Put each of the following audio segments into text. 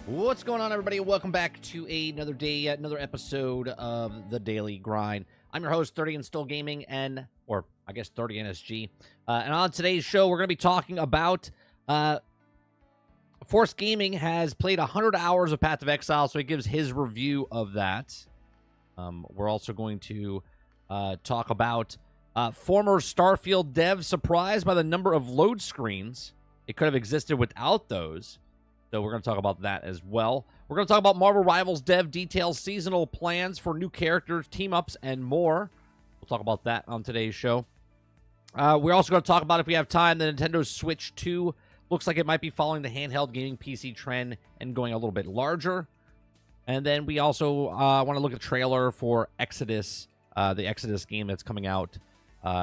What's going on, everybody? Welcome back to another day, another episode of the Daily Grind. I'm your host, 30 and Still Gaming, or I guess 30 NSG. And on today's show, we're going to be talking about Force Gaming has played 100 hours of Path of Exile, so he gives his review of that. We're also going to talk about former Starfield dev surprised by the number of load screens. It could have existed without those. So we're going to talk about that as well. We're going to talk about Marvel Rivals dev details, seasonal plans for new characters, team-ups, and more. We'll talk about that on today's show. We're also going to talk about, if we have time, the Nintendo Switch 2. Looks like it might be following the handheld gaming PC trend and going a little bit larger. And then we also want to look at a trailer for Exodus, the Exodus game that's coming out.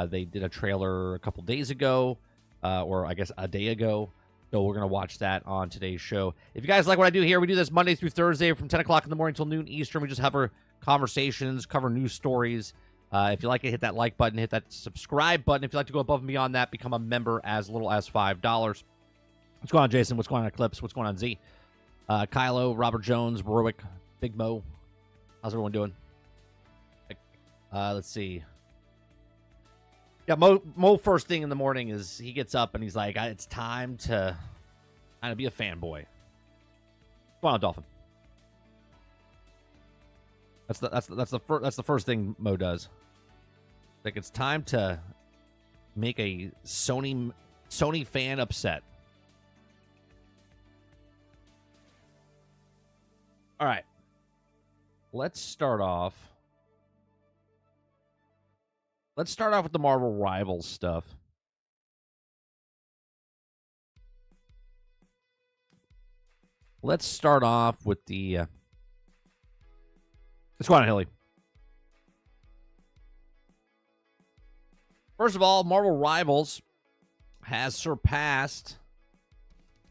They did a trailer a couple days ago, or I guess a day ago. So we're going to watch that on today's show. If you guys like what I do here, we do this Monday through Thursday from 10 o'clock in the morning till noon Eastern. We just have our conversations, cover news stories. If you like it, hit that like button, hit that subscribe button. If you'd like to go above and beyond that, become a member as little as $5. What's going on, Jason? What's going on, Eclipse? What's going on, Z? Kylo, Robert Jones, Berwick, Big Mo. How's everyone doing? Let's see. Yeah, Mo first thing in the morning is he gets up and he's like, it's time to kind of be a fanboy. Come on, Dolphin. That's the first thing Mo does. Like, it's time to make a Sony fan upset. All right. Let's start off with the Marvel Rivals stuff. Let's start off with the... Let's go on, Hilly. First of all, Marvel Rivals has surpassed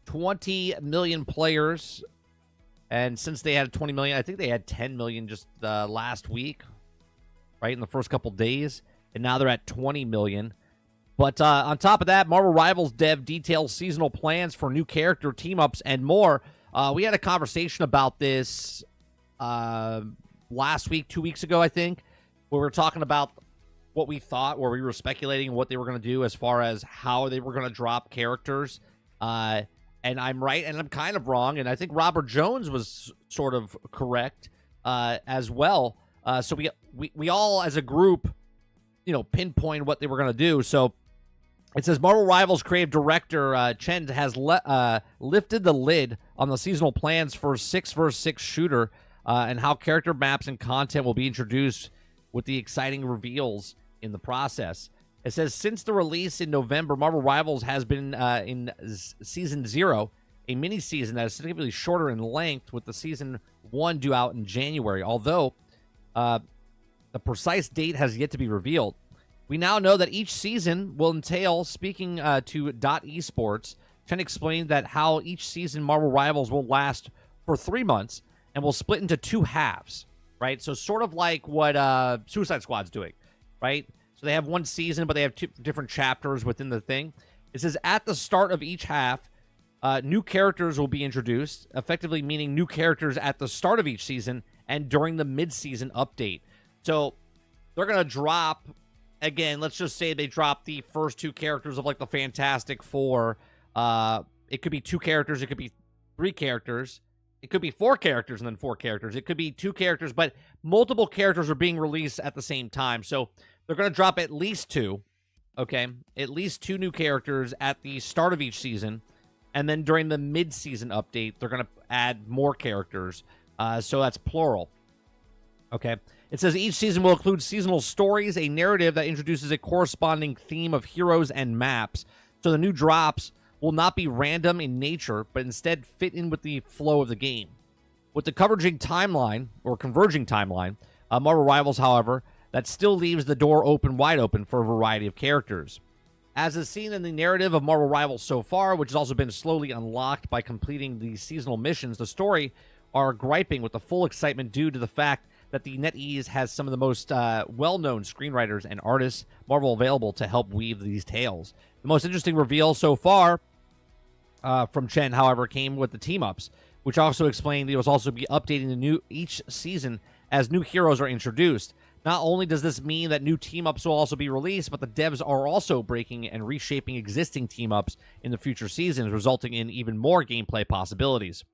20 million players. And since they had 20 million, I think they had 10 million just last week, right, in the first couple days. And now they're at 20 million. But on top of that, Marvel Rivals dev details seasonal plans for new character team-ups and more. We had a conversation about this last week, 2 weeks ago, I think, where we were talking about what we thought, where we were speculating what they were going to do as far as how they were going to drop characters. And I'm right, and I'm kind of wrong. And I think Robert Jones was sort of correct as well. So we all, as a group, pinpoint what they were going to do. So it says Marvel Rivals creative director Chen has lifted the lid on the seasonal plans for 6 vs 6 shooter and how character maps and content will be introduced with the exciting reveals in the process. It says since the release in November, Marvel Rivals has been in Season 0, a mini-season that is significantly shorter in length, with the Season 1 due out in January, although the precise date has yet to be revealed. We now know that each season will entail, speaking to Esports, Chen explained that how each season Marvel Rivals will last for 3 months and will split into 2 halves, right? So sort of like what Suicide Squad's doing, right? So they have one season, but they have 2 different chapters within the thing. It says at the start of each half, new characters will be introduced, effectively meaning new characters at the start of each season and during the mid-season update. So they're going to drop, again, let's just say they drop the first 2 characters of, like, the Fantastic Four. It could be 2 characters. It could be 3 characters. It could be 4 characters and then 4 characters. It could be 2 characters, but multiple characters are being released at the same time. So they're going to drop at least 2, okay? At least 2 new characters at the start of each season. And then during the mid-season update, they're going to add more characters. So that's plural. Okay. It says each season will include seasonal stories, a narrative that introduces a corresponding theme of heroes and maps. So the new drops will not be random in nature, but instead fit in with the flow of the game. With the converging timeline, Marvel Rivals, however, that still leaves the door wide open for a variety of characters. As is seen in the narrative of Marvel Rivals so far, which has also been slowly unlocked by completing the seasonal missions, the story are griping with the full excitement due to the fact that the NetEase has some of the most well-known screenwriters and artists Marvel available to help weave these tales. The most interesting reveal so far from Chen, however, came with the team-ups, which also explained it was also be updating each season as new heroes are introduced. Not only does this mean that new team-ups will also be released, but the devs are also breaking and reshaping existing team-ups in the future seasons, resulting in even more gameplay possibilities.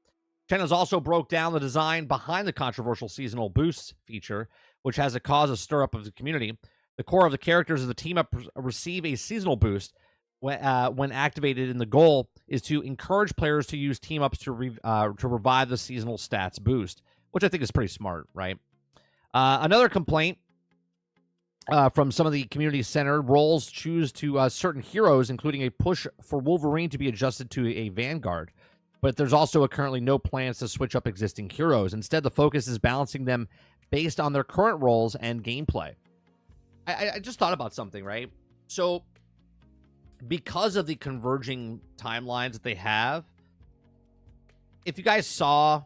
Chen has also broke down the design behind the controversial seasonal boosts feature, which has caused a stir-up of the community. The core of the characters of the team-up receive a seasonal boost when activated, and the goal is to encourage players to use team-ups to revive the seasonal stats boost, which I think is pretty smart, right? Another complaint from some of the community-centered roles choose to certain heroes, including a push for Wolverine to be adjusted to a Vanguard. But there's also currently no plans to switch up existing heroes. Instead, the focus is balancing them based on their current roles and gameplay. I just thought about something, right? So, because of the converging timelines that they have, if you guys saw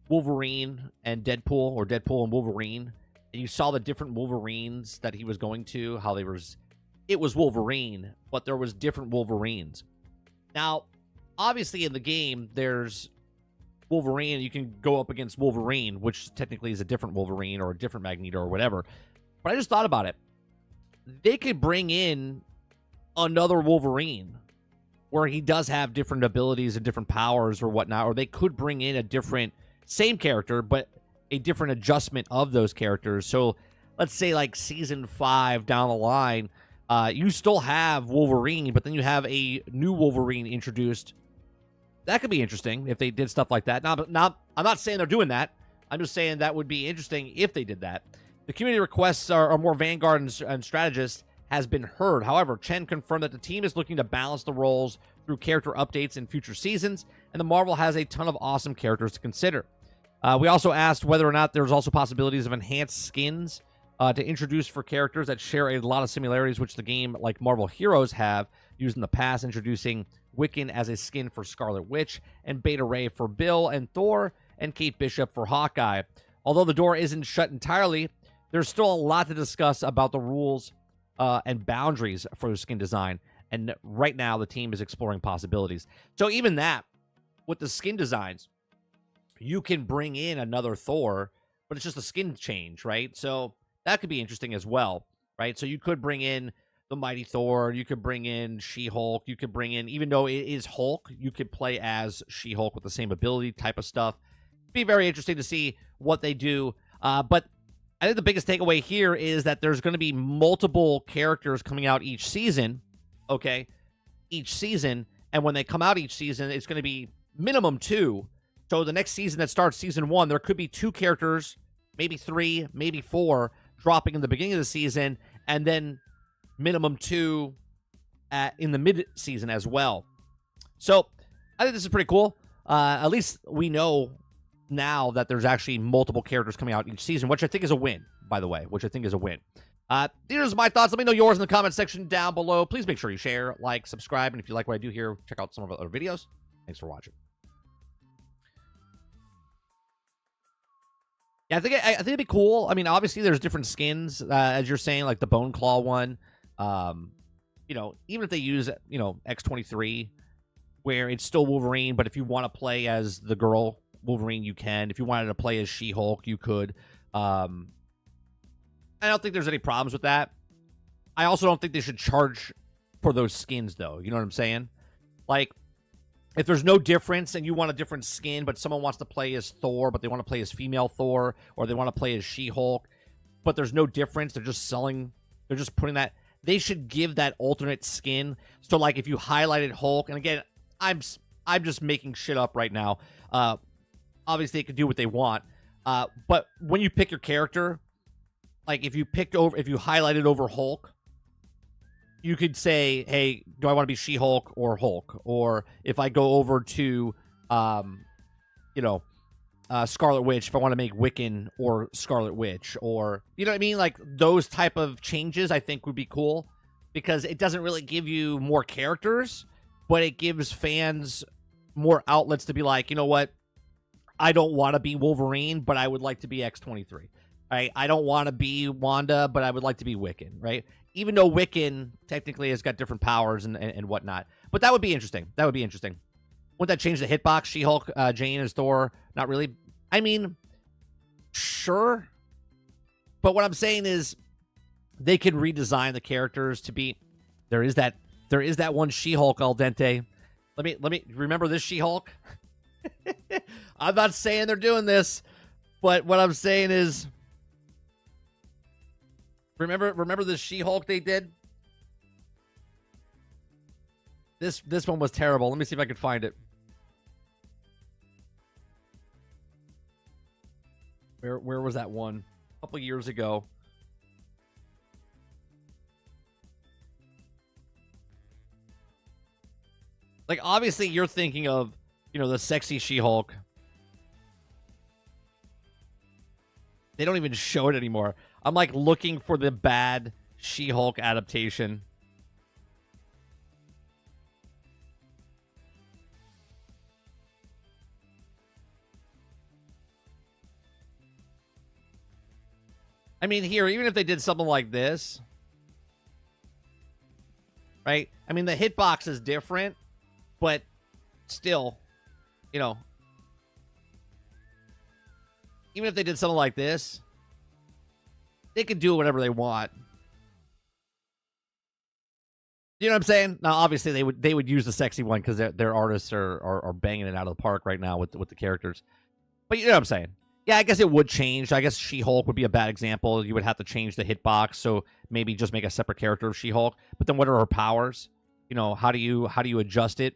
Wolverine and Deadpool, or Deadpool and Wolverine, and you saw the different Wolverines that he was going to, how they was, it was Wolverine, but there was different Wolverines. Now, obviously in the game, there's Wolverine, and you can go up against Wolverine, which technically is a different Wolverine or a different Magneto or whatever. But I just thought about it. They could bring in another Wolverine where he does have different abilities and different powers or whatnot, or they could bring in a different, same character, but a different adjustment of those characters. So let's say like season 5 down the line, you still have Wolverine, but then you have a new Wolverine introduced. That could be interesting if they did stuff like that. Now, I'm not saying they're doing that. I'm just saying that would be interesting if they did that. The community requests are more Vanguard and strategists has been heard. However, Chen confirmed that the team is looking to balance the roles through character updates in future seasons, and the Marvel has a ton of awesome characters to consider. We also asked whether or not there's also possibilities of enhanced skins to introduce for characters that share a lot of similarities which the game like Marvel Heroes have used in the past, introducing Wiccan as a skin for Scarlet Witch, and Beta Ray for Bill and Thor, and Kate Bishop for Hawkeye. Although the door isn't shut entirely, there's still a lot to discuss about the rules and boundaries for the skin design, and right now the team is exploring possibilities. So even that, with the skin designs, you can bring in another Thor, but it's just a skin change, right? So that could be interesting as well, right? So you could bring in the Mighty Thor, you could bring in She-Hulk, you could bring in, even though it is Hulk, you could play as She-Hulk with the same ability type of stuff. Be very interesting to see what they do, but I think the biggest takeaway here is that there's going to be multiple characters coming out each season, okay? Each season, and when they come out each season, it's going to be minimum 2. So the next season that starts season 1, there could be 2 characters, maybe 3, maybe 4, dropping in the beginning of the season, and then minimum 2 in the mid-season as well. So I think this is pretty cool. At least we know now that there's actually multiple characters coming out each season, which I think is a win, by the way, which I think is a win. These are my thoughts. Let me know yours in the comment section down below. Please make sure you share, like, subscribe, and if you like what I do here, check out some of our other videos. Thanks for watching. Yeah, I think it'd be cool. I mean, obviously there's different skins, as you're saying, like the Bone Claw one. You know, even if they use, you know, X-23, where it's still Wolverine, but if you want to play as the girl Wolverine, you can. If you wanted to play as She-Hulk, you could. I don't think there's any problems with that. I also don't think they should charge for those skins, though. You know what I'm saying? Like, if there's no difference and you want a different skin, but someone wants to play as Thor, but they want to play as female Thor, or they want to play as She-Hulk, but there's no difference, they're just selling, they're just putting that, they should give that alternate skin. So, like, if you highlighted Hulk, and again, I'm just making shit up right now. Obviously, they can do what they want. But when you pick your character, like if you highlighted over Hulk, you could say, hey, do I want to be She-Hulk or Hulk? Or if I go over to, Scarlet Witch, if I want to make Wiccan or Scarlet Witch, or, you know what I mean? Like those type of changes I think would be cool, because it doesn't really give you more characters, but it gives fans more outlets to be like, you know what? I don't want to be Wolverine, but I would like to be X-23. Right? I don't want to be Wanda, but I would like to be Wiccan, right? Even though Wiccan technically has got different powers and whatnot. But that would be interesting. That would be interesting. Wouldn't that change the hitbox? She-Hulk, Jane as Thor? Not really. I mean, sure. But what I'm saying is they could redesign the characters to be... There is that one She-Hulk al dente. Let me remember this She-Hulk. I'm not saying they're doing this, but what I'm saying is remember this She-Hulk they did? This one was terrible. Let me see if I can find it. Where was that one? A couple years ago. Like, obviously, you're thinking of, the sexy She-Hulk. They don't even show it anymore. I'm, like, looking for the bad She-Hulk adaptation. I mean, here, even if they did something like this, right? I mean, the hitbox is different, but still, even if they did something like this, they could do whatever they want. You know what I'm saying? Now, obviously, they would use the sexy one because their artists are banging it out of the park right now with the characters. But you know what I'm saying? Yeah, I guess it would change. I guess She-Hulk would be a bad example. You would have to change the hitbox, so maybe just make a separate character of She-Hulk. But then what are her powers? How do you adjust it?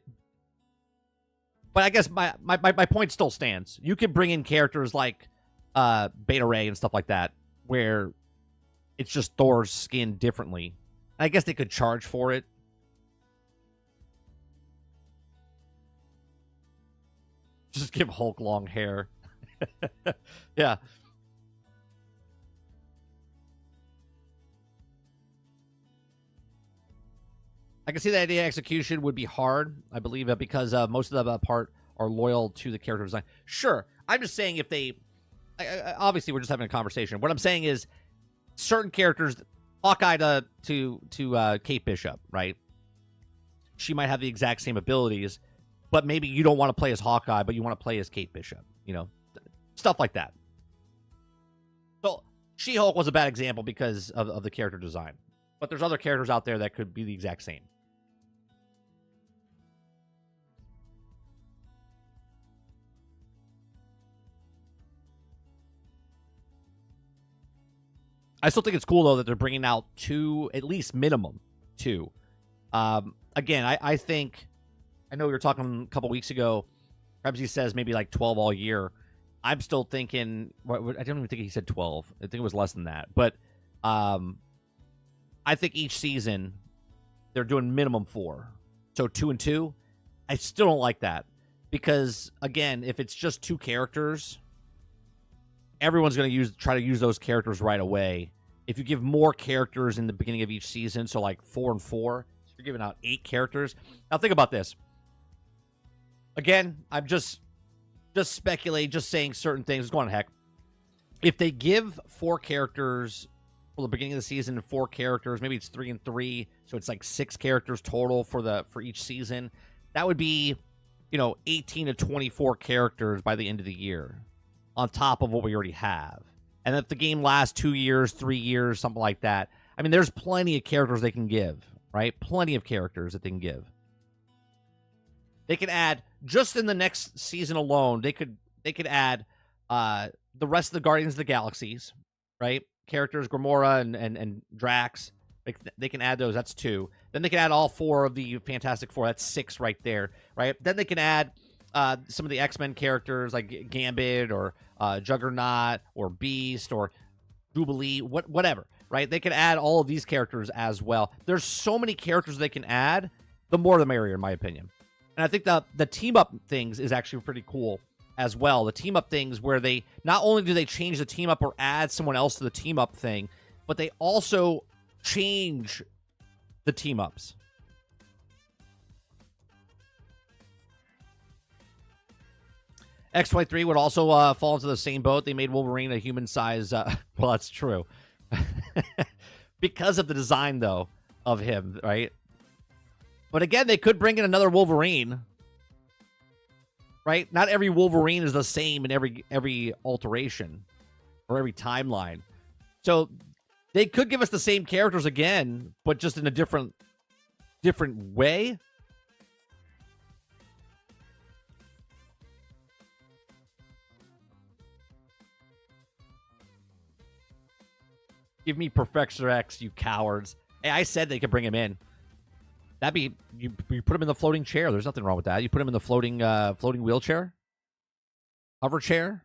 But I guess my point still stands. You could bring in characters like Beta Ray and stuff like that, where it's just Thor's skin differently. I guess they could charge for it. Just give Hulk long hair. Yeah. I can see the idea execution would be hard, I believe, because most of the part are loyal to the character design. Sure. I'm just saying if they... obviously, we're just having a conversation. What I'm saying is certain characters... Hawkeye to Kate Bishop, right? She might have the exact same abilities, but maybe you don't want to play as Hawkeye, but you want to play as Kate Bishop, Stuff like that. So, She-Hulk was a bad example because of the character design. But there's other characters out there that could be the exact same. I still think it's cool, though, that they're bringing out 2, at least minimum 2. Again, I think... I know we were talking a couple weeks ago. Rebsy says maybe like 12 all year. I'm still thinking... I don't even think he said 12. I think it was less than that. But I think each season, they're doing minimum 4. So 2 and 2. I still don't like that. Because, again, if it's just 2 characters... everyone's going to try to use those characters right away. If you give more characters in the beginning of each season, so like 4 and 4, so you're giving out 8 characters. Now think about this. Again, I'm just speculating, just saying certain things. Go on, heck. If they give 4 characters for the beginning of the season, 4 characters, maybe it's 3 and 3, so it's like 6 characters total for each season. That would be, 18 to 24 characters by the end of the year, on top of what we already have. And if the game lasts 2 years, 3 years, something like that, I mean, there's plenty of characters they can give, right? Plenty of characters that they can give. They can add, just in the next season alone, they could add the rest of the Guardians of the Galaxies, right? Characters, Gamora and Drax. They can add those. That's 2. Then they can add all 4 of the Fantastic Four. That's 6 right there, right? Then they can add some of the X-Men characters like Gambit or Juggernaut or Beast or Jubilee, whatever, right? They can add all of these characters as well. There's so many characters they can add. The more the merrier, in my opinion. And I think the team-up things is actually pretty cool as well. The team-up things where they, not only do they change the team-up or add someone else to the team-up thing, but they also change the team-ups. X-23 would also fall into the same boat. They made Wolverine a human size. Well, that's true. Because of the design, though, of him, right? But again, they could bring in another Wolverine. right? Not every Wolverine is the same in every alteration or every timeline. So they could give us the same characters again, but just in a different way. Give me Professor X, you cowards. Hey, I said they could bring him in. That'd be you put him in the floating chair. There's nothing wrong with that. You put him in the floating wheelchair, hover chair.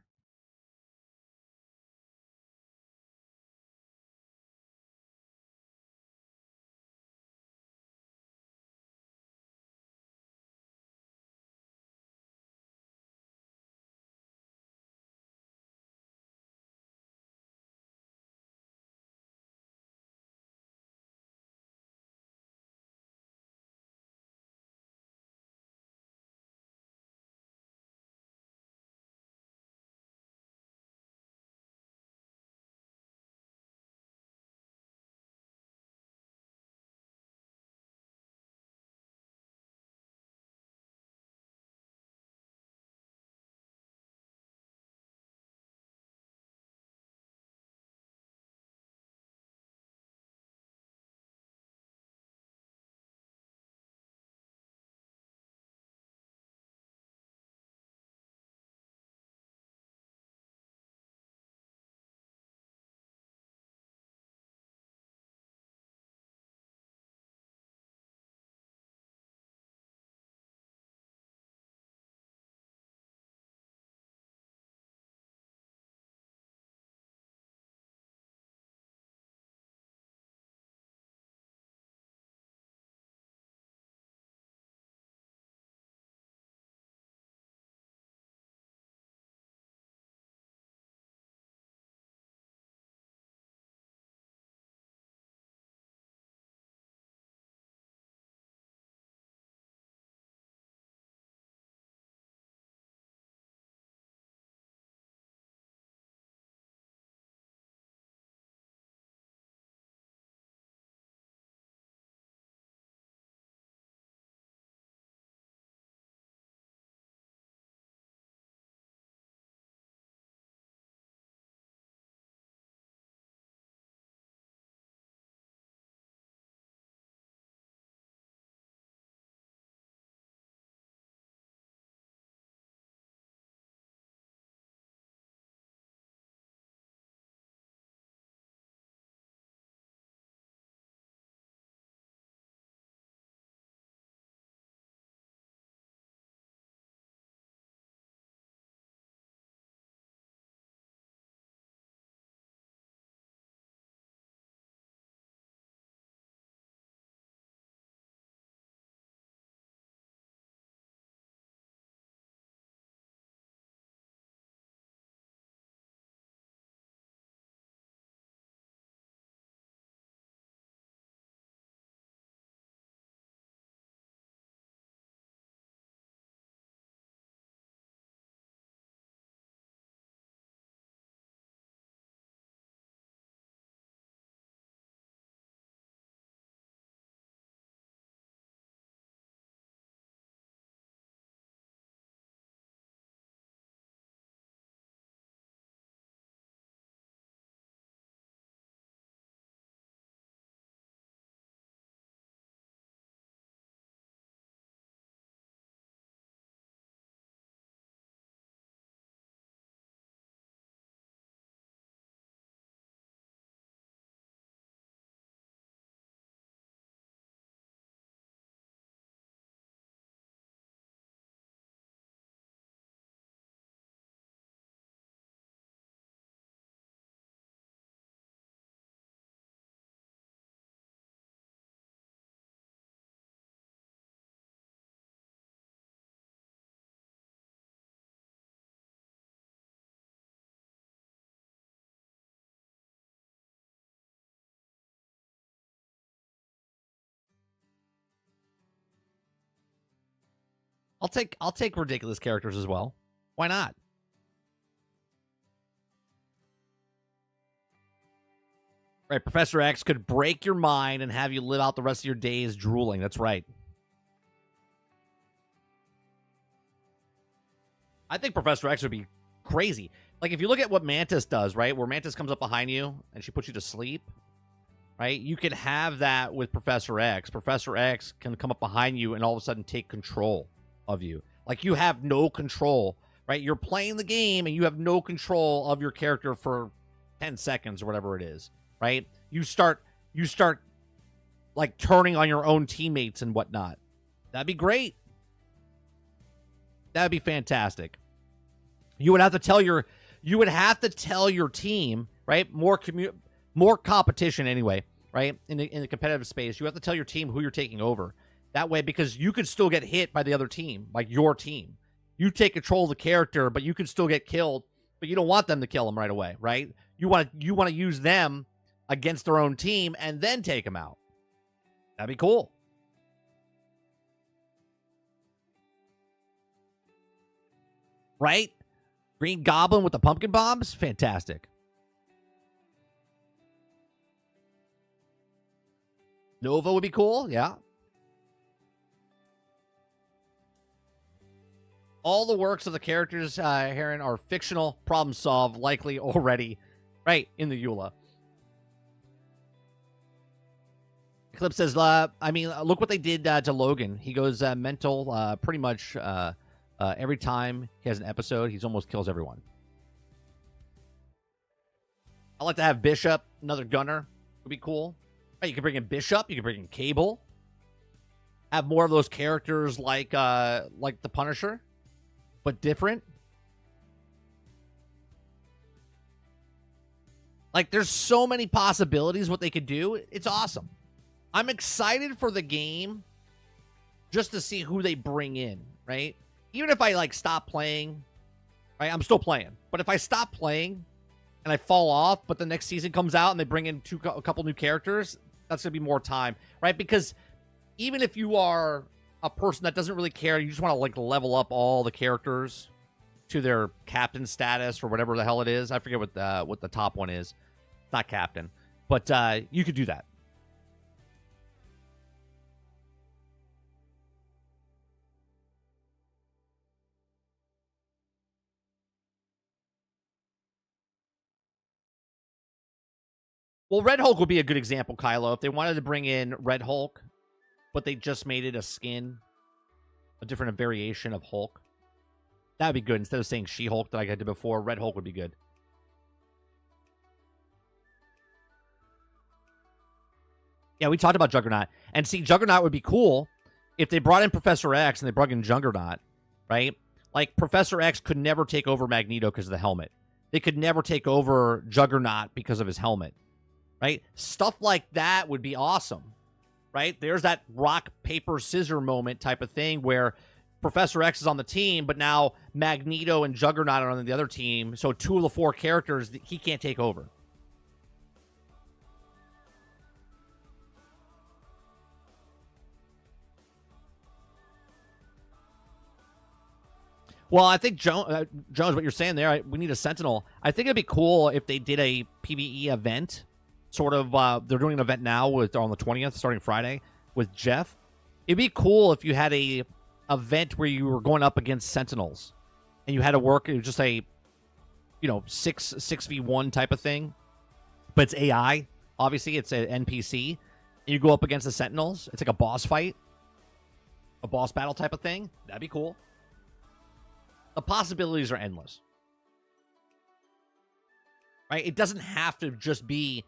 I'll take ridiculous characters as well. Why not? Right, Professor X could break your mind and have you live out the rest of your days drooling. That's right. I think Professor X would be crazy. Like, if you look at what Mantis does, right? Where Mantis comes up behind you and she puts you to sleep, right? You could have that with Professor X. Professor X can come up behind you and all of a sudden take control of you. Like, you have no control, right? You're playing the game and you have no control of your character for 10 seconds or whatever it is, right? You start like turning on your own teammates and whatnot. That'd be great. That'd be fantastic. You would have to tell your team, right? More competition anyway, right? In the competitive space, you have to tell your team who you're taking over. That way, because you could still get hit by the other team, like your team. You take control of the character, but you could still get killed, but you don't want them to kill them right away, right? You want to use them against their own team and then take them out. That'd be cool. Right? Green Goblin with the pumpkin bombs? Fantastic. Nova would be cool, yeah. All the works of the characters, Heron, are fictional, problem solved, likely already, right, in the EULA. Clip says, I mean, look what they did to Logan. He goes mental pretty much every time he has an episode. He almost kills everyone. I like to have Bishop, another gunner. Would be cool. Right, you can bring in Bishop. You can bring in Cable. Have more of those characters like the Punisher, but different. Like, there's so many possibilities what they could do. It's awesome. I'm excited for the game just to see who they bring in, right? Even if I, like, stop playing, right? I'm still playing. But if I stop playing and I fall off, but the next season comes out and they bring in a couple new characters, that's going to be more time, right? Because even if you are a person that doesn't really care, you just want to, like, level up all the characters to their captain status or whatever the hell it is. I forget what the top one is. It's not captain. But you could do that. Well, Red Hulk would be a good example, Kylo. If they wanted to bring in Red Hulk, but they just made it a skin, a different variation of Hulk, that would be good. Instead of saying She-Hulk that I did before, Red Hulk would be good. Yeah, we talked about Juggernaut. And see, Juggernaut would be cool if they brought in Professor X and they brought in Juggernaut, right? Like, Professor X could never take over Magneto because of the helmet. They could never take over Juggernaut because of his helmet. Right? Stuff like that would be awesome, right? There's that rock, paper, scissor moment type of thing where Professor X is on the team, but now Magneto and Juggernaut are on the other team, so 2 of the 4 characters he can't take over. Well, I think, Jones, what you're saying there, we need a Sentinel. I think it'd be cool if they did a PvE event. Sort of, they're doing an event now on the 20th, starting Friday, with Jeff. It'd be cool if you had a event where you were going up against Sentinels, and you had to work. It was just a, 6v1 type of thing, but it's AI. Obviously, it's an NPC, and you go up against the Sentinels. It's like a boss fight, a boss battle type of thing. That'd be cool. The possibilities are endless, right? It doesn't have to just be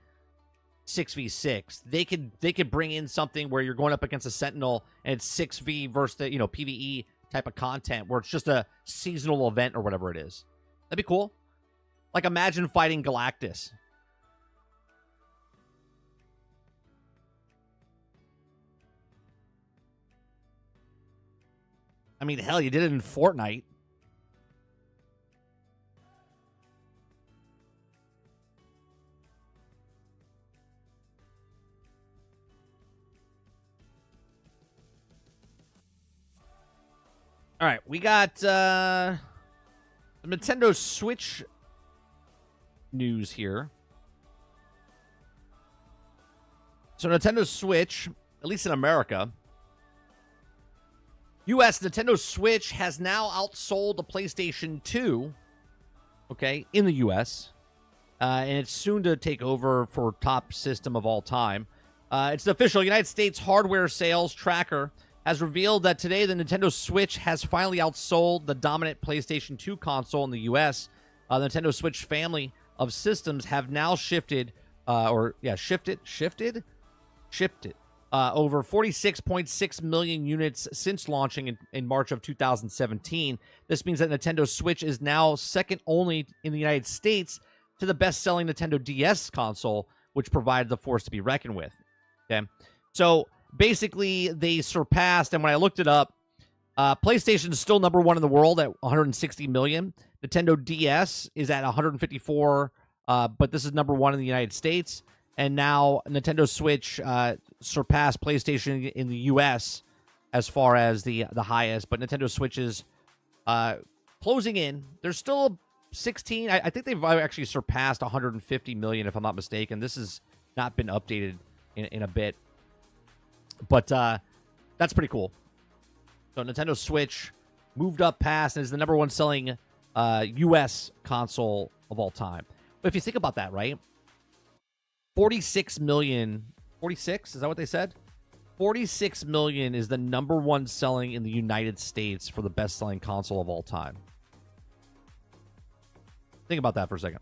6v6. They could bring in something where you're going up against a Sentinel and it's 6v versus the PvE type of content where it's just a seasonal event or whatever it is. That'd be cool. Like, imagine fighting Galactus. I mean, hell, you did it in Fortnite. All right, we got the Nintendo Switch news here. So Nintendo Switch, at least in America, U.S. Nintendo Switch has now outsold the PlayStation 2, okay, in the U.S., and it's soon to take over for top system of all time. It's the official United States hardware sales tracker has revealed that today the Nintendo Switch has finally outsold the dominant PlayStation 2 console in the U.S. The Nintendo Switch family of systems have now shifted over 46.6 million units since launching in March of 2017. This means that Nintendo Switch is now second only in the United States to the best-selling Nintendo DS console, which provided the force to be reckoned with. Okay, so basically they surpassed, and when I looked it up, PlayStation is still number one in the world at 160 million. Nintendo DS is at 154, but this is number one in the United States. And now Nintendo Switch surpassed PlayStation in the U.S. as far as the highest, but Nintendo Switch is closing in. There's still 16. I think they've actually surpassed 150 million, if I'm not mistaken. This has not been updated in a bit, but that's pretty cool. So Nintendo Switch moved up past and is the number one selling U.S. console of all time. But if you think about that, right? 46 million. 46? Is that what they said? 46 million is the number one selling in the United States for the best-selling console of all time. Think about that for a second.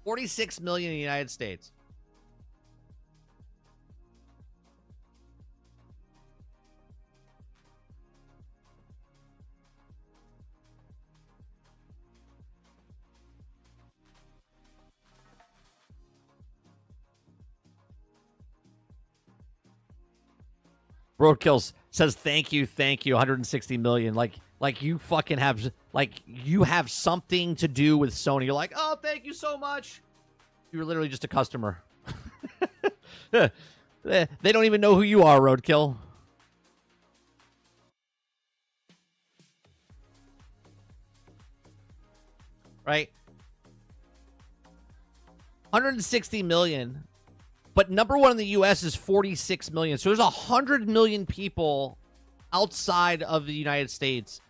$46 million in the United States. Roadkills says thank you, 160 million. Like you fucking have, like you have something to do with Sony. You're like, oh, thank you so much. You were literally just a customer. They don't even know who you are, Roadkill. Right? 160 million. But number one in the U.S. is 46 million. So there's 100 million people outside of the United States.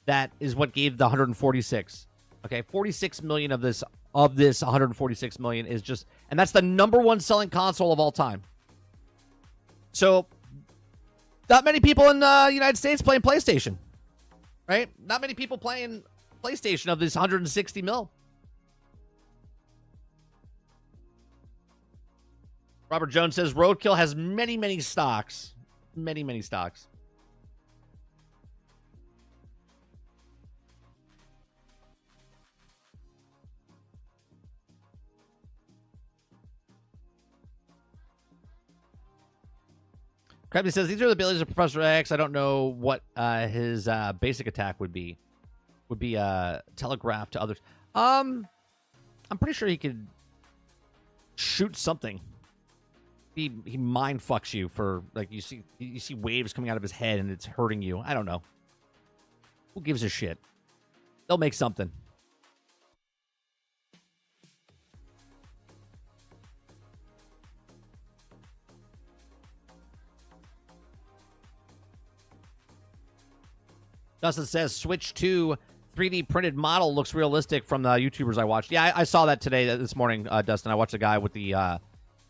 That is what gave the 146. Okay, 46 million of this 146 million is just, and that's the number one selling console of all time. So not many people in the United States playing PlayStation, right? Not many people playing PlayStation of this 160 mil. Robert Jones says Roadkill has many, many stocks. Many, many stocks. Krabby says these are the abilities of Professor X. I don't know what his basic attack would be. Would be telegraph to others. I'm pretty sure he could shoot something. He mind fucks you for, like, you see waves coming out of his head and it's hurting you. I don't know. Who gives a shit? They'll make something. Dustin says Switch 2 3D printed model looks realistic from the YouTubers I watched. Yeah, I saw that today, this morning, Dustin. I watched a guy with the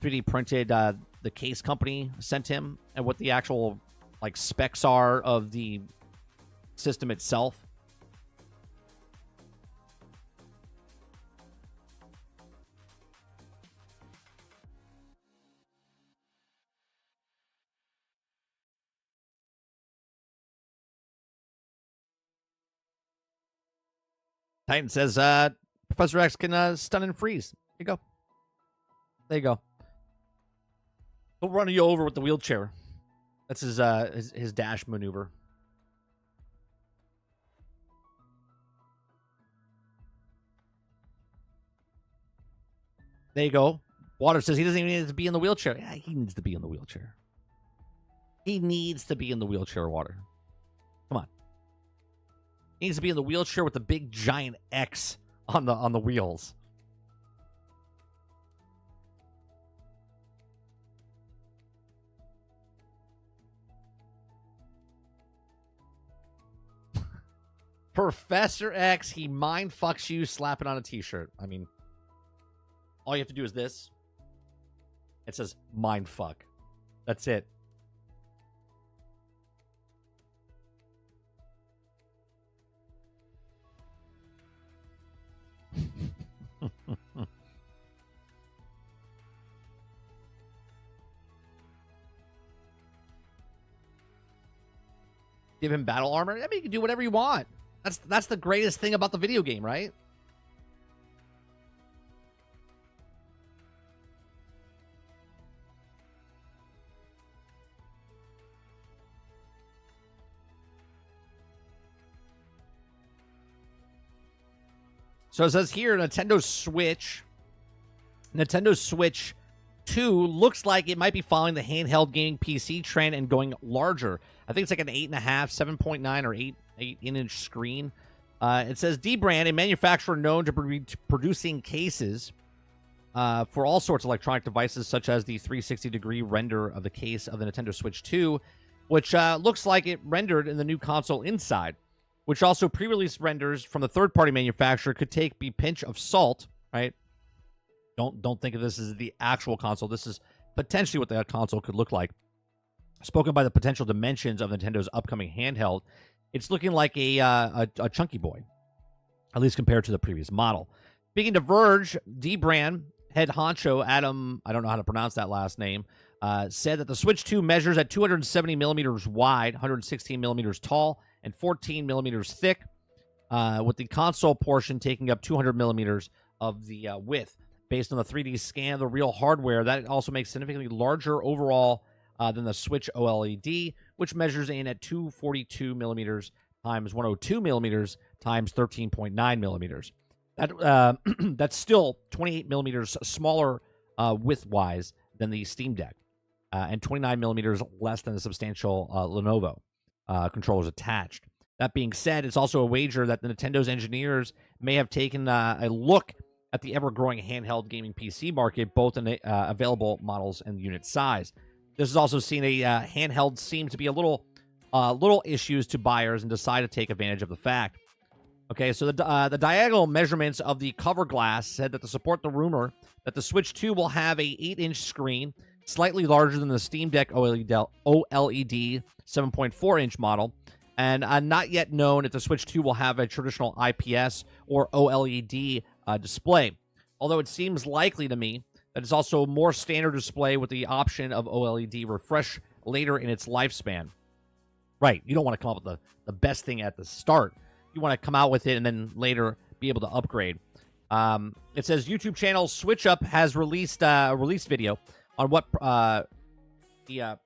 3D printed, the case company sent him, and what the actual, like, specs are of the system itself. Titan says, Professor X can stun and freeze. There you go. There you go. He'll run you over with the wheelchair. That's his dash maneuver. There you go. Water says he doesn't even need to be in the wheelchair. Yeah, he needs to be in the wheelchair. He needs to be in the wheelchair, Water. Come on. He needs to be in the wheelchair with the big giant X on the wheels. Professor X, he mind fucks you, slap it on a t-shirt. I mean, all you have to do is this. It says mind fuck. That's it. Give him battle armor. I mean, you can do whatever you want. That's the greatest thing about the video game, right? So it says here, Nintendo Switch 2 looks like it might be following the handheld gaming PC trend and going larger. I think it's like an 8.5, 7.9, or 8-inch screen. It says D-Brand, a manufacturer known to be producing cases for all sorts of electronic devices, such as the 360-degree render of the case of the Nintendo Switch 2, which looks like it rendered in the new console inside, which also pre-release renders from the third-party manufacturer could be a pinch of salt, right? Don't think of this as the actual console. This is potentially what the console could look like. Spoken by the potential dimensions of Nintendo's upcoming handheld, it's looking like a chunky boy, at least compared to the previous model. Speaking to Verge, D-Brand head honcho Adam, I don't know how to pronounce that last name, said that the Switch 2 measures at 270 millimeters wide, 116 millimeters tall, and 14 millimeters thick, with the console portion taking up 200 millimeters of the width. Based on the 3D scan of the real hardware, that also makes significantly larger overall than the Switch OLED, which measures in at 242 millimeters times 102 millimeters times 13.9 millimeters. That's still 28 millimeters smaller width-wise than the Steam Deck, and 29 millimeters less than the substantial Lenovo controllers attached. That being said, it's also a wager that the Nintendo's engineers may have taken a look at the ever-growing handheld gaming PC market, both in available models and unit size. This has also seen a handheld seem to be a little issues to buyers and decide to take advantage of the fact. Okay, so the diagonal measurements of the cover glass said that to support the rumor that the Switch 2 will have a 8-inch screen, slightly larger than the Steam Deck OLED 7.4-inch model, and not yet known if the Switch 2 will have a traditional IPS or OLED display. Although it seems likely to me that it's also a more standard display with the option of OLED refresh later in its lifespan. Right, you don't want to come up with the best thing at the start. You want to come out with it and then later be able to upgrade. It says YouTube channel Switch Up has released a release video on what the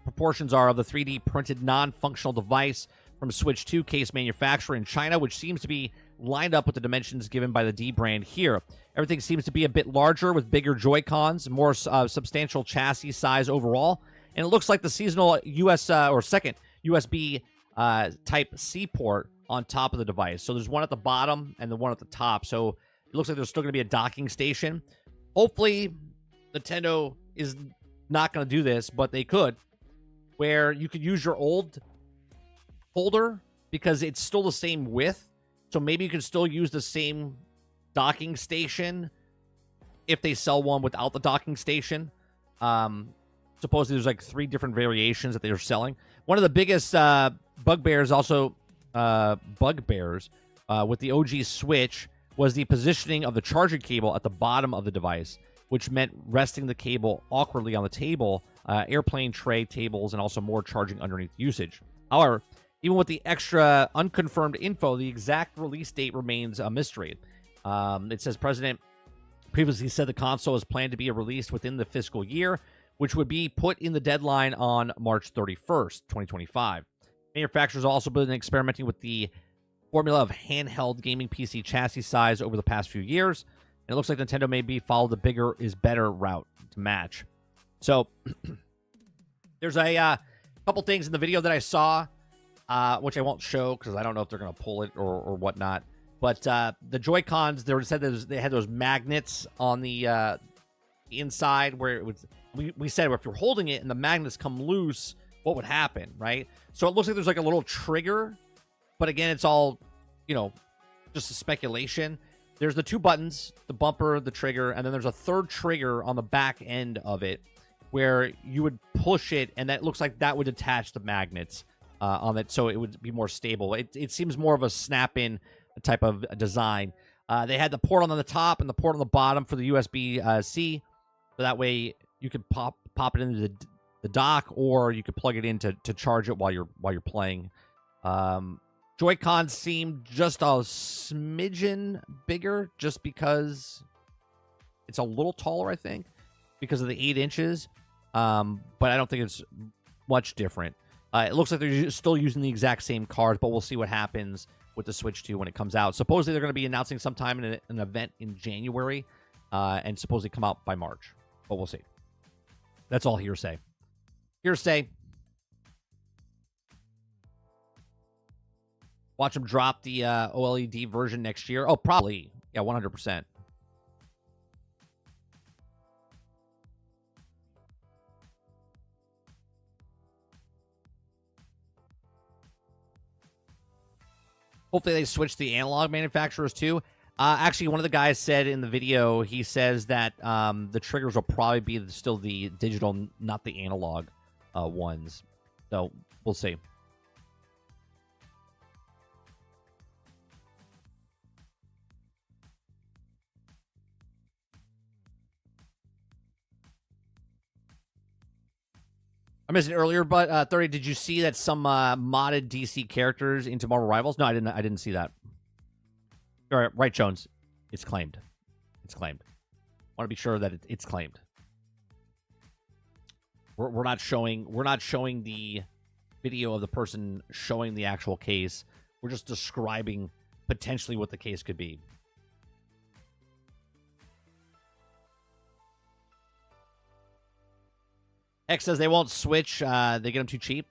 proportions are of the 3D printed non-functional device from Switch 2 case manufacturer in China, which seems to be lined up with the dimensions given by the D-Brand here. Everything seems to be a bit larger with bigger Joy-Cons, more substantial chassis size overall, and it looks like the seasonal second USB Type-C port on top of the device. So there's one at the bottom and the one at the top. So it looks like there's still going to be a docking station. Hopefully, Nintendo is not going to do this, but they could, where you could use your old holder because it's still the same width. So maybe you can still use the same docking station if they sell one without the docking station. Supposedly there's like 3 different variations that they're selling. One of the biggest bugbears with the OG Switch was the positioning of the charging cable at the bottom of the device, which meant resting the cable awkwardly on the table, airplane tray tables, and also more charging underneath usage. However, even with the extra unconfirmed info, the exact release date remains a mystery. It says President previously said the console is planned to be released within the fiscal year, which would be put in the deadline on March 31st, 2025. Manufacturers have also been experimenting with the formula of handheld gaming PC chassis size over the past few years, and it looks like Nintendo may follow the bigger is better route to match. So there's a couple things in the video that I saw, which I won't show because I don't know if they're going to pull it or whatnot. But the Joy-Cons, they said they had those magnets on the inside where it was. We said if you're holding it and the magnets come loose, what would happen, right? So it looks like there's like a little trigger But again, it's all, you know, just a speculation. There's the two buttons, the bumper, the trigger, and then there's a third trigger on the back end of it where you would push it, and that looks like that would attach the magnets on it, so it would be more stable. It seems more of a snap-in type of design. They had the port on the top and the port on the bottom for the USB-C, so that way you could pop it into the dock, or you could plug it in to charge it while you're playing. Joy-Cons seem just a smidgen bigger, just because it's a little taller, I think, because of the 8 inches. But I don't think it's much different. It looks like they're still using the exact same cards, but we'll see what happens with the Switch 2 when it comes out. Supposedly they're going to be announcing sometime in an event in January, and supposedly come out by March. But we'll see. That's all hearsay. Hearsay. Watch them drop the OLED version next year. Oh, probably. Yeah, 100%. Hopefully they switch the analog manufacturers too. Actually, one of the guys said in the video, he says that the triggers will probably be still the digital, not the analog ones. So we'll see. I missed it earlier, but 30, did you see that some modded DC characters into Marvel Rivals? No, I didn't see that. All right, right, Jones. It's claimed. It's claimed. Want to be sure that it's claimed. We're not showing the video of the person showing the actual case. We're just describing potentially what the case could be. X says they won't switch. They get them too cheap.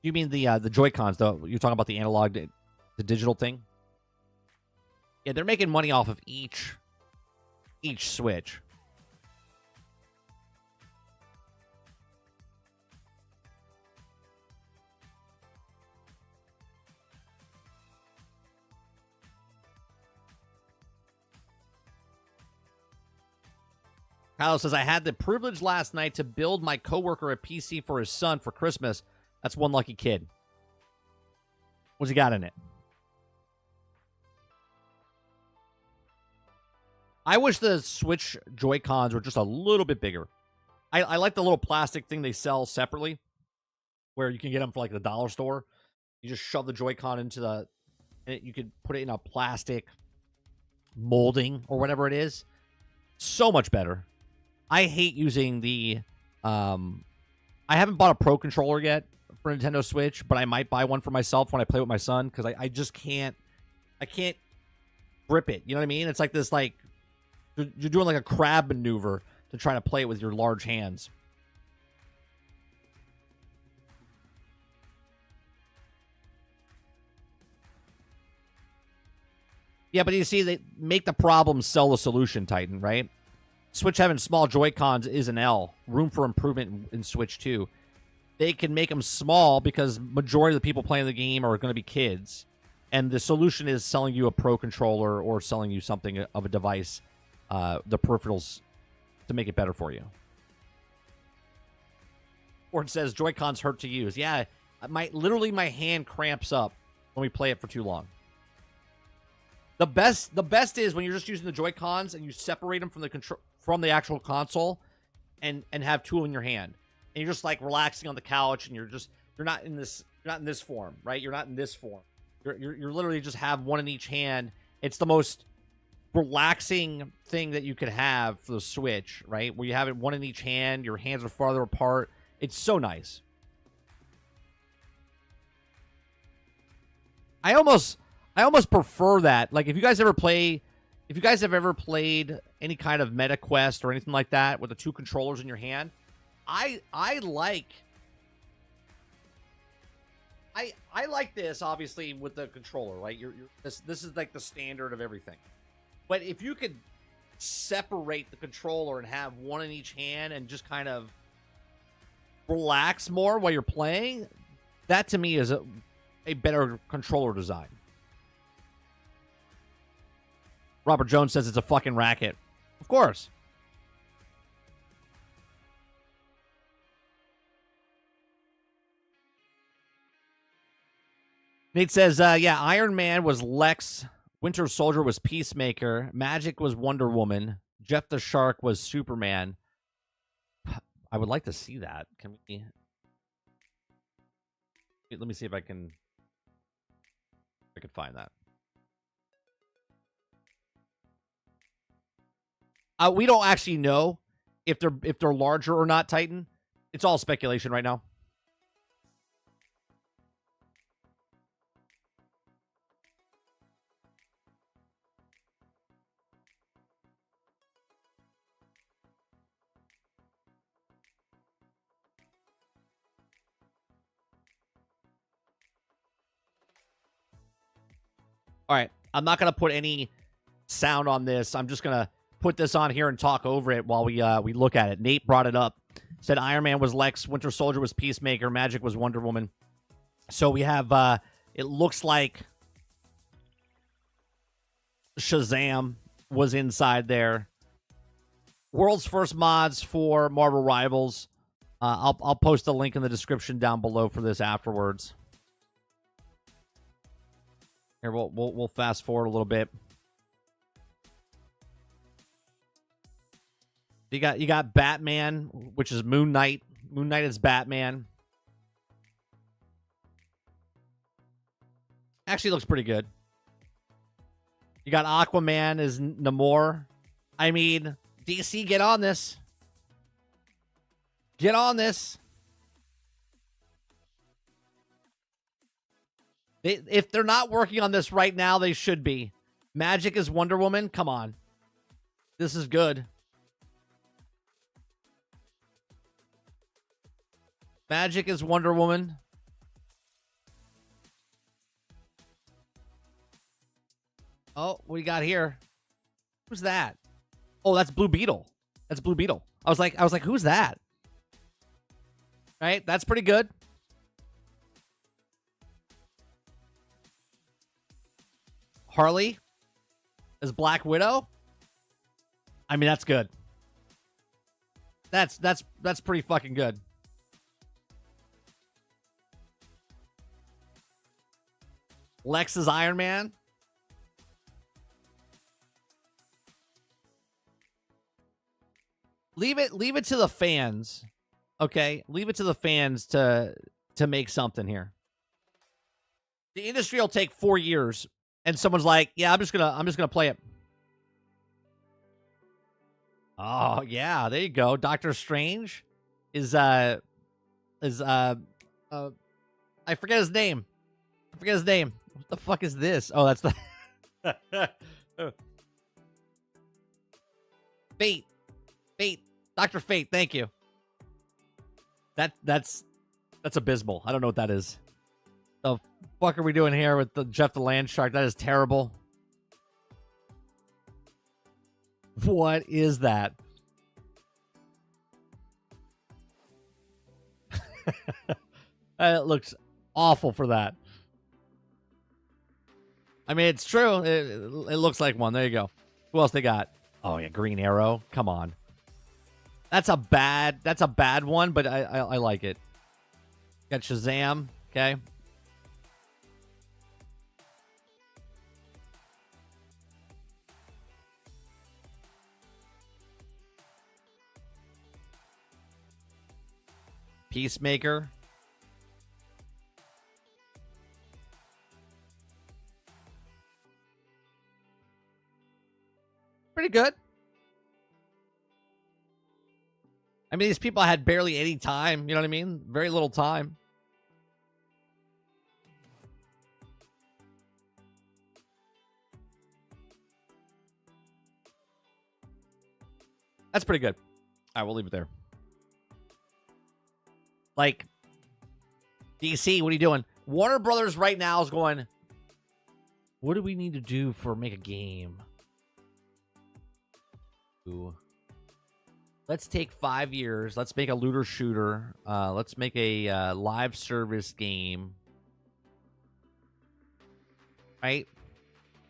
You mean the Joy-Cons, though? You're talking about the analog, the digital thing? Yeah, they're making money off of each Switch. Kyle says, I had the privilege last night to build my coworker a PC for his son for Christmas. That's one lucky kid. What's he got in it? I wish the Switch Joy-Cons were just a little bit bigger. I like the little plastic thing they sell separately, where you can get them for like the dollar store. You just shove the Joy-Con into the... You could put it in a plastic molding or whatever it is. So much better. I hate using the... I haven't bought a Pro Controller yet for Nintendo Switch, but I might buy one for myself when I play with my son, because I just can't... I can't grip it. You know what I mean? It's like this, like... You're doing like a crab maneuver to try to play it with your large hands. Yeah, but you see, they make the problem sell the solution, Titan, right? Switch having small Joy-Cons is an L. Room for improvement in Switch 2. They can make them small because majority of the people playing the game are going to be kids. And the solution is selling you a Pro Controller or selling you something of a device, the peripherals, to make it better for you. Or it says, Joy-Cons hurt to use. Yeah, literally my hand cramps up when we play it for too long. The best is when you're just using the Joy-Cons and you separate them from the actual console and have two in your hand. And you're just like relaxing on the couch, and you're not in this form, right? You're not in this form. You're literally just have one in each hand. It's the most relaxing thing that you could have for the Switch, right? Where you have it one in each hand, your hands are farther apart. It's so nice. I almost prefer that. Like, if you guys have ever played any kind of Meta Quest or anything like that with the two controllers in your hand, I like this, obviously, with the controller, right? This is like the standard of everything. But if you could separate the controller and have one in each hand and just kind of relax more while you're playing, that to me is a better controller design. Robert Jones says it's a fucking racket. Of course. Nate says, yeah, Iron Man was Lex. Winter Soldier was Peacemaker. Magic was Wonder Woman. Jeff the Shark was Superman. I would like to see that. Can we... Let me see if I can find that. We don't actually know if they're larger or not, Titan. It's all speculation right now. All right, I'm not going to put any sound on this. I'm just going to put this on here and talk over it while we look at it. Nate brought it up. Said Iron Man was Lex, Winter Soldier was Peacemaker, Magic was Wonder Woman. So we have, it looks like Shazam was inside there. World's first mods for Marvel Rivals. I'll post a link in the description down below for this afterwards. Here, we'll fast forward a little bit. You got Batman, which is Moon Knight. Moon Knight is Batman. Actually looks pretty good. You got Aquaman as Namor. I mean, DC, get on this. Get on this. If they're not working on this right now, they should be. Magic is Wonder Woman. Come on. This is good. Magic is Wonder Woman. Oh, what do you got here? Who's that? Oh, that's Blue Beetle. That's Blue Beetle. I was like, who's that? Right? That's pretty good. Harley as Black Widow. I mean, that's good. That's pretty fucking good. Lex is Iron Man. Leave it to the fans. Okay? Leave it to the fans to make something here. The industry will take 4 years. And someone's like, "Yeah, I'm just gonna play it." Oh yeah, there you go. Doctor Strange is I forget his name. What the fuck is this? Oh, that's the Fate. Dr. Fate. Thank you. That's abysmal. I don't know what that is. The fuck are we doing here with the Jeff the Land Shark? That is terrible. What is that? It looks awful for that. I mean, it's true. It looks like one. There you go. Who else they got? Oh yeah, Green Arrow. Come on. That's a bad one, but I like it. Got Shazam. Okay. Peacemaker. Pretty good. I mean, these people had barely any time. You know what I mean? Very little time. That's pretty good. All right, we'll leave it there. Like, DC, what are you doing? Warner Brothers right now is going, what do we need to do for make a game? Ooh. Let's take 5 years. Let's make a looter shooter. Let's make a live service game. right?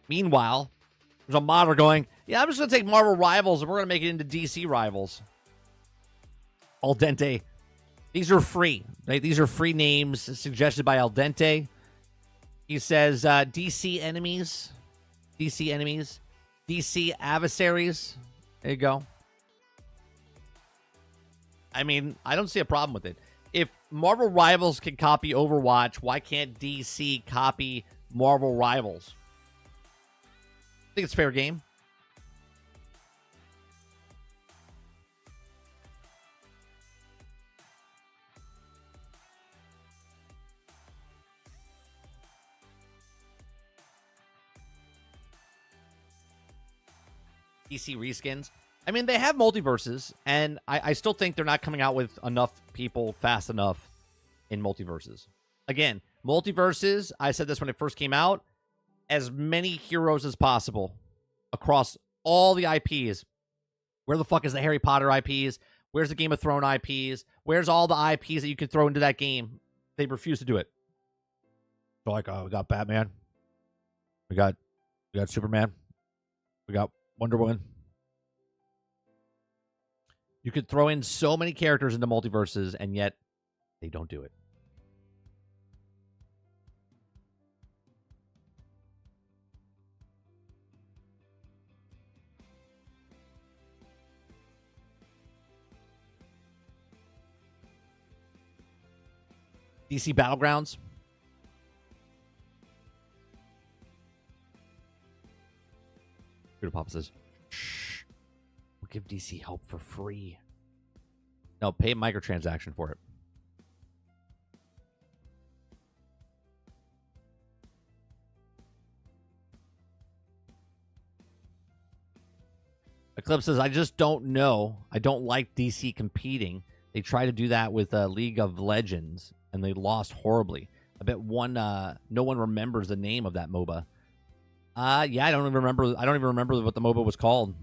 Meanwhile, there's a modder going, yeah, I'm just going to take Marvel Rivals and we're going to make it into DC Rivals. Al Dente. These are free. Right? These are free names suggested by Al Dente. He says DC enemies. DC enemies. DC adversaries. There you go. I mean, I don't see a problem with it. If Marvel Rivals can copy Overwatch, why can't DC copy Marvel Rivals? I think it's fair game. DC reskins. I mean, they have multiverses, and I still think they're not coming out with enough people fast enough in multiverses. Again, multiverses, I said this when it first came out, as many heroes as possible across all the IPs. Where the fuck is the Harry Potter IPs? Where's the Game of Thrones IPs? Where's all the IPs that you can throw into that game? They refuse to do it. So like, we got Batman. We got Superman. We got Wonder Woman. You could throw in so many characters into multiverses, and yet they don't do it. DC Battlegrounds. Papa says, shh. We'll give DC help for free. No, pay a microtransaction for it. Eclipse says, I just don't know. I don't like DC competing. They try to do that with League of Legends, and they lost horribly. I bet no one remembers the name of that MOBA. Yeah, I don't even remember what the MOBA was called.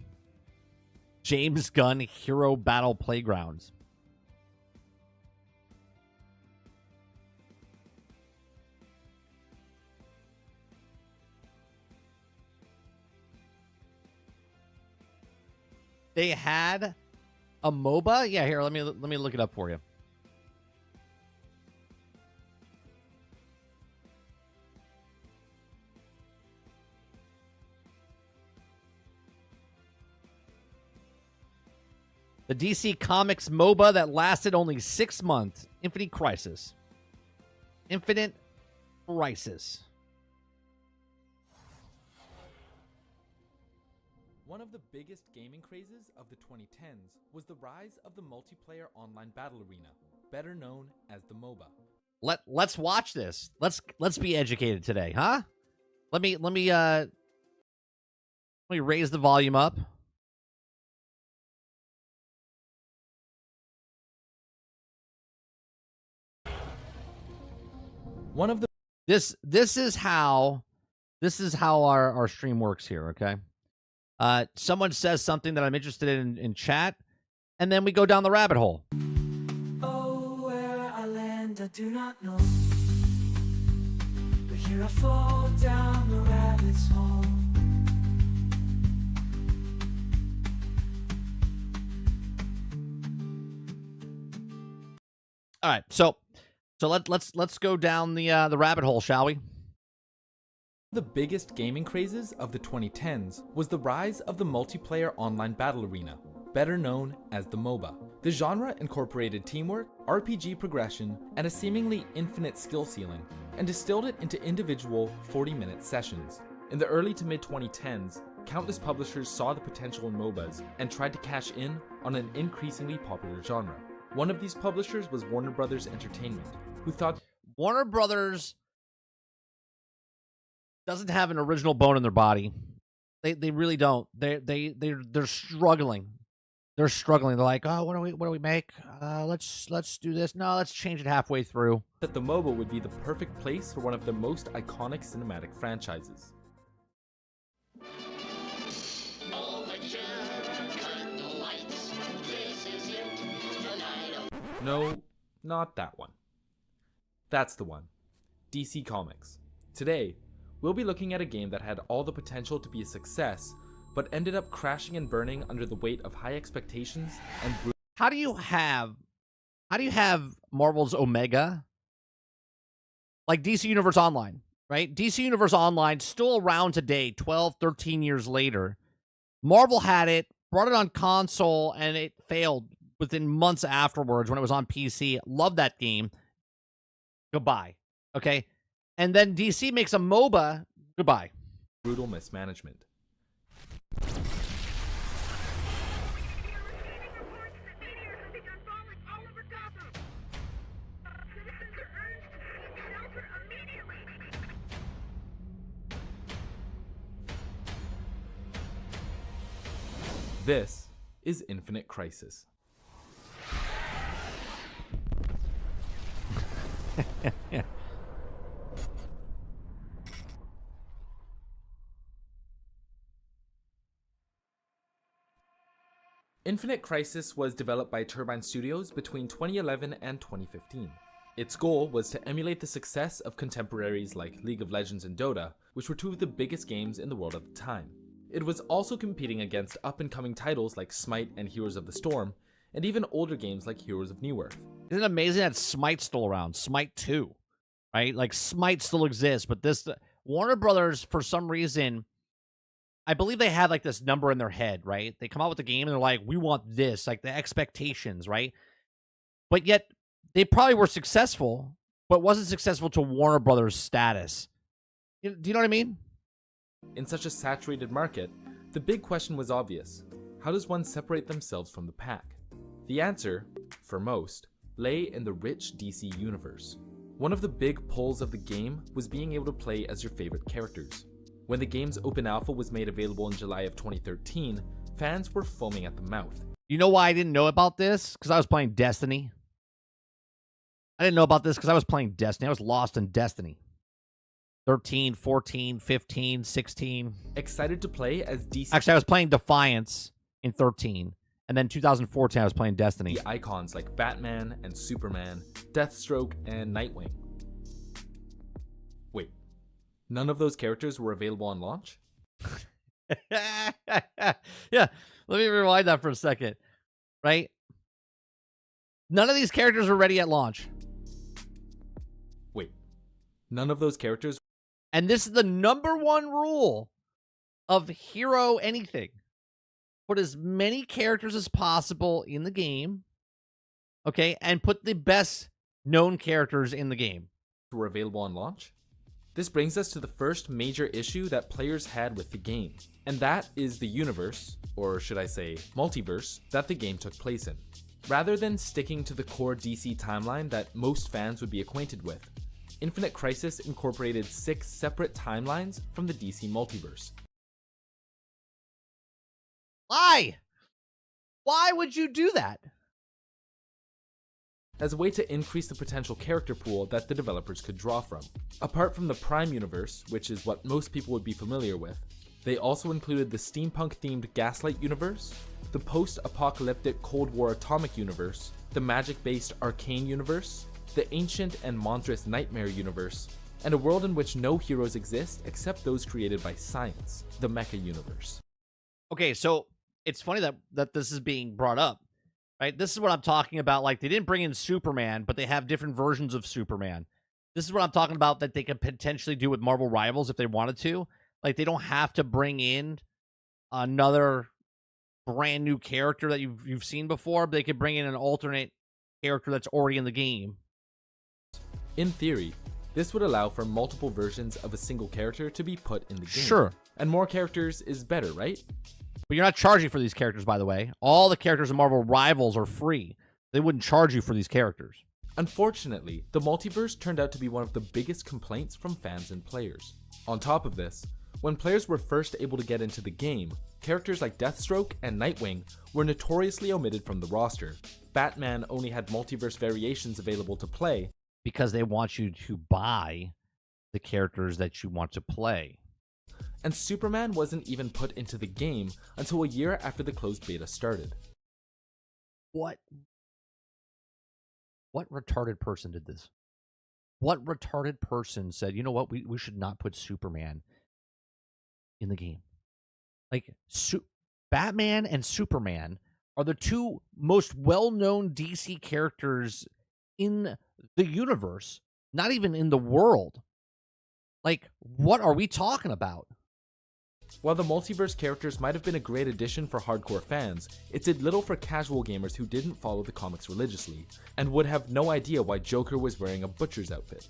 James Gunn Hero Battle Playgrounds. They had a MOBA? Yeah, here, let me look it up for you. The DC Comics MOBA that lasted only 6 months. Infinite Crisis. Infinite Crisis. One of the biggest gaming crazes of the 2010s was the rise of the multiplayer online battle arena, better known as the MOBA. Let's watch this. Let's be educated today, huh? Let me raise the volume up. One of the this is how our stream works here, okay? Someone says something that I'm interested in chat, and then we go down the rabbit hole. Oh, where I land, I do not know. But here I fall down the rabbit's hole. All right, so let's go down the rabbit hole, shall we? The biggest gaming crazes of the 2010s was the rise of the multiplayer online battle arena, better known as the MOBA. The genre incorporated teamwork, RPG progression, and a seemingly infinite skill ceiling, and distilled it into individual 40-minute sessions. In the early to mid-2010s, countless publishers saw the potential in MOBAs and tried to cash in on an increasingly popular genre. One of these publishers was Warner Brothers Entertainment, who thought Warner Brothers doesn't have an original bone in their body. They really don't. They're struggling. They're struggling. They're like, oh, what do we make? Let's do this. No, let's change it halfway through. that the MOBA would be the perfect place for one of the most iconic cinematic franchises. No, not that one. That's the one. DC Comics. Today, we'll be looking at a game that had all the potential to be a success, but ended up crashing and burning under the weight of high expectations and How do you have Marvel's Omega, like DC Universe Online, right? DC Universe Online still around today, 12, 13 years later. Marvel had it, brought it on console, and it failed within months afterwards when it was on PC. Love that game. Goodbye. Okay? And then DC makes a MOBA. Goodbye. brutal mismanagement. This is Infinite Crisis. Infinite Crisis was developed by Turbine Studios between 2011 and 2015. Its goal was to emulate the success of contemporaries like League of Legends and Dota, which were two of the biggest games in the world at the time. It was also competing against up-and-coming titles like Smite and Heroes of the Storm, and even older games like Heroes of Newerth. Isn't it amazing that Smite's still around? Smite 2, right? Like, Smite still exists, but this... Warner Brothers, for some reason... I believe they had, like, this number in their head, right? They come out with the game, and they're like, we want this, like, the expectations, right? But yet, they probably were successful, but wasn't successful to Warner Brothers' status. Do you know what I mean? In such a saturated market, the big question was obvious. How does one separate themselves from the pack? The answer, for most, lay in the rich DC universe. One of the big pulls of the game was being able to play as your favorite characters. When the game's open alpha was made available in July of 2013, fans were foaming at the mouth. You know why I didn't know about this? Because I was playing Destiny. I didn't know about this because I was playing Destiny. I was lost in Destiny. 13, 14, 15, 16. Excited to play as DC... Actually, I was playing Defiance in 13. And then 2014, I was playing Destiny. icons like Batman and Superman, Deathstroke and Nightwing. Wait, none of those characters were available on launch? Yeah, let me rewind that for a second. Right? None of these characters were ready at launch. Wait, none of those characters... And this is the number one rule of hero anything. Put as many characters as possible in the game, okay, and put the best known characters in the game. were available on launch? This brings us to the first major issue that players had with the game, and that is the universe, or should I say multiverse, that the game took place in. Rather than sticking to the core DC timeline that most fans would be acquainted with, Infinite Crisis incorporated 6 separate timelines from the DC multiverse. Why? Why would you do that? As a way to increase the potential character pool that the developers could draw from. Apart from the Prime universe, which is what most people would be familiar with, they also included the steampunk-themed Gaslight universe, the post-apocalyptic Cold War Atomic universe, the magic-based Arcane universe, the ancient and monstrous Nightmare universe, and a world in which no heroes exist except those created by science, the Mecha universe. Okay, so it's funny that this is being brought up, right? This is what I'm talking about. Like, they didn't bring in Superman, but they have different versions of Superman. This is what I'm talking about that they could potentially do with Marvel Rivals if they wanted to. Like, they don't have to bring in another brand new character that you've seen before, but they could bring in an alternate character that's already in the game. In theory, this would allow for multiple versions of a single character to be put in the game. Sure. And more characters is better, right? But you're not charging for these characters, by the way. All the characters in Marvel Rivals are free. They wouldn't charge you for these characters. Unfortunately, the multiverse turned out to be one of the biggest complaints from fans and players. On top of this, when players were first able to get into the game, characters like Deathstroke and Nightwing were notoriously omitted from the roster. Batman only had multiverse variations available to play, because they want you to buy the characters that you want to play. And Superman wasn't even put into the game until a year after the closed beta started. What retarded person did this? What retarded person said, you know what, we should not put Superman in the game? Like, Batman and Superman are the two most well-known DC characters in the universe, not even in the world. Like, what are we talking about? While the multiverse characters might have been a great addition for hardcore fans, it did little for casual gamers who didn't follow the comics religiously, and would have no idea why Joker was wearing a butcher's outfit.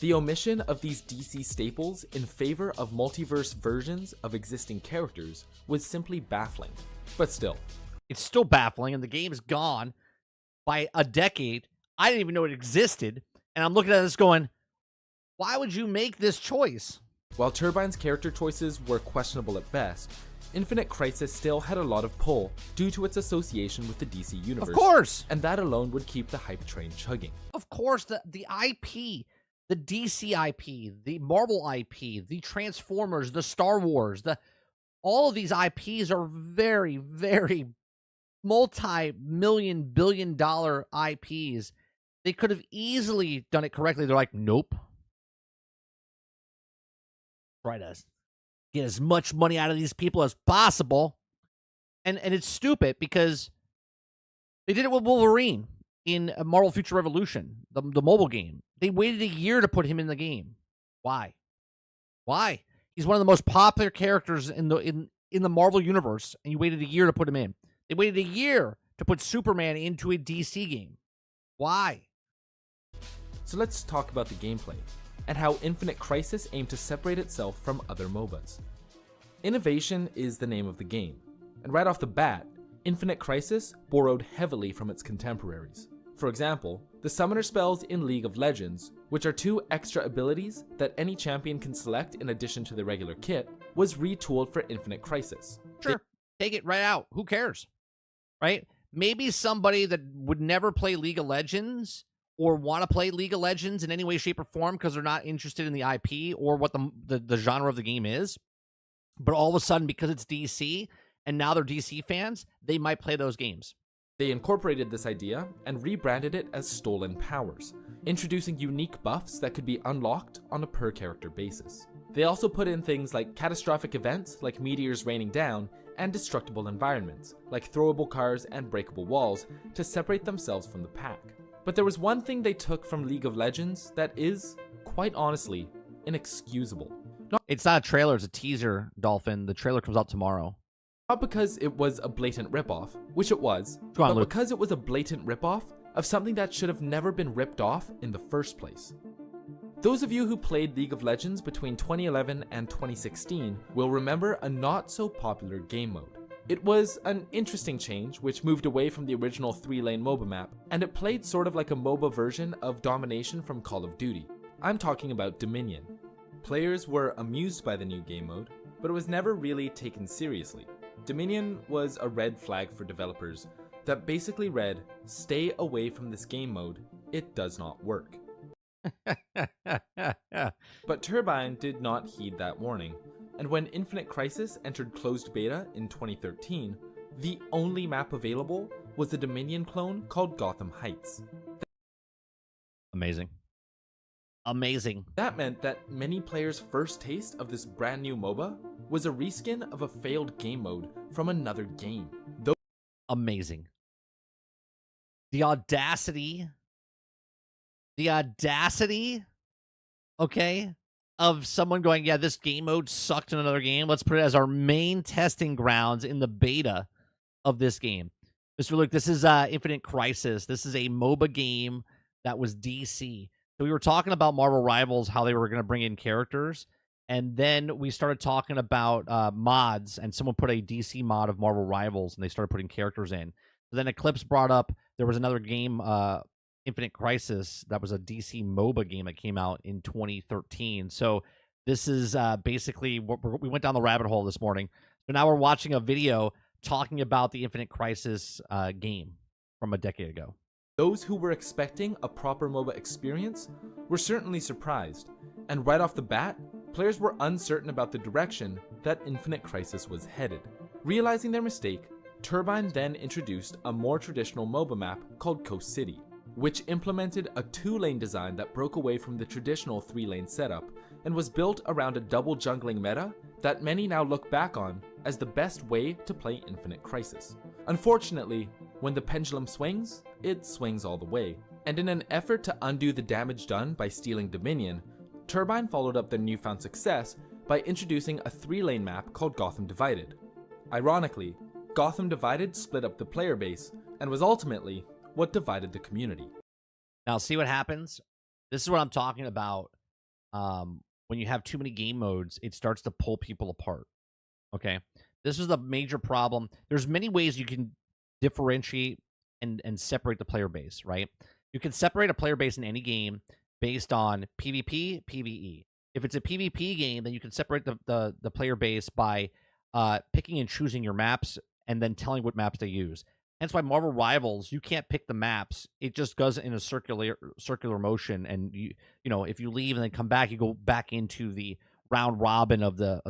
The omission of these DC staples in favor of multiverse versions of existing characters was simply baffling. But still. It's still baffling, and the game's gone by a decade. I didn't even know it existed, and I'm looking at this going, why would you make this choice? While Turbine's character choices were questionable at best, Infinite Crisis still had a lot of pull due to its association with the DC universe. Of course! And that alone would keep the hype train chugging. Of course, the IP, the DC IP, the Marvel IP, the Transformers, the Star Wars, all of these IPs are very, very multi-million, billion-dollar IPs. They could have easily done it correctly. They're like, nope. Try to get as much money out of these people as possible. And it's stupid because they did it with Wolverine in Marvel Future Revolution, the mobile game. They waited a year to put him in the game. Why? Why? He's one of the most popular characters in the Marvel universe, and you waited a year to put him in. They waited a year to put Superman into a DC game. Why? So let's talk about the gameplay, and how Infinite Crisis aimed to separate itself from other MOBAs. Innovation is the name of the game, and right off the bat, Infinite Crisis borrowed heavily from its contemporaries. For example, the summoner spells in League of Legends, which are 2 extra abilities that any champion can select in addition to the regular kit, was retooled for Infinite Crisis. Sure, take it right out. Who cares? Right? Maybe somebody that would never play League of Legends or want to play League of Legends in any way, shape, or form because they're not interested in the IP or what the genre of the game is. But all of a sudden, because it's DC, and now they're DC fans, they might play those games. They incorporated this idea and rebranded it as Stolen Powers, introducing unique buffs that could be unlocked on a per-character basis. They also put in things like catastrophic events, like meteors raining down, and destructible environments, like throwable cars and breakable walls, to separate themselves from the pack. But there was one thing they took from League of Legends that is, quite honestly, inexcusable. It's not a trailer, it's a teaser, Dolphin. The trailer comes out tomorrow. Not because it was a blatant ripoff, which it was, but because it was a blatant ripoff of something that should have never been ripped off in the first place. Those of you who played League of Legends between 2011 and 2016 will remember a not so popular game mode. It was an interesting change, which moved away from the original 3-lane MOBA map, and it played sort of like a MOBA version of Domination from Call of Duty. I'm talking about Dominion. Players were amused by the new game mode, but it was never really taken seriously. Dominion was a red flag for developers that basically read, "Stay away from this game mode, it does not work." But Turbine did not heed that warning, and when Infinite Crisis entered closed beta in 2013, the only map available was a Dominion clone called Gotham Heights. Amazing. Amazing. That meant that many players' first taste of this brand new MOBA was a reskin of a failed game mode from another game. Amazing. The audacity, okay, of someone going, yeah, this game mode sucked in another game. Let's put it as our main testing grounds in the beta of this game. Mr. Luke, this is Infinite Crisis. This is a MOBA game that was DC. So we were talking about Marvel Rivals, how they were going to bring in characters. And then we started talking about mods, and someone put a DC mod of Marvel Rivals, and they started putting characters in. So then Eclipse brought up, there was another game, Infinite Crisis, that was a DC MOBA game that came out in 2013. So this is basically, we went down the rabbit hole this morning. So now we're watching a video talking about the Infinite Crisis game from a decade ago. Those who were expecting a proper MOBA experience were certainly surprised, and right off the bat, players were uncertain about the direction that Infinite Crisis was headed. Realizing their mistake, Turbine then introduced a more traditional MOBA map called Coast City. which implemented a 2-lane design that broke away from the traditional 3-lane setup and was built around a double jungling meta that many now look back on as the best way to play Infinite Crisis. Unfortunately, when the pendulum swings, it swings all the way, and in an effort to undo the damage done by stealing Dominion, Turbine followed up their newfound success by introducing a 3-lane map called Gotham Divided. Ironically, Gotham Divided split up the player base and was ultimately what divided the community. Now, see what happens? This is what I'm talking about. When you have too many game modes, it starts to pull people apart. Okay? This is the major problem. There's many ways you can differentiate and separate the player base, right? You can separate a player base in any game based on PvP, PvE. If it's a PvP game, then you can separate the player base by picking and choosing your maps and then telling what maps they use. Hence why Marvel Rivals, you can't pick the maps. It just goes in a circular motion, and you know, if you leave and then come back, you go back into the round robin of the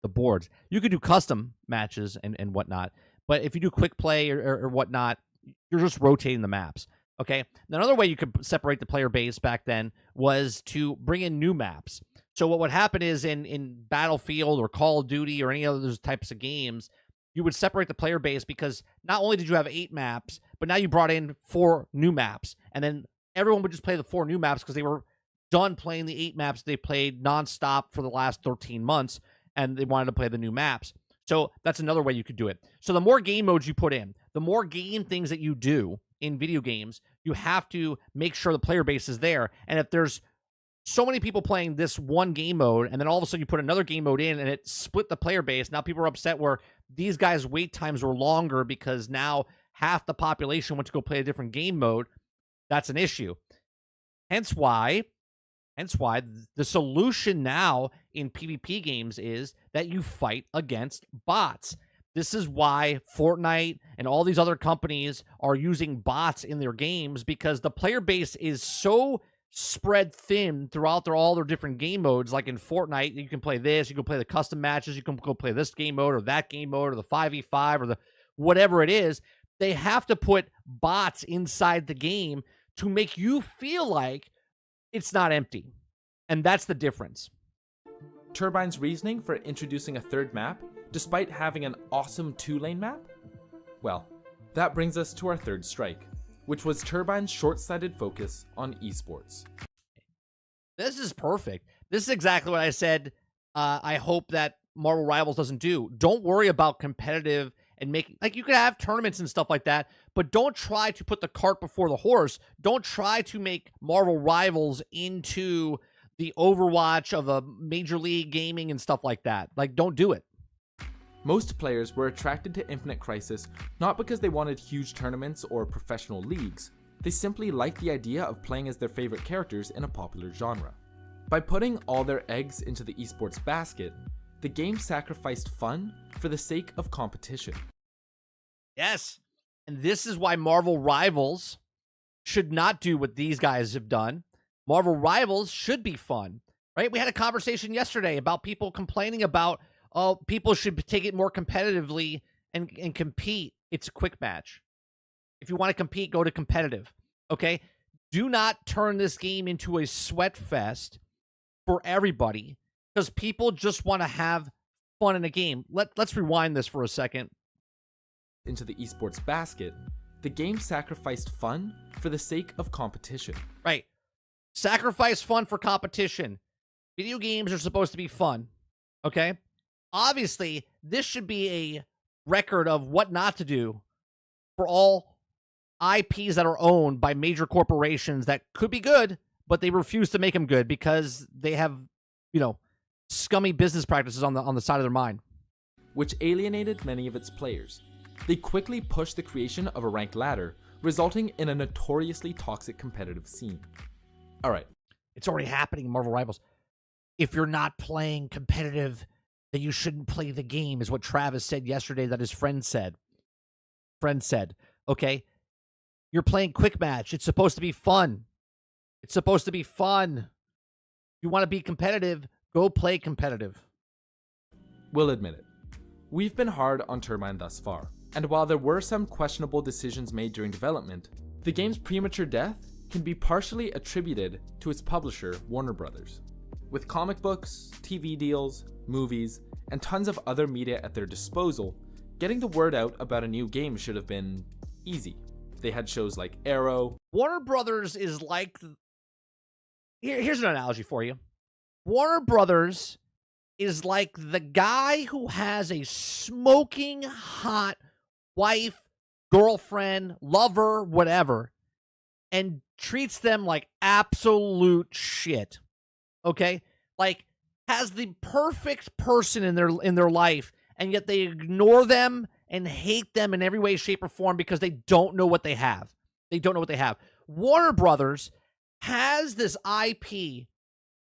boards. You could do custom matches and whatnot, but if you do quick play or whatnot, you're just rotating the maps. Okay. Now, another way you could separate the player base back then was to bring in new maps. So what would happen is in Battlefield or Call of Duty or any other those types of games, you would separate the player base because not only did you have 8 maps, but now you brought in 4 new maps. And then everyone would just play the 4 new maps because they were done playing the 8 maps they played nonstop for the last 13 months, and they wanted to play the new maps. So that's another way you could do it. So the more game modes you put in, the more game things that you do in video games, you have to make sure the player base is there. And if there's so many people playing this one game mode, and then all of a sudden you put another game mode in and it split the player base, now people are upset where these guys' wait times were longer because now half the population went to go play a different game mode. That's an issue. Hence why the solution now in PvP games is that you fight against bots. This is why Fortnite and all these other companies are using bots in their games, because the player base is so spread thin throughout all their different game modes. Like in Fortnite, you can play this, you can play the custom matches, you can go play this game mode or that game mode or the 5v5 or the whatever it is. They have to put bots inside the game to make you feel like it's not empty. And that's the difference. Turbine's reasoning for introducing a 3rd map, despite having an awesome 2-lane map? Well, that brings us to our 3rd strike, which was Turbine's short-sighted focus on esports. This is perfect. This is exactly what I said I hope that Marvel Rivals doesn't do. Don't worry about competitive and making, like, you could have tournaments and stuff like that, but don't try to put the cart before the horse. Don't try to make Marvel Rivals into the Overwatch of a Major League Gaming and stuff like that. Like, don't do it. Most players were attracted to Infinite Crisis not because they wanted huge tournaments or professional leagues. They simply liked the idea of playing as their favorite characters in a popular genre. By putting all their eggs into the esports basket, the game sacrificed fun for the sake of competition. Yes. And this is why Marvel Rivals should not do what these guys have done. Marvel Rivals should be fun, right? We had a conversation yesterday about people complaining about, oh, people should take it more competitively and compete. It's a quick match. If you want to compete, go to competitive, okay? Do not turn this game into a sweat fest for everybody because people just want to have fun in a game. Let's rewind this for a second. Into the esports basket, the game sacrificed fun for the sake of competition. Right. Sacrifice fun for competition. Video games are supposed to be fun, okay? Obviously, this should be a record of what not to do for all IPs that are owned by major corporations that could be good, but they refuse to make them good because they have, scummy business practices on the side of their mind. Which alienated many of its players. They quickly pushed the creation of a ranked ladder, resulting in a notoriously toxic competitive scene. All right. It's already happening in Marvel Rivals. If you're not playing competitive, then you shouldn't play the game, is what Travis said yesterday that his friend said. Okay? You're playing quick match. It's supposed to be fun. It's supposed to be fun. If you want to be competitive, go play competitive. We'll admit it. We've been hard on Turbine thus far, and while there were some questionable decisions made during development, the game's premature death can be partially attributed to its publisher, Warner Brothers. With comic books, TV deals, movies, and tons of other media at their disposal, getting the word out about a new game should have been easy. They had shows like Arrow. Warner Brothers is like... Here's an analogy for you. Warner Brothers is like the guy who has a smoking hot wife, girlfriend, lover, whatever, and treats them like absolute shit. Okay? Like, has the perfect person in their life, and yet they ignore them and hate them in every way, shape, or form because they don't know what they have. They don't know what they have. Warner Brothers has this IP,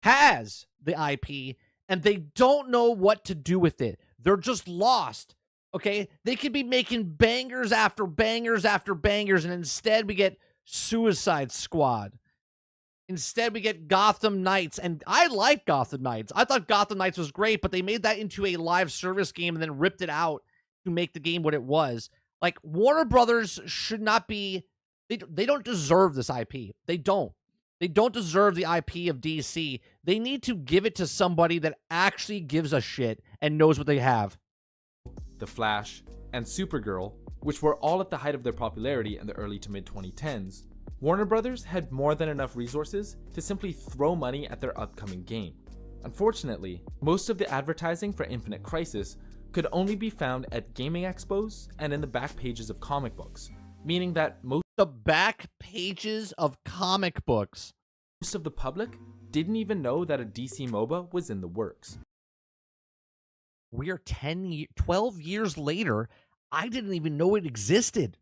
and they don't know what to do with it. They're just lost. Okay? They could be making bangers after bangers after bangers, and instead we get Suicide Squad. Instead, we get Gotham Knights, and I like Gotham Knights. I thought Gotham Knights was great, but they made that into a live service game and then ripped it out to make the game what it was. Like, Warner Brothers should not be... They don't deserve this IP. They don't. They don't deserve the IP of DC. They need to give it to somebody that actually gives a shit and knows what they have. The Flash, and Supergirl, which were all at the height of their popularity in the early to mid-2010s, Warner Brothers had more than enough resources to simply throw money at their upcoming game. Unfortunately, most of the advertising for Infinite Crisis could only be found at gaming expos and in the back pages of comic books, meaning that most The back pages of comic books. of the public didn't even know that a DC MOBA was in the works. We are 12 years later. I didn't even know it existed.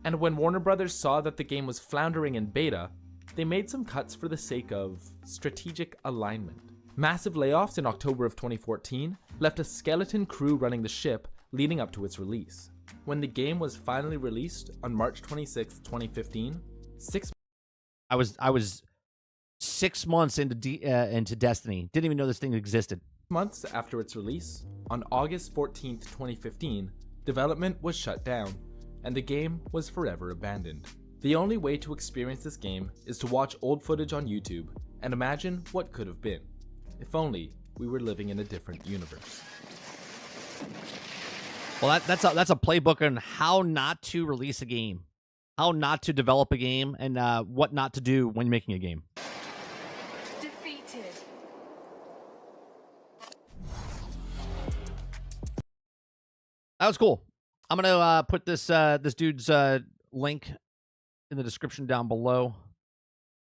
And when Warner Brothers saw that the game was floundering in beta, they made some cuts for the sake of strategic alignment. Massive layoffs in October of 2014 left a skeleton crew running the ship leading up to its release. When the game was finally released on March 26, 2015, I was 6 months into Destiny. Didn't even know this thing existed. months after its release, on August 14, 2015, development was shut down, and the game was forever abandoned. The only way to experience this game is to watch old footage on YouTube and imagine what could have been. If only we were living in a different universe. Well, that's a playbook on how not to release a game, how not to develop a game, and what not to do when making a game. Defeated. That was cool. I'm gonna put this this dude's link in the description down below.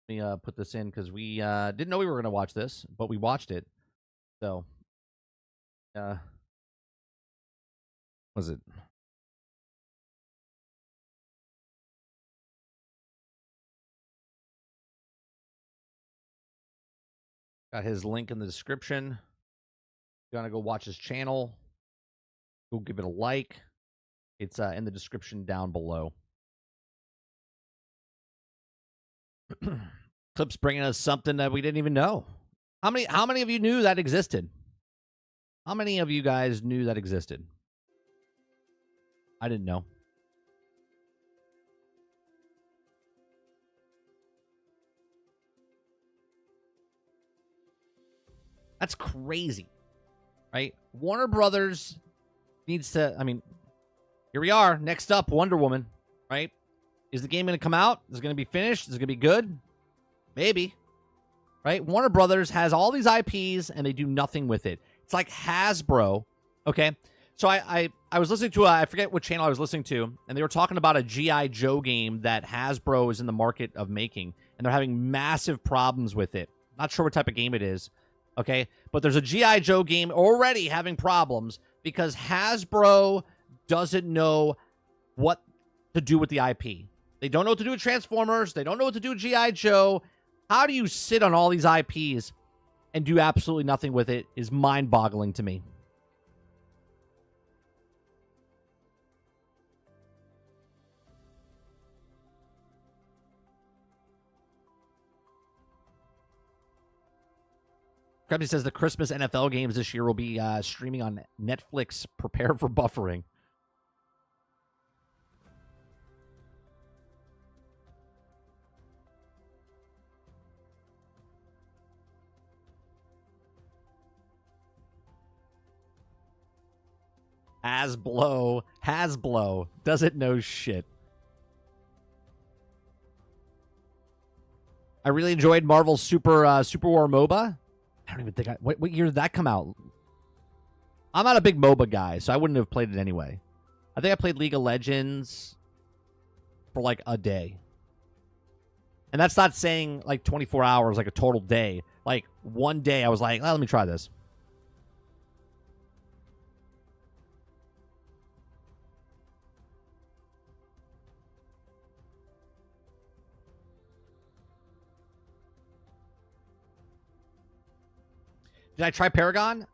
Let me put this in because we didn't know we were gonna watch this, but we watched it. So, was it? Got his link in the description. If you want to go watch his channel, go give it a like. It's in the description down below. Clip's bringing us something that we didn't even know. How many of you knew that existed? How many of you guys knew that existed? I didn't know. That's crazy, right? Warner Brothers needs to, I mean, here we are. Next up, Wonder Woman, right? Is the game going to come out? Is it going to be finished? Is it going to be good? Maybe, right? Warner Brothers has all these IPs and they do nothing with it. It's like Hasbro, okay? So I was listening to, I forget what channel I was listening to, and they were talking about a G.I. Joe game that Hasbro is in the market of making, and they're having massive problems with it. Not sure what type of game it is, okay? But there's a G.I. Joe game already having problems because Hasbro doesn't know what to do with the IP. They don't know what to do with Transformers. They don't know what to do with G.I. Joe. How do you sit on all these IPs and do absolutely nothing with it is mind-boggling to me. Krebs says the Christmas NFL games this year will be streaming on Netflix. Prepare for buffering. Hasbro doesn't know shit. I really enjoyed Marvel's Super War MOBA. I don't even think what year did that come out? I'm not a big MOBA guy, so I wouldn't have played it anyway. I think I played League of Legends for like a day. And that's not saying like 24 hours, like a total day. Like one day I was like, let me try this. Did I try Paragon?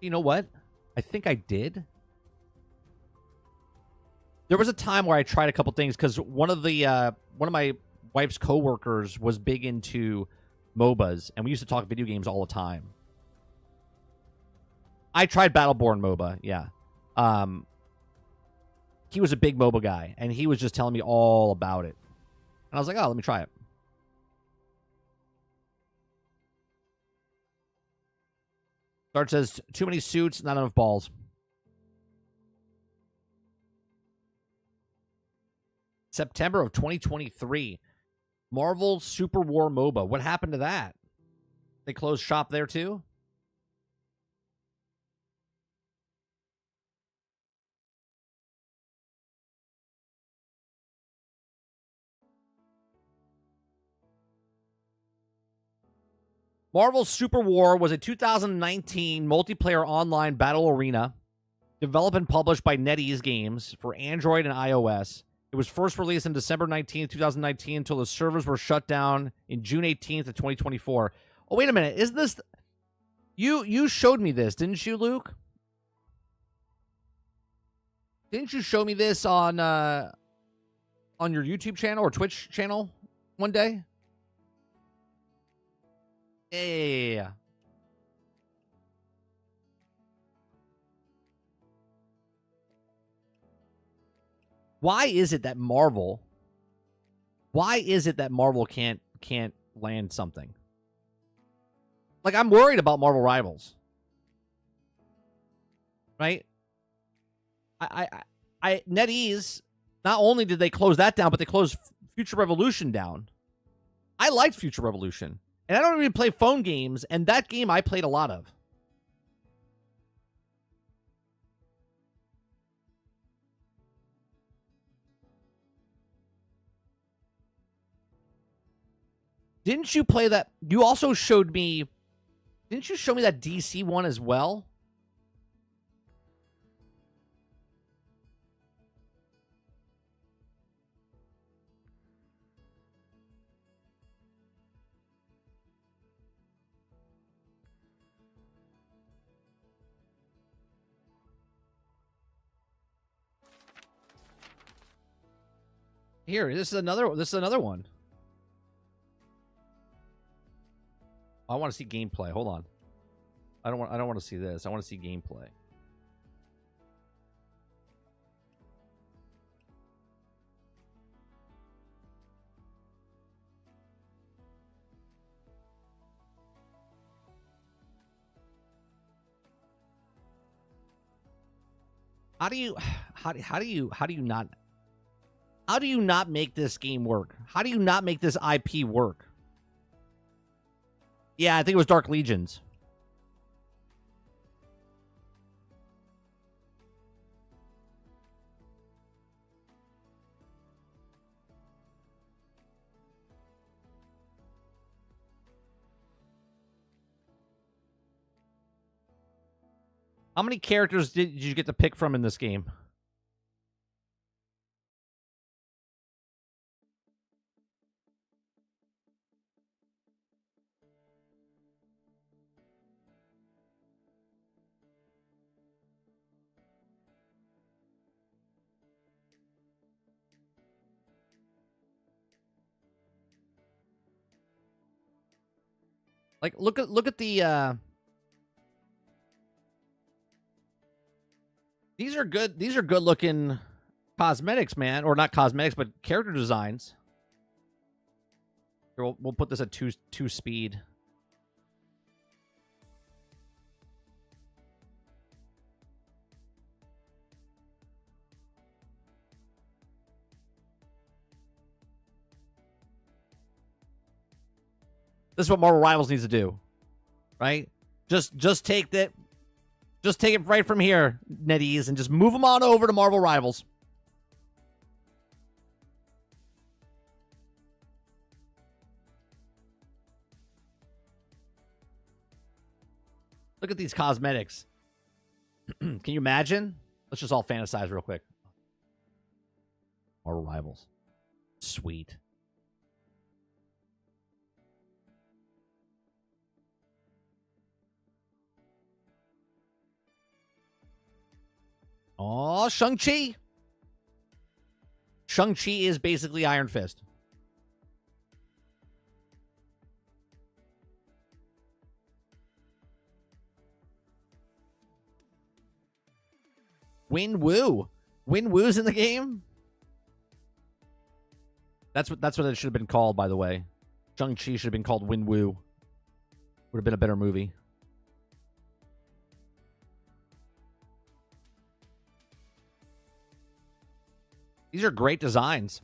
You know what? I think I did. There was a time where I tried a couple things because one of my wife's coworkers was big into MOBAs, and we used to talk video games all the time. I tried Battleborn MOBA, yeah. He was a big MOBA guy, and he was just telling me all about it. And I was like, oh, let me try it. Start says, too many suits, not enough balls. September of 2023. Marvel Super War MOBA. What happened to that? They closed shop there too? Marvel Super War was a 2019 multiplayer online battle arena developed and published by NetEase Games for Android and iOS. It was first released on December 19th, 2019 until the servers were shut down in June 18th of 2024. Oh, wait a minute. Isn't this... You showed me this, didn't you, Luke? Didn't you show me this on your YouTube channel or Twitch channel one day? Yeah. Why is it that Marvel can't land something? Like, I'm worried about Marvel Rivals. Right? NetEase, not only did they close that down, but they closed Future Revolution down. I liked Future Revolution. And I don't even play phone games, and that game I played a lot of. Didn't you play that? You also showed me... Didn't you show me that DC one as well? Here, this is another one. I want to see gameplay. Hold on. I don't want to see this. I want to see gameplay. How do you not make this game work? How do you not make this IP work? Yeah, I think it was Dark Legions. How many characters did you get to pick from in this game? Like, look at the these are good looking cosmetics, man, or not cosmetics, but character designs. Here, we'll put this at two speed. This is what Marvel Rivals needs to do, right? Just take that. Just take it right from here, NetEase, and just move them on over to Marvel Rivals. Look at these cosmetics. Can you imagine? Let's just all fantasize real quick. Marvel Rivals. Sweet. Oh, Shang-Chi. Shang-Chi is basically Iron Fist. Win Woo. Win Woo's in the game? That's what it should have been called, by the way. Shang-Chi should have been called Win Woo. Would have been a better movie. These are great designs.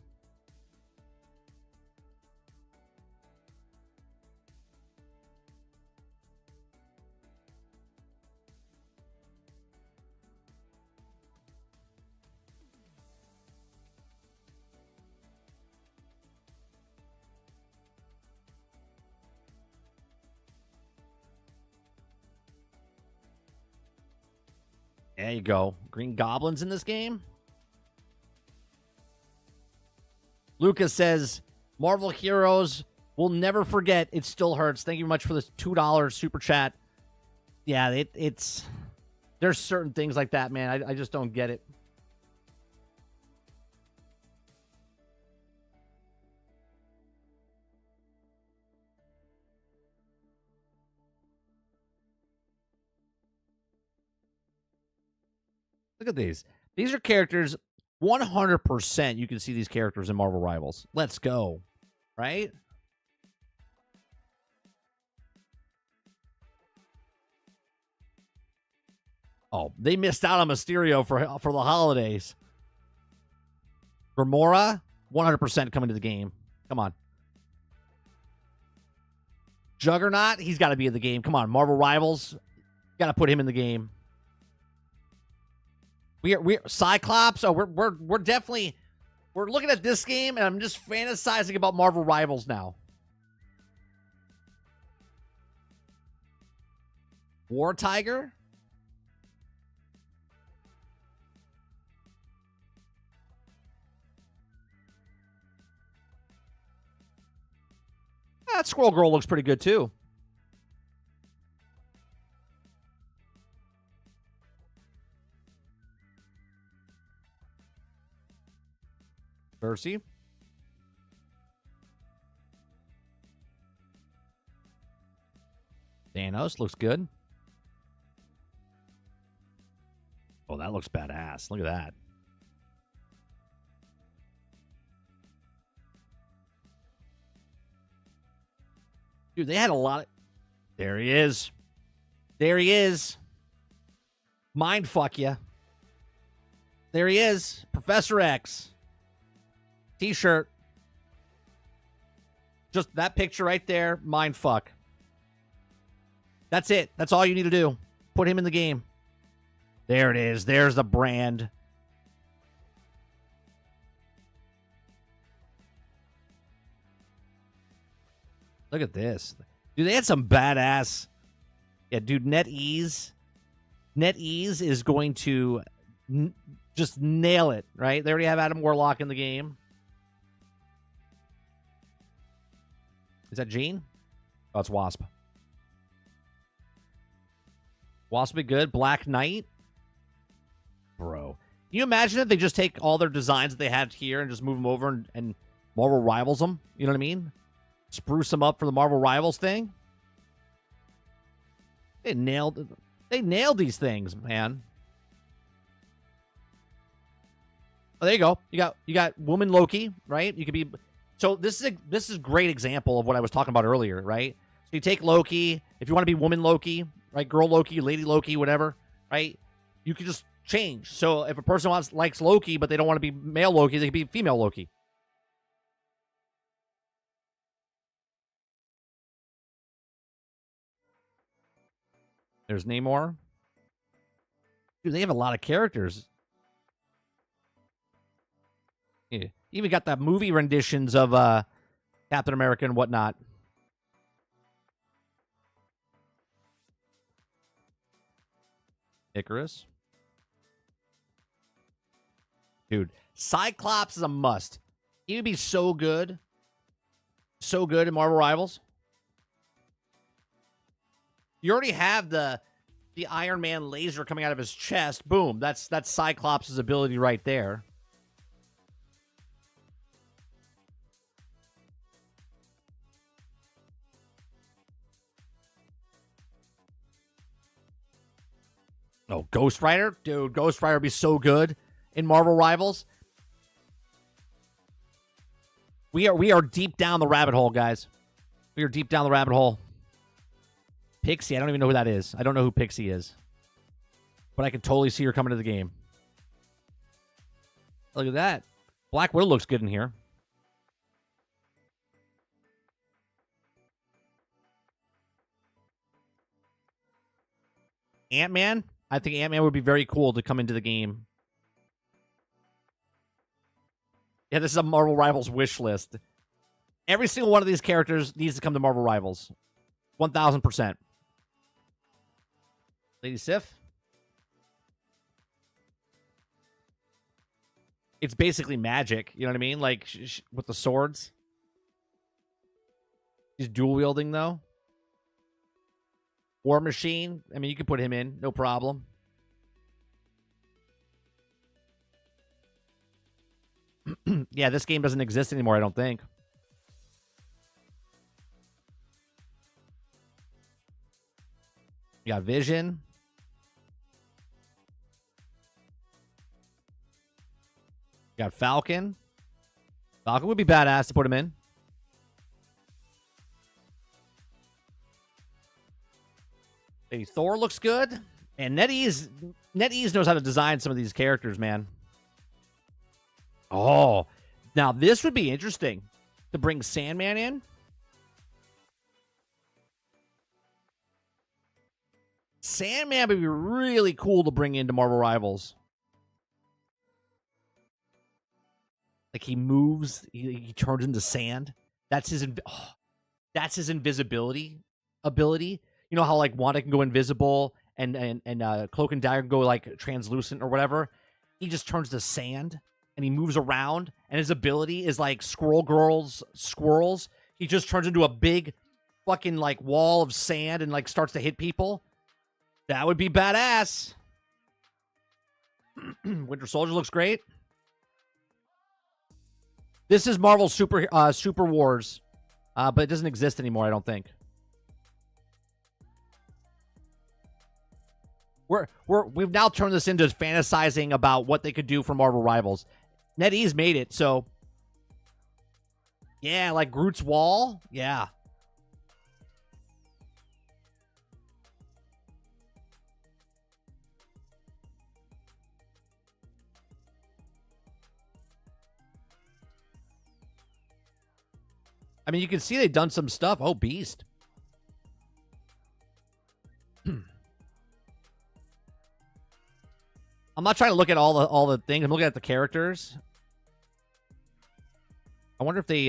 There you go. Green Goblin's in this game. Lucas says, Marvel Heroes will never forget. It still hurts. Thank you much for this $2 super chat. Yeah, it's... There's certain things like that, man. I just don't get it. Look at these. These are characters... 100% you can see these characters in Marvel Rivals. Let's go. Right? Oh, they missed out on Mysterio for the holidays. Gamora, 100% coming to the game. Come on. Juggernaut, he's got to be in the game. Come on, Marvel Rivals, got to put him in the game. We're Cyclops. Oh, we're definitely looking at this game, and I'm just fantasizing about Marvel Rivals now. War Tiger. That Squirrel Girl looks pretty good too. Percy. Thanos looks good. Oh, that looks badass. Look at that. Dude, they had a lot of... There he is. There he is. Mind fuck ya. There he is. Professor X. T-shirt. Just that picture right there. Mind fuck. That's it. That's all you need to do. Put him in the game. There it is. There's the brand. Look at this. Dude, they had some badass... Yeah, dude, NetEase. NetEase is going to just nail it, right? They already have Adam Warlock in the game. Is that Jean? Oh, it's Wasp. Wasp be good. Black Knight. Bro. Can you imagine if they just take all their designs that they had here and just move them over and Marvel Rivals them? You know what I mean? Spruce them up for the Marvel Rivals thing. They nailed these things, man. Oh, there you go. You got Woman Loki, right? You could be... So this is a great example of what I was talking about earlier, right? So you take Loki, if you want to be Woman Loki, right? Girl Loki, Lady Loki, whatever, right? You can just change. So if a person likes Loki, but they don't want to be male Loki, they can be female Loki. There's Namor. Dude, they have a lot of characters. Yeah. Even got the movie renditions of Captain America and whatnot. Icarus. Dude, Cyclops is a must. He would be so good. So good in Marvel Rivals. You already have the Iron Man laser coming out of his chest. Boom. That's Cyclops' ability right there. Oh, Ghost Rider? Dude, Ghost Rider would be so good in Marvel Rivals. We are deep down the rabbit hole, guys. We are deep down the rabbit hole. Pixie, I don't even know who that is. I don't know who Pixie is. But I can totally see her coming to the game. Look at that. Black Widow looks good in here. Ant-Man? I think Ant-Man would be very cool to come into the game. Yeah, this is a Marvel Rivals wish list. Every single one of these characters needs to come to Marvel Rivals. 1,000%. Lady Sif? It's basically magic. You know what I mean? Like, with the swords. He's dual-wielding, though. War Machine. I mean, you could put him in. No problem. Yeah, this game doesn't exist anymore, I don't think. You got Vision. You got Falcon. Falcon would be badass to put him in. Lady Thor looks good. And NetEase knows how to design some of these characters, man. Oh, now this would be interesting to bring Sandman in. Sandman would be really cool to bring into Marvel Rivals. Like he moves, he turns into sand. That's his invisibility ability. You know how like Wanda can go invisible and Cloak and Dagger can go like translucent or whatever. He just turns to sand and he moves around. And his ability is like Squirrel Girl's squirrels. He just turns into a big fucking like wall of sand and like starts to hit people. That would be badass. Winter Soldier looks great. This is Marvel Super Wars, but it doesn't exist anymore, I don't think. We've now turned this into fantasizing about what they could do for Marvel Rivals. NetEase made it, so yeah, like Groot's wall, yeah. I mean, you can see they've done some stuff. Oh, Beast. I'm not trying to look at all the things. I'm looking at the characters. I wonder if they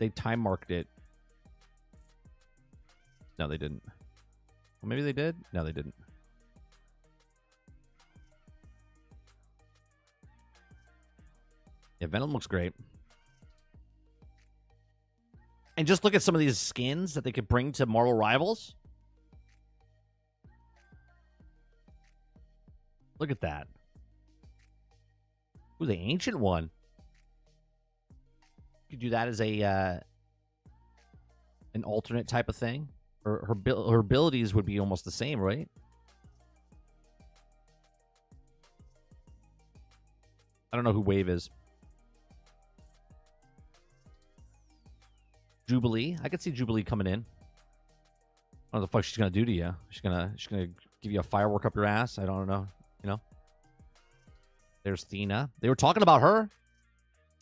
time marked it. No, they didn't. Well, maybe they did. No, they didn't. Yeah, Venom looks great. And just look at some of these skins that they could bring to Marvel Rivals. Look at that. Ooh, the Ancient One. You could do that as a an alternate type of thing. Her abilities would be almost the same, right? I don't know who Wave is. Jubilee. I could see Jubilee coming in. I don't know what the fuck she's gonna do to you. She's gonna give you a firework up your ass. I don't know. You know. There's Thena. They were talking about her.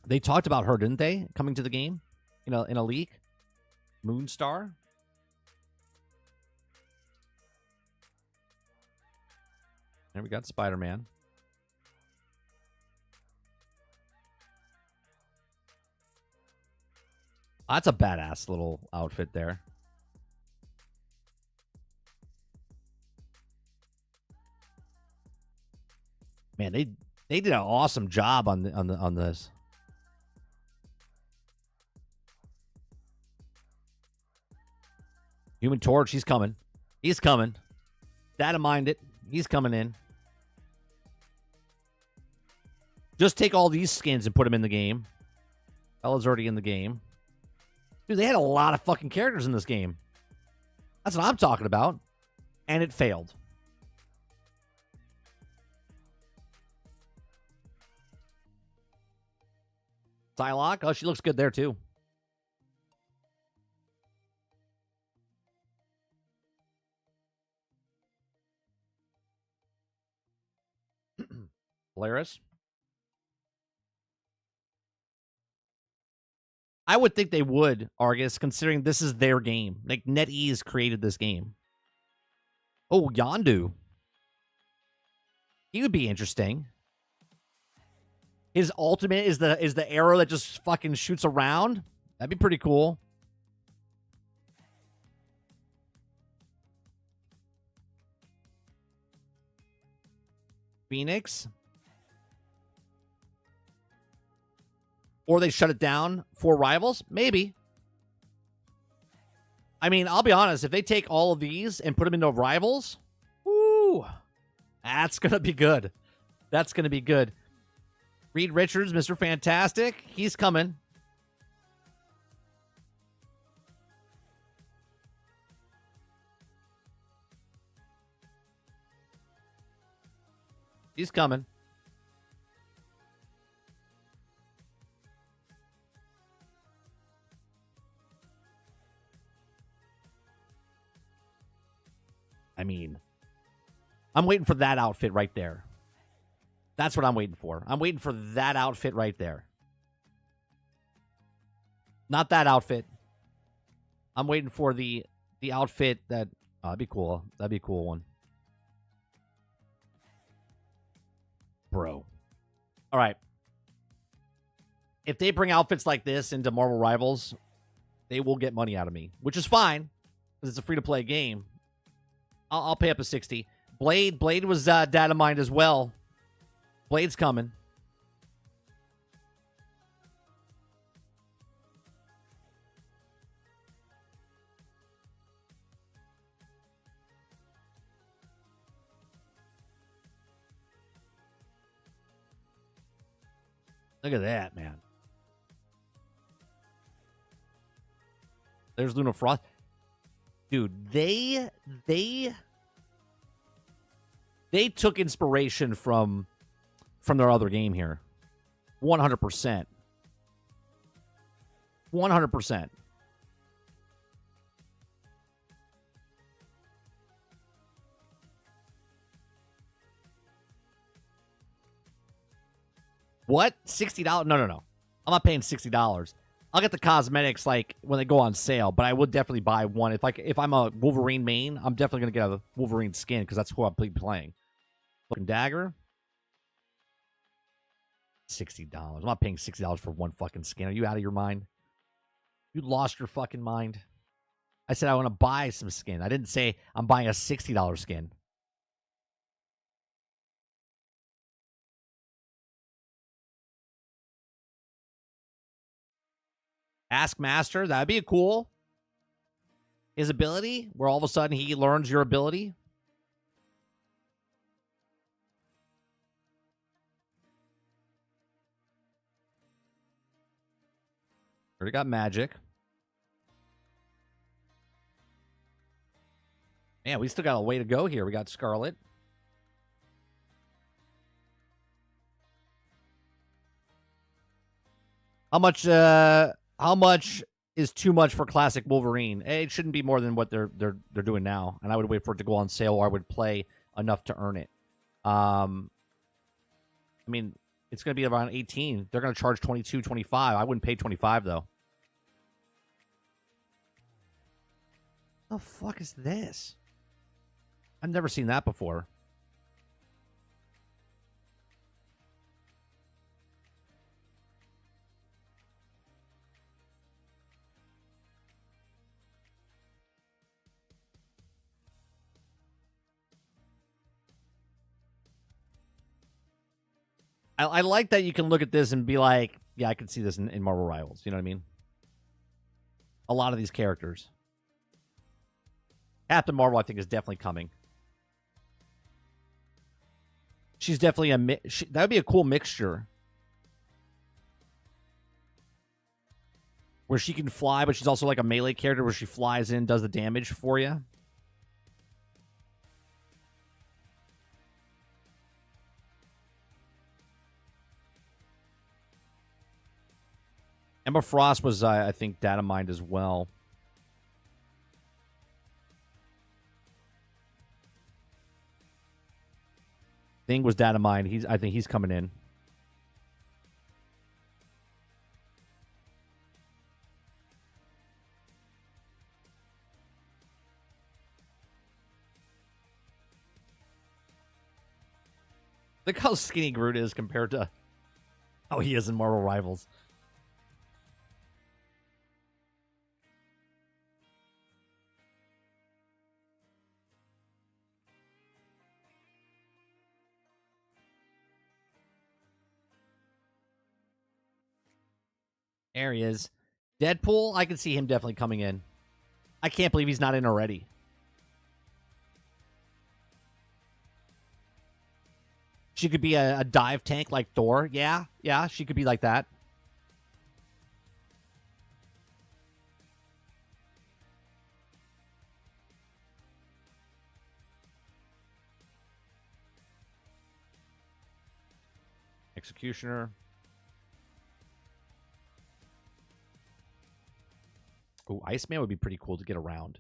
They talked about her, didn't they? Coming to the game, in a leak. Moonstar. And we got Spider-Man. That's a badass little outfit there. Man, they did an awesome job on this. Human Torch, he's coming. He's coming. Data mined it. He's coming in. Just take all these skins and put them in the game. Bella's already in the game. Dude, they had a lot of fucking characters in this game. That's what I'm talking about. And it failed. Psylocke, oh, she looks good there too. Polaris. I would think they would, Argus, considering this is their game. Like, NetEase created this game. Oh, Yondu. He would be interesting. His ultimate is the arrow that just fucking shoots around. That'd be pretty cool. Phoenix. Or they shut it down for rivals? Maybe. I mean, I'll be honest. If they take all of these and put them into rivals, woo, that's going to be good. That's going to be good. Reed Richards, Mr. Fantastic. He's coming. He's coming. I mean, I'm waiting for that outfit right there. That's what I'm waiting for. I'm waiting for that outfit right there. Not that outfit. I'm waiting for the outfit that... Oh, that'd be cool. That'd be a cool one. Bro. All right. If they bring outfits like this into Marvel Rivals, they will get money out of me, which is fine because it's a free-to-play game. I'll pay up a 60. Blade was data mined as well. Blade's coming. Look at that, man. There's Luna Frost. Dude, they took inspiration from their other game here. 100%. 100%. What? $60? No. I'm not paying $60. I'll get the cosmetics like when they go on sale, but I would definitely buy one. If I'm a Wolverine main, I'm definitely gonna get a Wolverine skin because that's who I'm playing. Looking dagger. $60. I'm not paying $60 for one fucking skin. Are you out of your mind? You lost your fucking mind. I said I want to buy some skin. I didn't say I'm buying a $60 skin. Ask Master, that'd be cool. His ability, where all of a sudden he learns your ability. Already got magic. Man, we still got a way to go here. We got Scarlet. How much is too much for classic Wolverine? It shouldn't be more than what they're doing now, and I would wait for it to go on sale, or I would play enough to earn it. I mean, it's going to be around 18. They're going to charge 22, 25. I wouldn't pay 25 though. The fuck is this? I've never seen that before. I like that you can look at this and be like, yeah, I could see this in Marvel Rivals. You know what I mean? A lot of these characters. Captain Marvel, I think, is definitely coming. She's definitely that would be a cool mixture. Where she can fly, but she's also like a melee character where she flies in, does the damage for you. Emma Frost was, I think, data mined as well. Thing was data mined. I think he's coming in. Look how skinny Groot is compared to how he is in Marvel Rivals. There he is. Deadpool, I can see him definitely coming in. I can't believe he's not in already. She could be a dive tank like Thor. Yeah, she could be like that. Executioner. Oh, Iceman would be pretty cool to get around.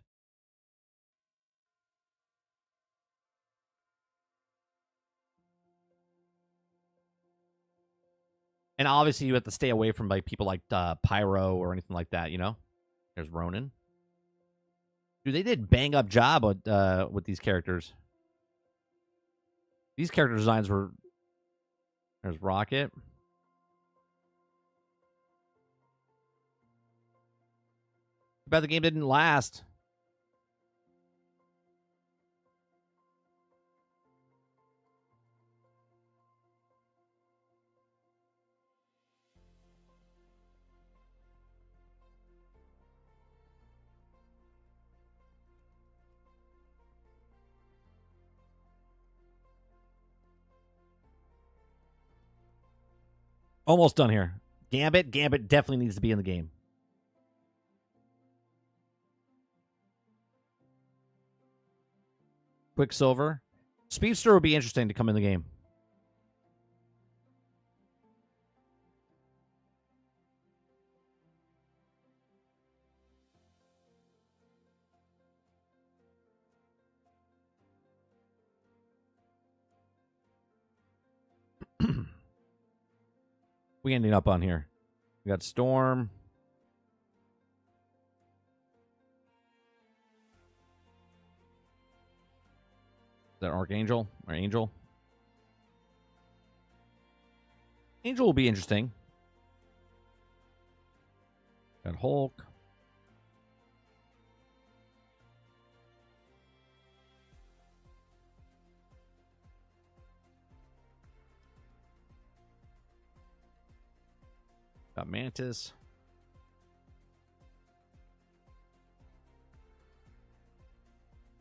And obviously, you have to stay away from like people like Pyro or anything like that. You know, there's Ronan. Dude, they did bang up job with these characters. These character designs were. There's Rocket. Too bad the game didn't last. Almost done here. Gambit definitely needs to be in the game. Quicksilver. Speedster would be interesting to come in the game. We ending up on here. We got Storm. Is that Archangel or Angel? Angel will be interesting. Got Hulk. Got Mantis.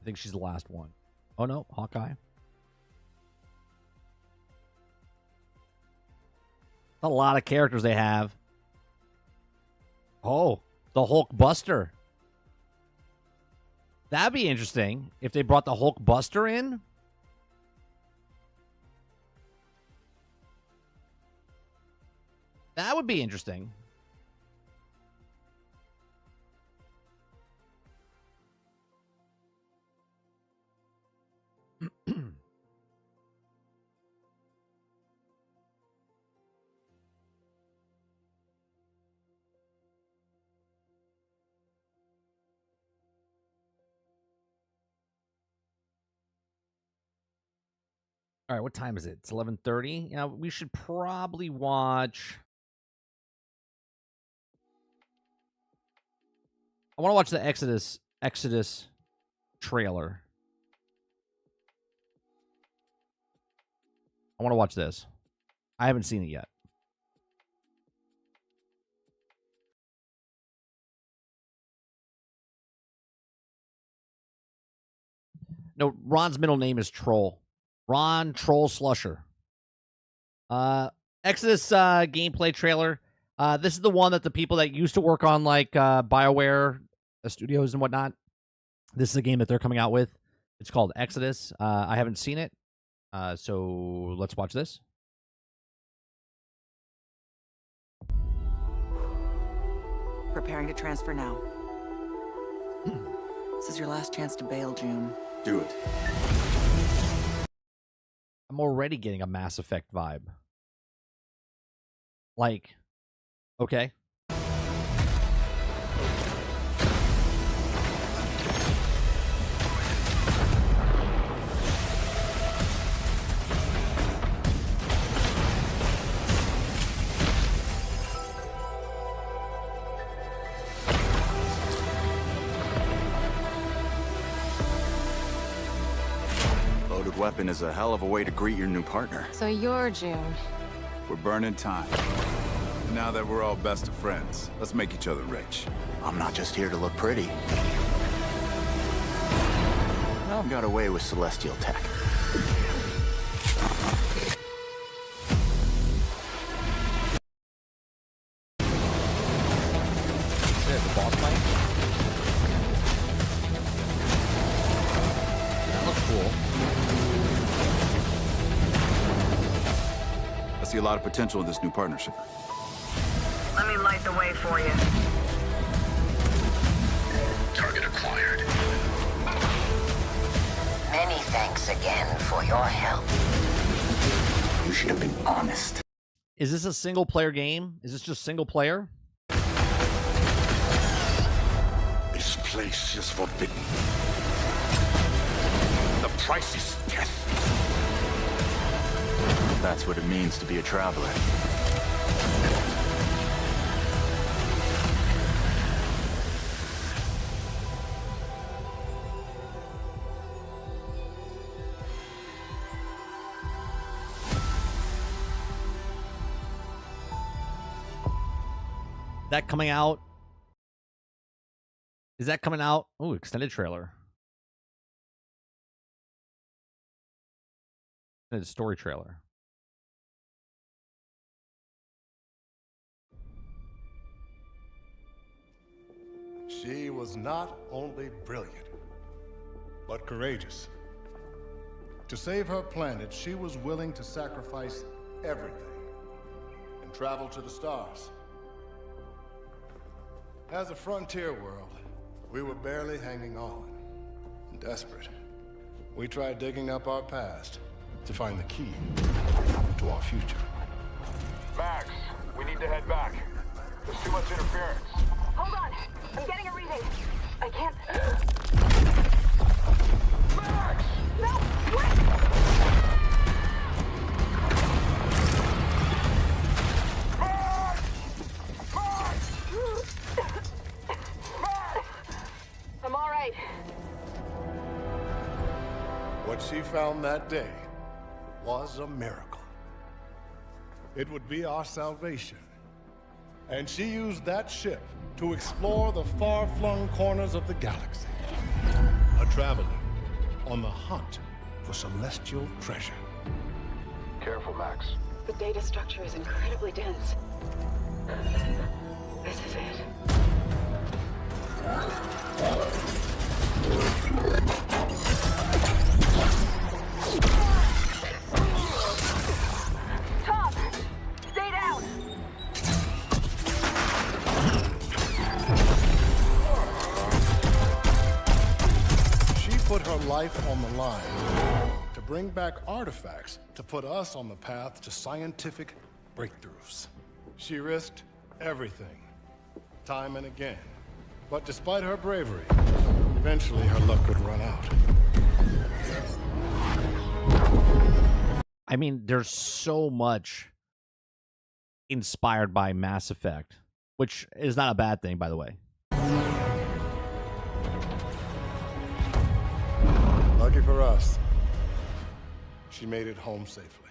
I think she's the last one. Oh no, Hawkeye. A lot of characters they have. Oh, the Hulk Buster. That'd be interesting if they brought the Hulk Buster in. That would be interesting. All right, what time is it? It's 11:30. Yeah, we should probably watch. I want to watch the Exodus trailer. I want to watch this. I haven't seen it yet. No, Ron's middle name is Troll. Ron Troll Slusher. Exodus gameplay trailer. This is the one that the people that used to work on like BioWare studios and whatnot. This is a game that they're coming out with. It's called Exodus. I haven't seen it. So let's watch this. Preparing to transfer now. This is your last chance to bail, June. Do it. I'm already getting a Mass Effect vibe. Like, okay. Loaded weapon is a hell of a way to greet your new partner. So you're June. We're burning time. And now that we're all best of friends, let's make each other rich. I'm not just here to look pretty. I've got away with celestial tech. There's the boss fight. That looks cool. I see a lot of potential in this new partnership. Let me light the way for you. Target acquired. Many thanks again for your help. You should have been honest. Is this a single player game? Is this just single player? This place is forbidden. The price is death. That's what it means to be a traveler. That coming out? Is that coming out? Oh, extended trailer. Extended story trailer. She was not only brilliant, but courageous. To save her planet, she was willing to sacrifice everything and travel to the stars. As a frontier world, we were barely hanging on. Desperate, we tried digging up our past to find the key to our future. Max, we need to head back. There's too much interference. Hold on. I'm getting a reading. I can't. Max! No! Wait! I'm all right. What she found that day was a miracle. It would be our salvation. And she used that ship to explore the far-flung corners of the galaxy. A traveler on the hunt for celestial treasure. Careful, Max. The data structure is incredibly dense. This is it. Tom! Stay down! She put her life on the line to bring back artifacts to put us on the path to scientific breakthroughs. She risked everything, time and again. But despite her bravery, eventually her luck would run out. I mean, there's so much inspired by Mass Effect, which is not a bad thing, by the way. Lucky for us, she made it home safely.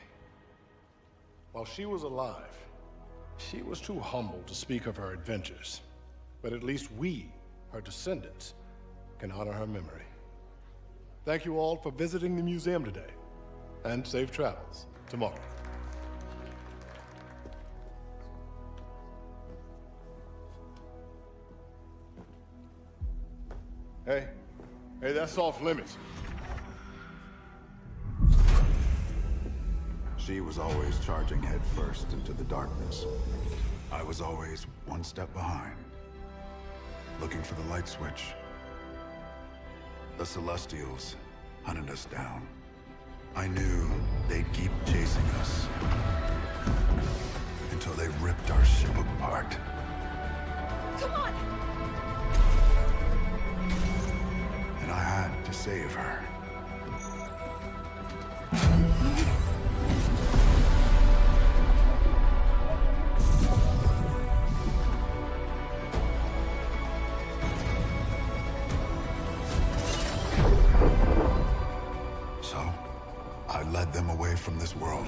While she was alive, she was too humble to speak of her adventures. But at least we, her descendants, can honor her memory. Thank you all for visiting the museum today, and safe travels tomorrow. Hey, that's off limits. She was always charging headfirst into the darkness. I was always one step behind, looking for the light switch. The Celestials hunted us down. I knew they'd keep chasing us until they ripped our ship apart. Come on! And I had to save her. So, I led them away from this world,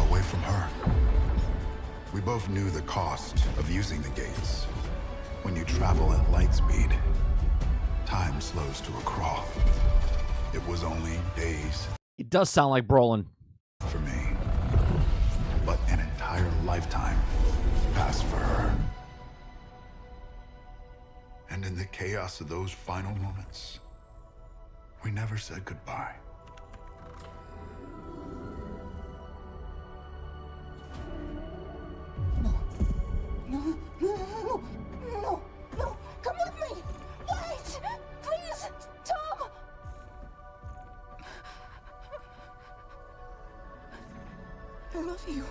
away from her. We both knew the cost of using the gates. When you travel at light speed, time slows to a crawl. It was only days. It does sound like Brolin. For me, but an entire lifetime passed for her. And in the chaos of those final moments, we never said goodbye. No, come with me! Wait! Please! Tom! I love you.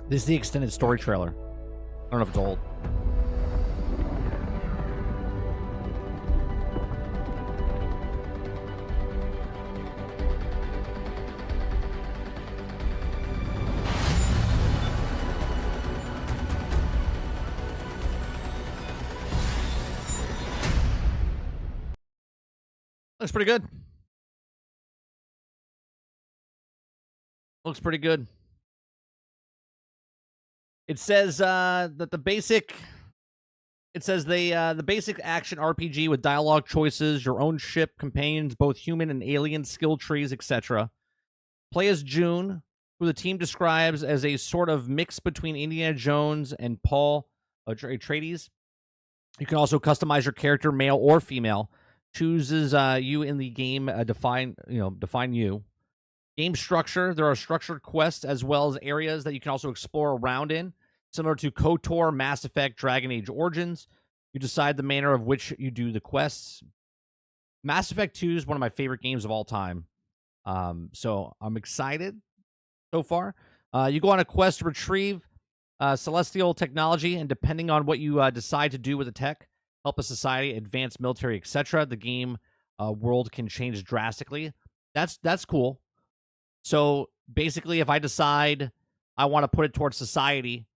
This is the extended story trailer. I don't know if it's old. Looks pretty good. Looks pretty good. It says that the basic action RPG with dialogue choices, your own ship, companions, both human and alien, skill trees, etc. Play as June, who the team describes as a sort of mix between Indiana Jones and Paul Atreides. You can also customize your character, male or female. Chooses you in the game. Define you. Game structure. There are structured quests as well as areas that you can also explore around in. Similar to KOTOR, Mass Effect, Dragon Age Origins, you decide the manner of which you do the quests. Mass Effect 2 is one of my favorite games of all time. So I'm excited so far. You go on a quest to retrieve celestial technology, and depending on what you decide to do with the tech, help a society, advance military, etc., the game world can change drastically. That's cool. So basically, if I decide I want to put it towards society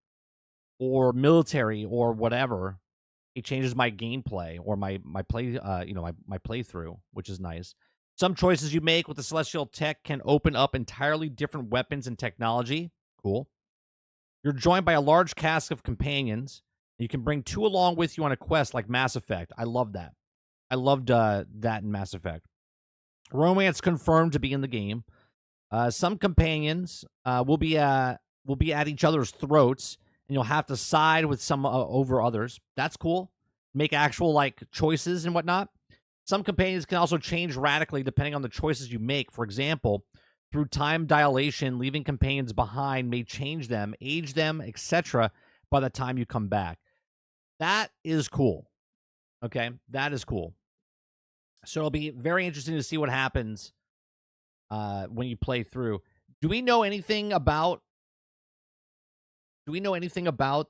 or military or whatever, it changes my gameplay or my playthrough, which is nice. Some choices you make with the celestial tech can open up entirely different weapons and technology. Cool. You're joined by a large cast of companions. You can bring 2 along with you on a quest like Mass Effect. I love that. I loved that in Mass Effect. Romance confirmed to be in the game. Some companions will be at each other's throats, and you'll have to side with some over others. That's cool. Make actual choices and whatnot. Some companions can also change radically depending on the choices you make. For example, through time dilation, leaving companions behind may change them, age them, etc. by the time you come back. That is cool. Okay, that is cool. So it'll be very interesting to see what happens when you play through. Do we know anything about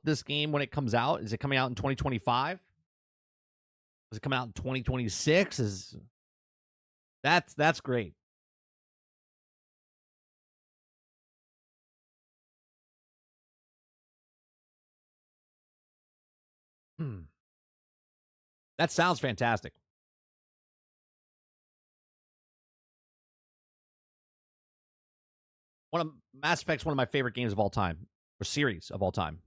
this game when it comes out? Is it coming out in 2025? Is it coming out in 2026? That's great. That sounds fantastic. Mass Effect's one of my favorite games of all time, or series of all time.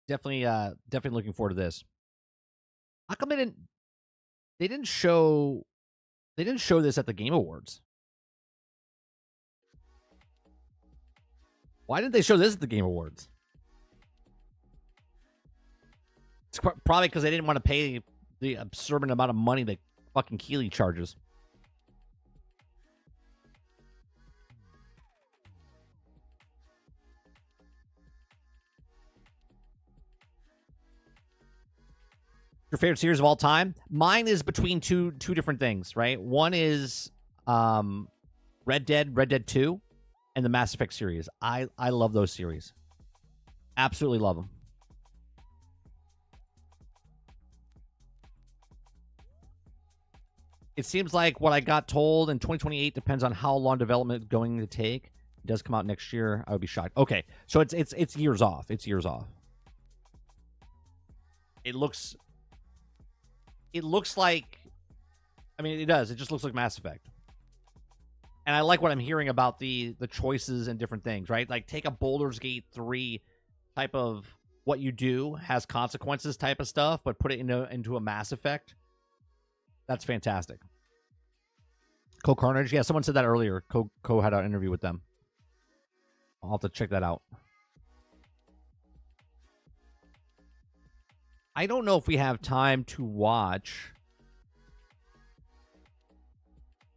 Definitely looking forward to this. How come they didn't show this at the Game Awards? Why didn't they show this at the Game Awards? It's probably because they didn't want to pay the absurd amount of money that fucking Keighley charges. Your favorite series of all time? Mine is between two different things, right? One is Red Dead 2, and the Mass Effect series. I love those series. Absolutely love them. It seems like what I got told in 2028 depends on how long development is going to take. It does come out next year. I would be shocked. Okay, so it's years off. It's years off. It looks like, I mean, it does. It just looks like Mass Effect. And I like what I'm hearing about the choices and different things, right? Like, take a Baldur's Gate 3 type of what you do has consequences type of stuff, but put it into a Mass Effect. That's fantastic. Carnage. Yeah, someone said that earlier. Had an interview with them. I'll have to check that out. I don't know if we have time to watch.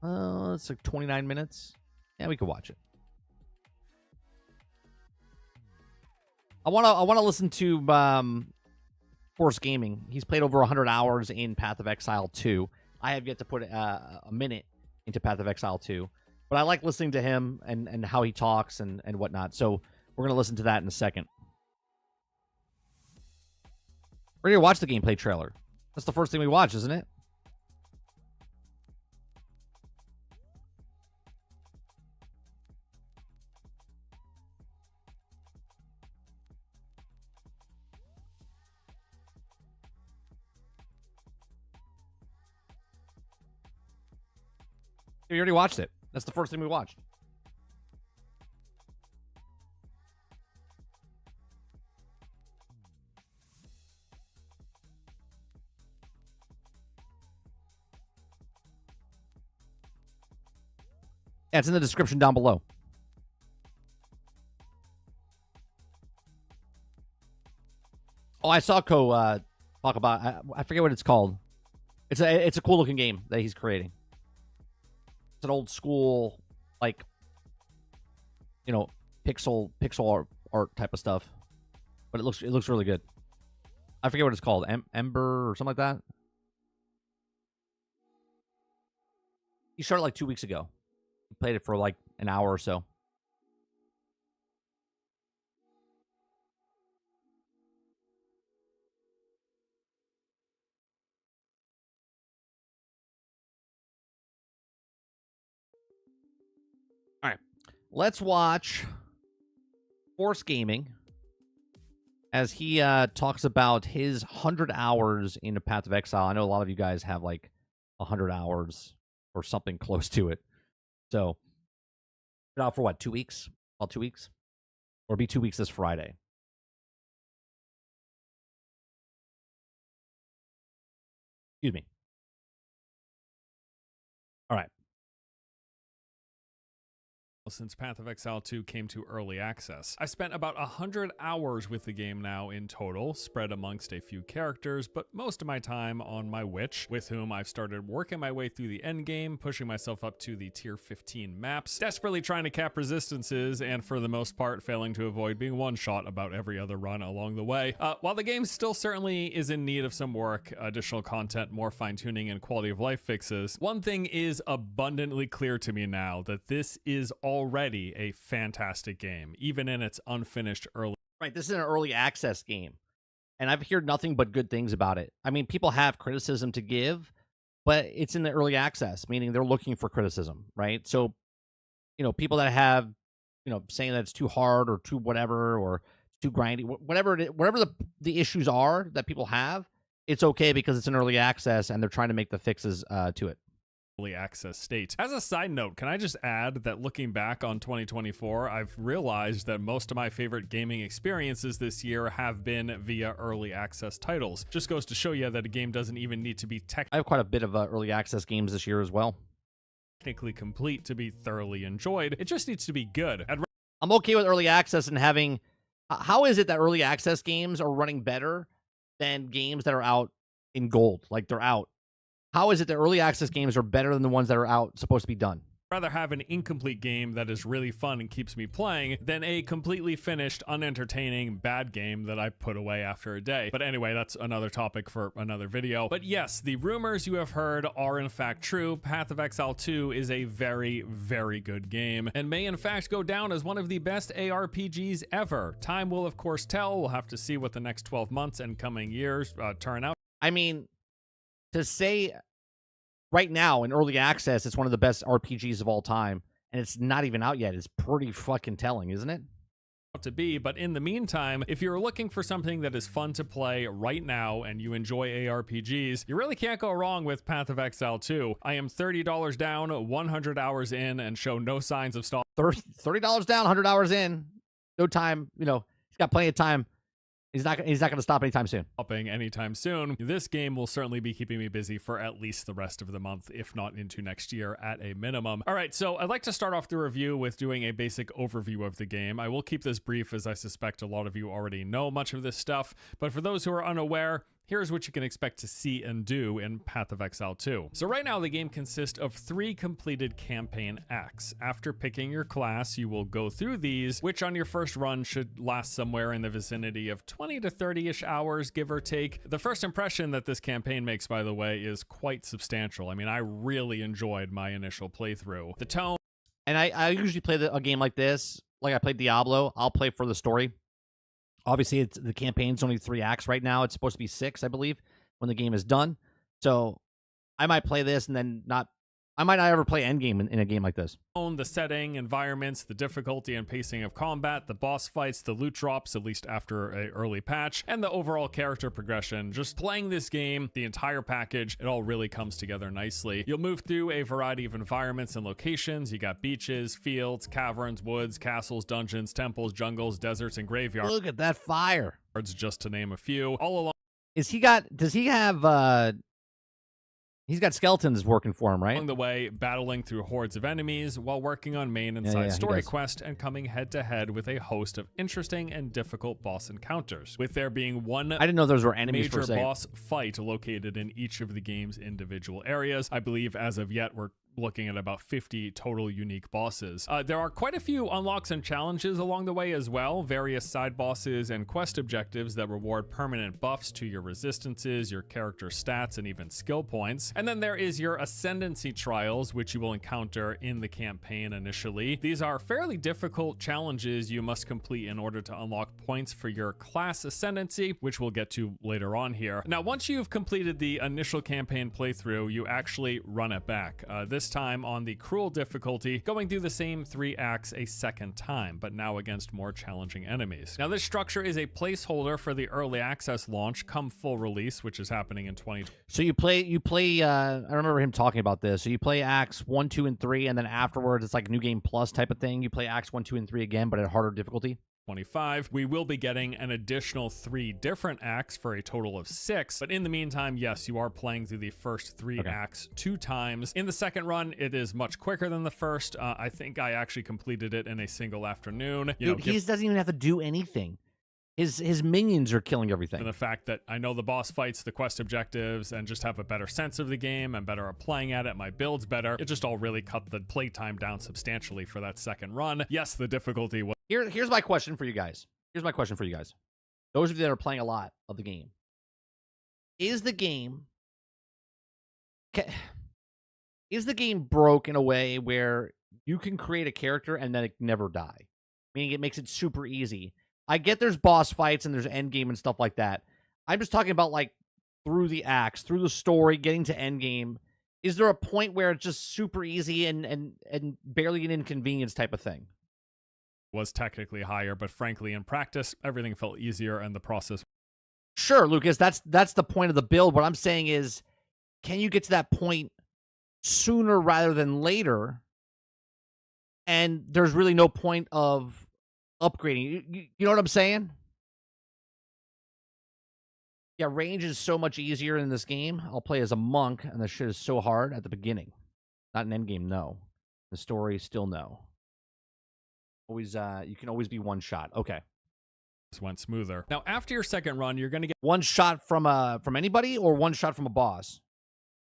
It's like 29 minutes. Yeah, we could watch it. I want to listen to Force Gaming. He's played over 100 hours in Path of Exile 2. I have yet to put a minute into Path of Exile 2, but I like listening to him and how he talks and whatnot. So we're gonna listen to that in a second. We're gonna watch the gameplay trailer. That's the first thing we watch, isn't it? We already watched it. That's the first thing we watched. Yeah, it's in the description down below. Oh, I saw talk about. I forget what it's called. It's a cool looking game that he's creating. It's an old school, like, you know, pixel art type of stuff, but it looks really good. I forget what it's called, Ember or something like that. He started like 2 weeks ago. He played it for like an hour or so. All right, let's watch Force Gaming as he talks about his 100 hours into Path of Exile. I know a lot of you guys have like 100 hours or something close to it. So, been out for what, 2 weeks? About 2 weeks? Or be 2 weeks this Friday. Excuse me. All right. since Path of Exile 2 came to early access. I've spent about 100 hours with the game now in total, spread amongst a few characters, but most of my time on my witch, with whom I've started working my way through the endgame, pushing myself up to the tier 15 maps, desperately trying to cap resistances, and for the most part failing to avoid being one-shot about every other run along the way. While the game still certainly is in need of some work, additional content, more fine-tuning, and quality of life fixes, one thing is abundantly clear to me now, that this is already a fantastic game, even in its unfinished early. Right, this is an early access game, and I've heard nothing but good things about it. I mean, people have criticism to give, but it's in the early access, meaning they're looking for criticism, right? So, people that have, saying that it's too hard or too whatever or too grindy, whatever the issues are that people have, it's okay because it's an early access and they're trying to make the fixes to it. Access state. As a side note, can I just add that looking back on 2024, I've realized that most of my favorite gaming experiences this year have been via early access titles. Just goes to show you that a game doesn't even need to be I have quite a bit of early access games this year as well. Technically complete to be thoroughly enjoyed. It just needs to be good. I'm okay with early access and having... how is it that early access games are running better than games that are out in gold? Like, they're out. How is it that early access games are better than the ones that are out supposed to be done? Rather have an incomplete game that is really fun and keeps me playing than a completely finished, unentertaining, bad game that I put away after a day. But anyway, that's another topic for another video. But yes, the rumors you have heard are in fact true. Path of Exile 2 is a very, very good game and may in fact go down as one of the best ARPGs ever. Time will of course tell. We'll have to see what the next 12 months and coming years turn out. I mean, to say right now in early access it's one of the best RPGs of all time and it's not even out yet is pretty fucking telling, isn't it? To be, but in the meantime, if you're looking for something that is fun to play right now and you enjoy ARPGs, you really can't go wrong with Path of Exile 2. I am $30 down, 100 hours in, and show no signs of stall. $30 down, 100 hours in, no time. He's got plenty of time. He's not going to stop anytime soon. Anytime soon. This game will certainly be keeping me busy for at least the rest of the month, if not into next year at a minimum. All right, so I'd like to start off the review with doing a basic overview of the game. I will keep this brief as I suspect a lot of you already know much of this stuff, but for those who are unaware, here's what you can expect to see and do in Path of Exile 2. So right now the game consists of 3 completed campaign acts. After picking your class, you will go through these, which on your first run should last somewhere in the vicinity of 20 to 30-ish hours, give or take. The first impression that this campaign makes, by the way, is quite substantial. I mean, I really enjoyed my initial playthrough. The tone... And I usually play a game like this, like I played Diablo. I'll play for the story. Obviously, the campaign's only 3 acts right now. It's supposed to be 6, I believe, when the game is done. So I might play this and then not... I might not ever play endgame in a game like this. The setting, environments, the difficulty and pacing of combat, the boss fights, the loot drops, at least after an early patch, and the overall character progression. Just playing this game, the entire package, it all really comes together nicely. You'll move through a variety of environments and locations. You got beaches, fields, caverns, woods, castles, dungeons, temples, jungles, deserts, and graveyards. Look at that fire. Just to name a few. All along. Does he have... He's got skeletons working for him, right? Along the way, battling through hordes of enemies while working on main and side story quests and coming head-to-head with a host of interesting and difficult boss encounters, with there being one... I didn't know those were enemies major boss fight located in each of the game's individual areas. I believe as of yet, we're looking at about 50 total unique bosses. There are quite a few unlocks and challenges along the way as well, various side bosses and quest objectives that reward permanent buffs to your resistances, your character stats, and even skill points. And then there is your ascendancy trials, which you will encounter in the campaign initially. These are fairly difficult challenges you must complete in order to unlock points for your class ascendancy, which we'll get to later on here. Now, once you've completed the initial campaign playthrough, you actually run it back. This time on the cruel difficulty, going through the same 3 acts a second time, but now against more challenging enemies. Now, this structure is a placeholder for the early access launch come full release, which is happening in 2020. So you play, I remember him talking about this. So you play acts 1, 2, and 3, and then afterwards it's like New Game Plus type of thing. You play acts 1, 2, and 3 again, but at harder difficulty. 25. We will be getting an additional 3 different acts for a total of 6. But in the meantime, yes, you are playing through the first 3 acts 2 times. In the second run, it is much quicker than the first. I think I actually completed it in a single afternoon. Dude, he doesn't even have to do anything. His minions are killing everything. And the fact that I know the boss fights, the quest objectives, and just have a better sense of the game and better at playing at it, my build's better. It just all really cut the playtime down substantially for that second run. Yes, the difficulty was... Here's my question for you guys. Those of you that are playing a lot of the game. Is the game broke in a way where you can create a character and then it never die? Meaning it makes it super easy. I get there's boss fights and there's end game and stuff like that. I'm just talking about like through the acts, through the story, getting to end game. Is there a point where it's just super easy and barely an inconvenience type of thing? Was technically higher, but frankly, in practice, everything felt easier and the process... Sure, Lucas, that's the point of the build. What I'm saying is, can you get to that point sooner rather than later? And there's really no point of upgrading. You know what I'm saying? Yeah, range is so much easier in this game. I'll play as a monk, and this shit is so hard at the beginning. Not an end game, no. The story, still no. Always, you can always be one shot. Okay. This went smoother. Now, after your second run, you're going to get one shot from anybody, or one shot from a boss?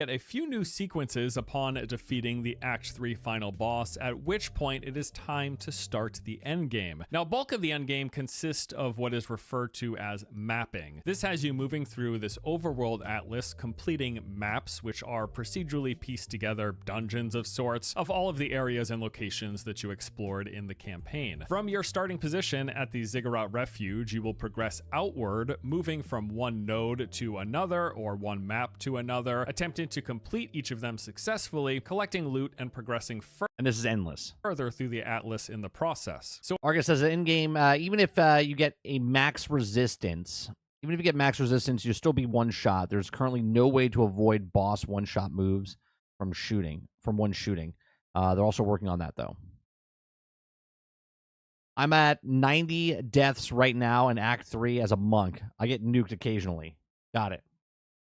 A few new sequences upon defeating the Act 3 final boss, at which point it is time to start the endgame. Now, bulk of the endgame consists of what is referred to as mapping. This has you moving through this overworld atlas, completing maps, which are procedurally pieced together dungeons of sorts, of all of the areas and locations that you explored in the campaign. From your starting position at the Ziggurat Refuge, you will progress outward, moving from one node to another, or one map to another, attempting to complete each of them successfully, collecting loot and progressing and this is endless further through the atlas in the process. So Argus says in game, even if you get a max resistance, you'll still be one shot. There's currently no way to avoid boss one shot moves from one shooting. They're also working on that though. I'm at 90 deaths right now in Act 3 as a monk. I get nuked occasionally. Got it.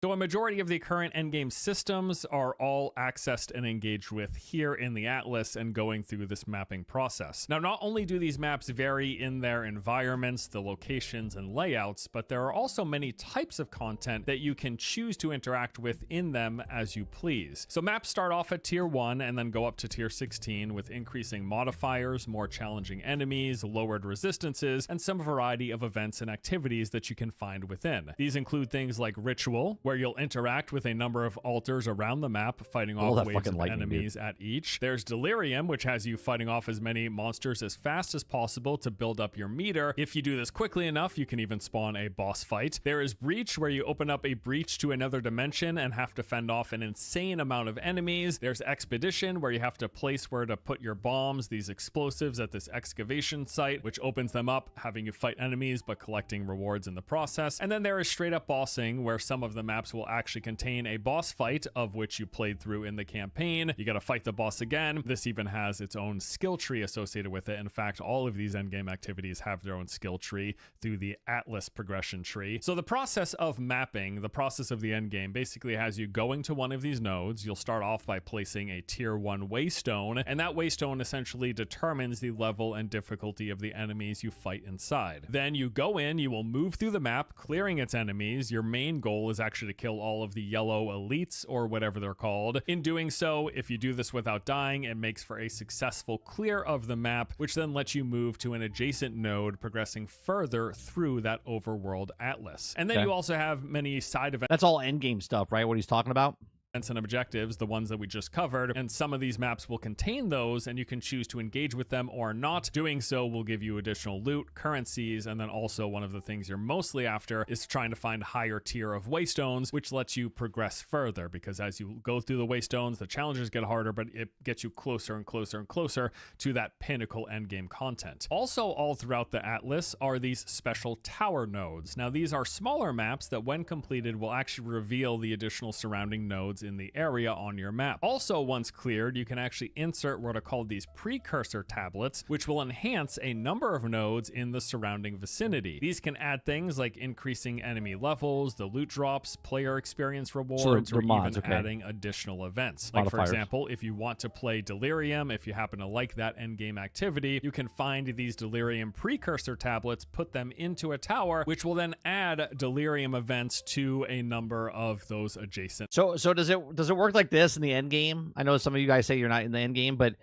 So a majority of the current endgame systems are all accessed and engaged with here in the Atlas and going through this mapping process. Now, not only do these maps vary in their environments, the locations and layouts, but there are also many types of content that you can choose to interact with in them as you please. So maps start off at tier 1 and then go up to tier 16 with increasing modifiers, more challenging enemies, lowered resistances, and some variety of events and activities that you can find within. These include things like Ritual, where you'll interact with a number of altars around the map, fighting off waves of enemies at each. There's Delirium, which has you fighting off as many monsters as fast as possible to build up your meter. If you do this quickly enough, you can even spawn a boss fight. There is Breach, where you open up a breach to another dimension and have to fend off an insane amount of enemies. There's Expedition, where you have to place where to put your bombs, these explosives at this excavation site, which opens them up, having you fight enemies but collecting rewards in the process. And then there is straight up bossing, where some of the maps will actually contain a boss fight of which you played through in the campaign. You got to fight the boss again. This even has its own skill tree associated with it. In fact, all of these endgame activities have their own skill tree through the Atlas progression tree. So the process of mapping, the process of the endgame, basically has you going to one of these nodes. You'll start off by placing a tier 1 waystone, and that waystone essentially determines the level and difficulty of the enemies you fight inside. Then you go in, you will move through the map, clearing its enemies. Your main goal is actually to kill all of the yellow elites, or whatever they're called. In doing so, if you do this without dying, it makes for a successful clear of the map, which then lets you move to an adjacent node, progressing further through that overworld atlas. And then you also have many side events. That's all endgame stuff, right? What he's talking about? And objectives, the ones that we just covered, and some of these maps will contain those, and you can choose to engage with them or not. Doing so will give you additional loot, currencies, and then also one of the things you're mostly after is trying to find higher tier of waystones, which lets you progress further, because as you go through the waystones, the challenges get harder, but it gets you closer and closer and closer to that pinnacle endgame content. Also, all throughout the Atlas are these special tower nodes. Now, these are smaller maps that when completed will actually reveal the additional surrounding nodes in the area on your map. Also, once cleared, you can actually insert what are called these precursor tablets, which will enhance a number of nodes in the surrounding vicinity. These can add things like increasing enemy levels, the loot drops, player experience rewards, or mods, even adding additional events. Like, for example, if you want to play Delirium, if you happen to like that endgame activity, you can find these Delirium precursor tablets, put them into a tower, which will then add Delirium events to a number of those adjacent. So does it work like this in the end game? I know some of you guys say you're not in the end game, but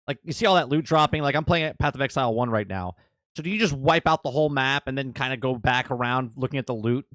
like you see all that loot dropping. Like I'm playing at Path of Exile 1 right now. So do you just wipe out the whole map and then kind of go back around looking at the loot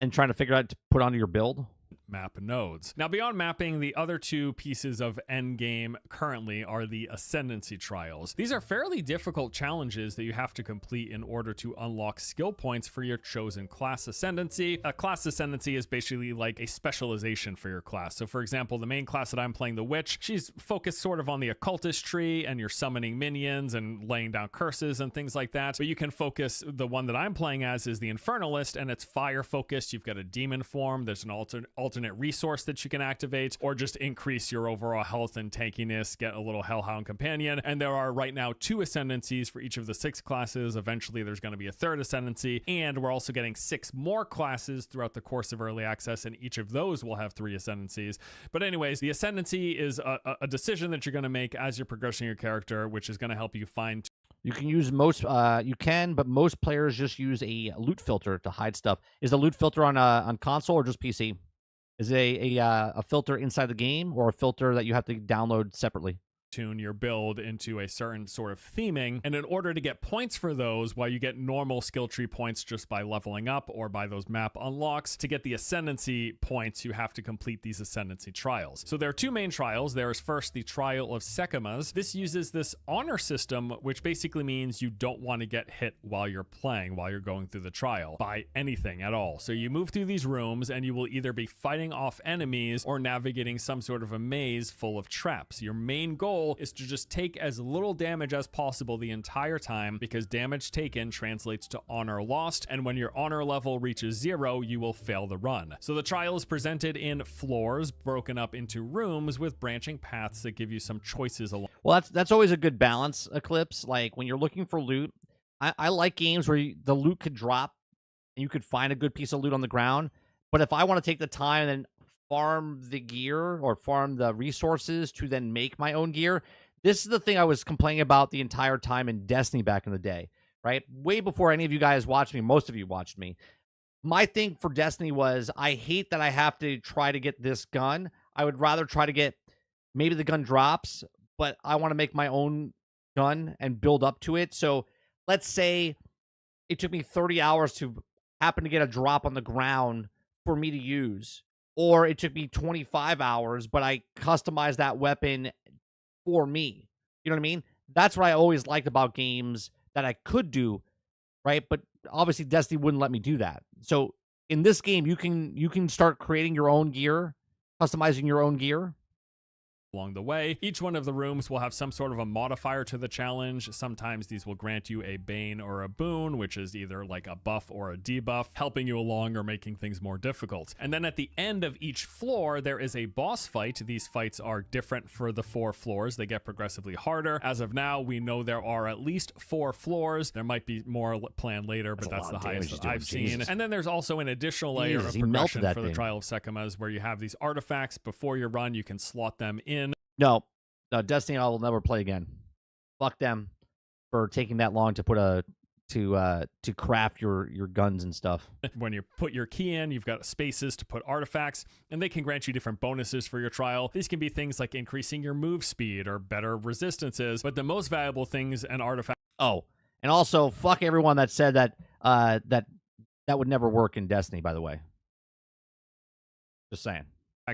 and trying to figure out to put onto your build? Map nodes. Now, beyond mapping, the other two pieces of endgame currently are the Ascendancy Trials. These are fairly difficult challenges that you have to complete in order to unlock skill points for your chosen class ascendancy. A class ascendancy is basically like a specialization for your class. So, for example, the main class that I'm playing, the Witch, she's focused sort of on the occultist tree, and you're summoning minions and laying down curses and things like that. But you can focus, the one that I'm playing as is the Infernalist, and it's fire focused. You've got a demon form. There's an alternate resource that you can activate, or just increase your overall health and tankiness, get a little Hellhound companion. And there are right now 2 ascendancies for each of the 6 classes. Eventually there's going to be a 3rd ascendancy, and we're also getting 6 more classes throughout the course of early access, and each of those will have 3 ascendancies. But anyways, the ascendancy is a decision that you're going to make as you're progressing your character, which is going to help you find. You can use but most players just use a loot filter to hide stuff. Is the loot filter on console or just PC? Is it a filter inside the game, or a filter that you have to download separately? Tune your build into a certain sort of theming, and in order to get points for those, while you get normal skill tree points just by leveling up or by those map unlocks, to get the ascendancy points you have to complete these ascendancy trials. So there are 2 main trials. There is first the trial of Sekimas. This uses this honor system, which basically means you don't want to get hit while you're playing, while you're going through the trial, by anything at all. So you move through these rooms and you will either be fighting off enemies or navigating some sort of a maze full of traps. Your main goal is to just take as little damage as possible the entire time, because damage taken translates to honor lost, and when your honor level reaches 0, you will fail the run. So the trial is presented in floors broken up into rooms with branching paths that give you some choices along. Well, that's always a good balance, Eclipse. Like when you're looking for loot, I like games where the loot could drop and you could find a good piece of loot on the ground. But if I want to take the time and then farm the gear or farm the resources to then make my own gear, this is the thing I was complaining about the entire time in Destiny back in the day, right? Way before any of you guys watched me. Most of you watched me. My thing for Destiny was, I hate that I have to try to get this gun. I would rather try to get, maybe the gun drops, but I want to make my own gun and build up to it. So let's say it took me 30 hours to happen to get a drop on the ground for me to use. Or it took me 25 hours, but I customized that weapon for me. You know what I mean? That's what I always liked about games that I could do, right? But obviously Destiny wouldn't let me do that. So in this game, you can start creating your own gear, customizing your own gear. Along the way, each one of the rooms will have some sort of a modifier to the challenge. Sometimes these will grant you a bane or a boon, which is either like a buff or a debuff, helping you along or making things more difficult. And then at the end of each floor, there is a boss fight. These fights are different for the 4 floors. They get progressively harder. As of now, we know there are at least 4 floors. There might be more planned later, but that's the highest that I've seen. And then there's also an additional layer of progression for the Trial of Sekimas, where you have these artifacts. Before you run, you can slot them in. No, Destiny I will never play again. Fuck them for taking that long to put to craft your guns and stuff. When you put your key in, you've got spaces to put artifacts, and they can grant you different bonuses for your trial. These can be things like increasing your move speed or better resistances, but the most valuable things and artifacts. Oh, and also fuck everyone that said that that would never work in Destiny, by the way. Just saying.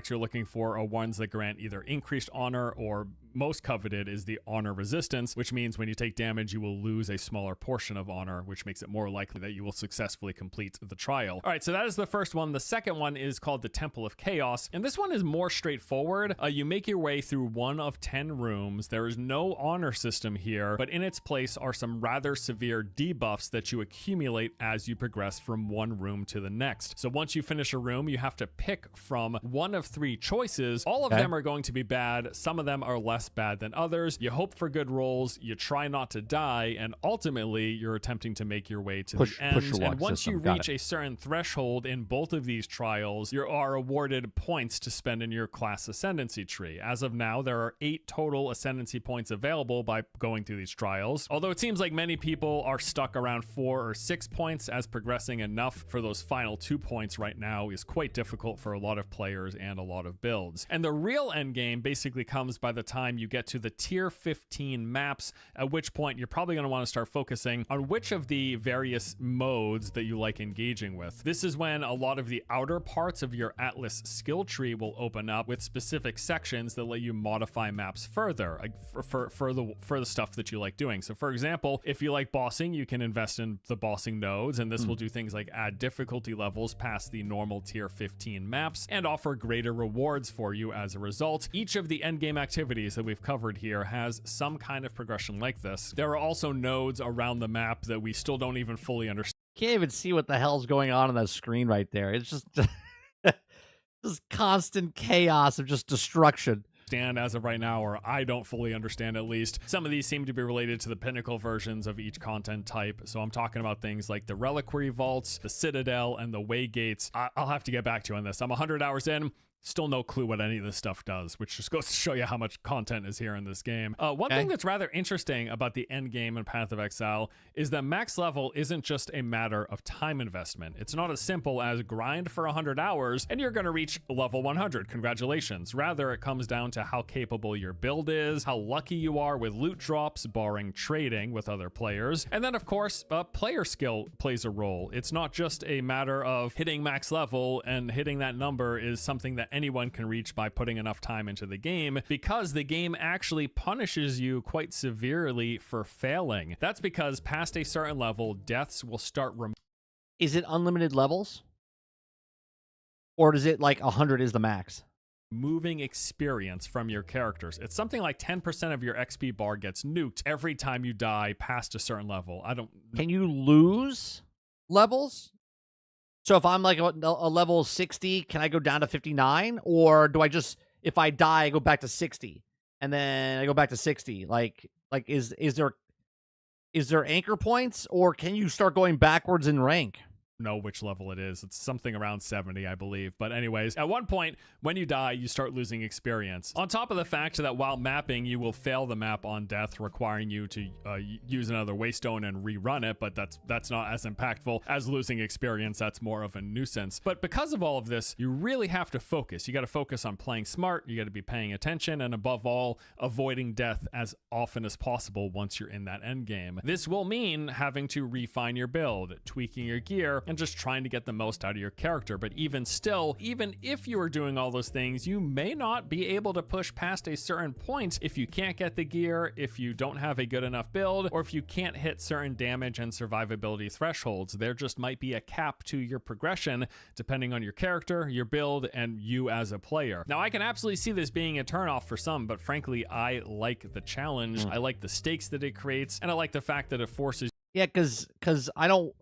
You're looking for are ones that grant either increased honor or most coveted is the honor resistance, which means when you take damage, you will lose a smaller portion of honor, which makes it more likely that you will successfully complete the trial. All right, so that is the first one. The second one is called the Temple of Chaos, and this one is more straightforward. You make your way through one of 10 rooms. There is no honor system here, but in its place are some rather severe debuffs that you accumulate as you progress from one room to the next. So once you finish a room, you have to pick from one of 3 choices. All of them are going to be bad. Some of them are less bad than others. You hope for good rolls, you try not to die, and ultimately you're attempting to make your way to the end. And once you reach a certain threshold in both of these trials, you are awarded points to spend in your class ascendancy tree. As of now, there are 8 total ascendancy points available by going through these trials. Although it seems like many people are stuck around 4 or 6 points, as progressing enough for those final 2 points right now is quite difficult for a lot of players and a lot of builds. And the real end game basically comes by the time you get to the tier 15 maps, at which point you're probably going to want to start focusing on which of the various modes that you like engaging with. This is when a lot of the outer parts of your Atlas skill tree will open up with specific sections that let you modify maps further, like for the stuff that you like doing. So for example, if you like bossing, you can invest in the bossing nodes, and this will do things like add difficulty levels past the normal tier 15 maps and offer greater rewards for you as a result. Each of the endgame activities that we've covered here has some kind of progression like this. There are also nodes around the map that we still don't even fully understand. Can't even see what the hell's going on that screen right there. It's just just constant chaos of just destruction. As of right now, or I don't fully understand at least. Some of these seem to be related to the pinnacle versions of each content type. So I'm talking about things like the Reliquary Vaults, the Citadel, and the Way Gates. I'll have to get back to you on this. I'm 100 hours in. Still no clue what any of this stuff does, which just goes to show you how much content is here in this game. One thing that's rather interesting about the end game in Path of Exile is that max level isn't just a matter of time investment. It's not as simple as grind for 100 hours and you're going to reach level 100. Congratulations. Rather, it comes down to how capable your build is, how lucky you are with loot drops, barring trading with other players. And then, of course, player skill plays a role. It's not just a matter of hitting max level, and hitting that number is something that anyone can reach by putting enough time into the game, because the game actually punishes you quite severely for failing. That's because past a certain level, deaths will start. Is it unlimited levels? Or is it like 100 is the max? Moving experience from your characters. It's something like 10% of your XP bar gets nuked every time you die past a certain level. Can you lose levels? So if I'm like a level 60, can I go down to 59? Or do I just, if I die, I go back to 60? And then I go back to 60? Like is there anchor points? Or can you start going backwards in rank? Know which level it is. It's something around 70, I believe. But anyways, at one point, when you die, you start losing experience. On top of the fact that while mapping, you will fail the map on death, requiring you to use another waystone and rerun it, but that's not as impactful as losing experience. That's more of a nuisance. But because of all of this, you really have to focus. You got to focus on playing smart, you got to be paying attention, and above all, avoiding death as often as possible once you're in that end game. This will mean having to refine your build, tweaking your gear, and just trying to get the most out of your character. But even still, even if you are doing all those things, you may not be able to push past a certain point if you can't get the gear, if you don't have a good enough build, or if you can't hit certain damage and survivability thresholds. There just might be a cap to your progression depending on your character, your build, and you as a player. Now, I can absolutely see this being a turnoff for some, but frankly, I like the challenge. I like the stakes that it creates, and I like the fact that it forces. Yeah, because I don't.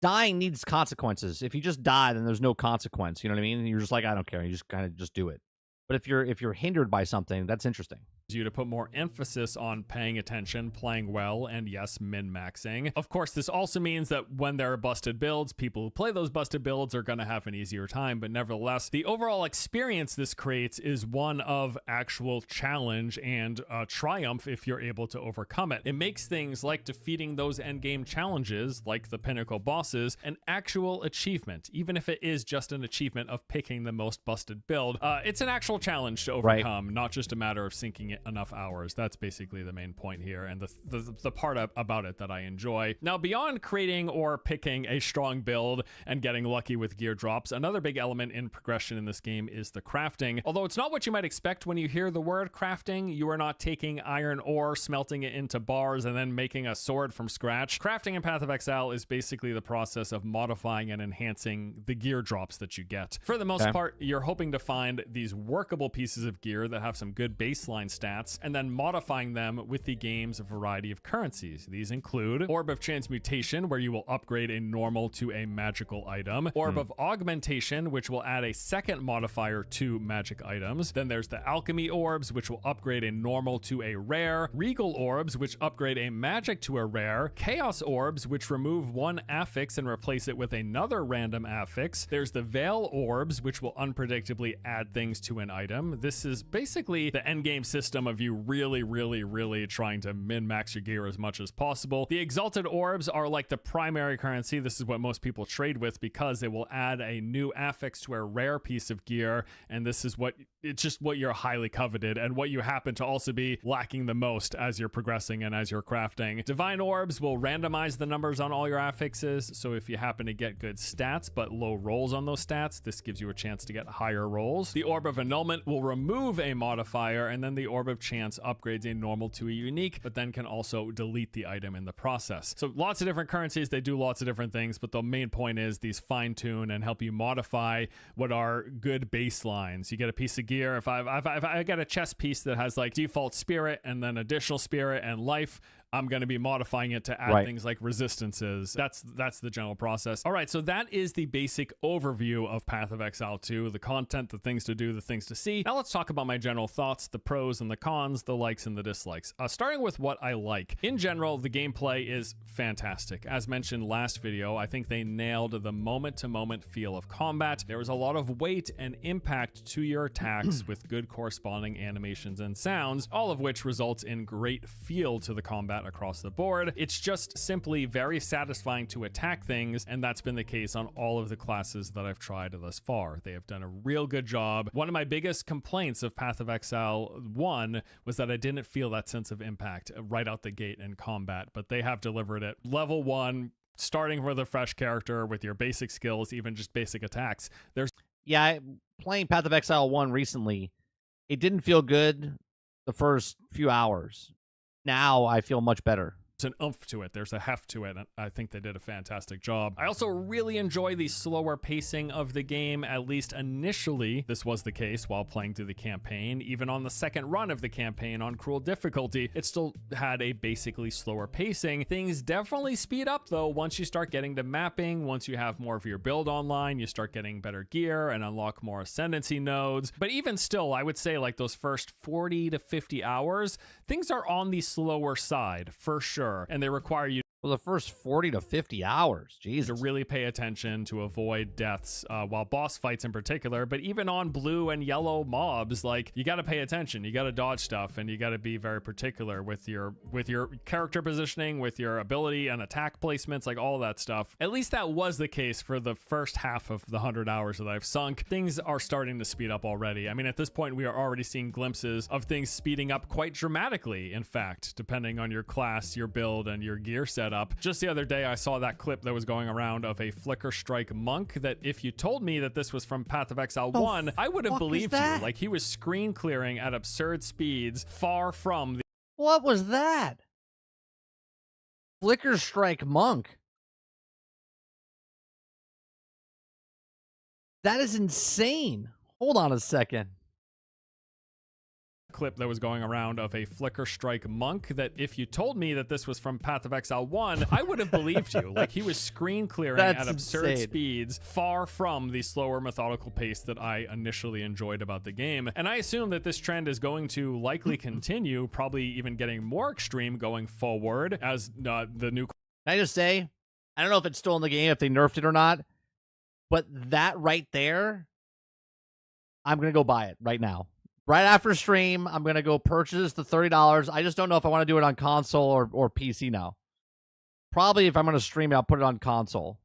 Dying needs consequences. If you just die, then there's no consequence. You know what I mean? And you're just like, I don't care. You just kind of just do it. But if you're hindered by something, that's interesting. You to put more emphasis on paying attention, playing well, and yes, min-maxing. Of course, this also means that when there are busted builds, people who play those busted builds are going to have an easier time, but nevertheless, the overall experience this creates is one of actual challenge and triumph if you're able to overcome it. It makes things like defeating those endgame challenges, like the pinnacle bosses, an actual achievement, even if it is just an achievement of picking the most busted build. It's an actual challenge to overcome, not just a matter of sinking it enough hours. That's basically the main point here, and the part about it that I enjoy. Now, beyond creating or picking a strong build and getting lucky with gear drops, another big element in progression in this game is the crafting. Although it's not what you might expect when you hear the word crafting. You are not taking iron ore, smelting it into bars, and then making a sword from scratch. Crafting in Path of Exile is basically the process of modifying and enhancing the gear drops that you get. For the most part, you're hoping to find these workable pieces of gear that have some good baseline stats, and then modifying them with the game's variety of currencies. These include Orb of Transmutation, where you will upgrade a normal to a magical item, Orb of Augmentation, which will add a second modifier to magic items. Then there's the Alchemy Orbs, which will upgrade a normal to a rare, Regal Orbs, which upgrade a magic to a rare, Chaos Orbs, which remove one affix and replace it with another random affix. There's the Veil Orbs, which will unpredictably add things to an item. This is basically the endgame system of you really trying to min-max your gear as much as possible. The Exalted Orbs are like the primary currency. This is what most people trade with because it will add a new affix to a rare piece of gear, and this is it's just what you're highly coveted and what you happen to also be lacking the most as you're progressing and as you're crafting. Divine Orbs will randomize the numbers on all your affixes, so if you happen to get good stats but low rolls on those stats, this gives you a chance to get higher rolls. The Orb of Annulment will remove a modifier, and then the Orb of Chance upgrades a normal to a unique, but then can also delete the item in the process. So lots of different currencies, they do lots of different things, but the main point is these fine-tune and help you modify what are good baselines. You get a piece of gear. If I got a chest piece that has like default spirit and then additional spirit and life, I'm going to be modifying it to add things like resistances. That's the general process. All right, so that is the basic overview of Path of Exile 2, the content, the things to do, the things to see. Now let's talk about my general thoughts, the pros and the cons, the likes and the dislikes. Starting with what I like. In general, the gameplay is fantastic. As mentioned last video, I think they nailed the moment-to-moment feel of combat. There was a lot of weight and impact to your attacks with good corresponding animations and sounds, all of which results in great feel to the combat across the board. It's just simply very satisfying to attack things, and that's been the case on all of the classes that I've tried thus far. They have done a real good job. One of my biggest complaints of Path of Exile 1 was that I didn't feel that sense of impact right out the gate in combat, but they have delivered it. Level 1, starting with a fresh character with your basic skills, even just basic attacks. Playing Path of Exile 1 recently, it didn't feel good the first few hours. Now I feel much better. There's an oomph to it. There's a heft to it. And I think they did a fantastic job. I also really enjoy the slower pacing of the game. At least initially, this was the case while playing through the campaign. Even on the second run of the campaign on Cruel Difficulty, it still had a basically slower pacing. Things definitely speed up though once you start getting to mapping, once you have more of your build online, you start getting better gear and unlock more ascendancy nodes. But even still, I would say like those first 40 to 50 hours, things are on the slower side for sure. And they require you the first 40 to 50 hours, Jesus, to really pay attention to avoid deaths while boss fights in particular. But even on blue and yellow mobs, like you got to pay attention, you got to dodge stuff, and you got to be very particular with your character positioning, with your ability and attack placements, like all that stuff. At least that was the case for the first half of the 100 hours that I've sunk. Things are starting to speed up already. I mean, at this point, we are already seeing glimpses of things speeding up quite dramatically, in fact, depending on your class, your build, and your gear setup. Just the other day, I saw that clip that was going around of a Flicker Strike monk that if you told me that this was from Path of Exile 1, I would have believed you. Like, he was screen clearing at absurd speeds far from the... What was that? Flicker Strike monk. That is insane. Hold on a second. Clip that was going around of a Flicker Strike monk that if you told me that this was from Path of Exile 1, I would have believed you. Like, he was screen clearing at absurd speeds, far from the slower methodical pace that I initially enjoyed about the game. And I assume that this trend is going to likely continue, probably even getting more extreme going forward as the new... Can I just say, I don't know if it's still in the game, if they nerfed it or not, but that right there, I'm going to go buy it right now. Right after stream, I'm going to go purchase the $30. I just don't know if I want to do it on console or PC now. Probably if I'm going to stream it, I'll put it on console.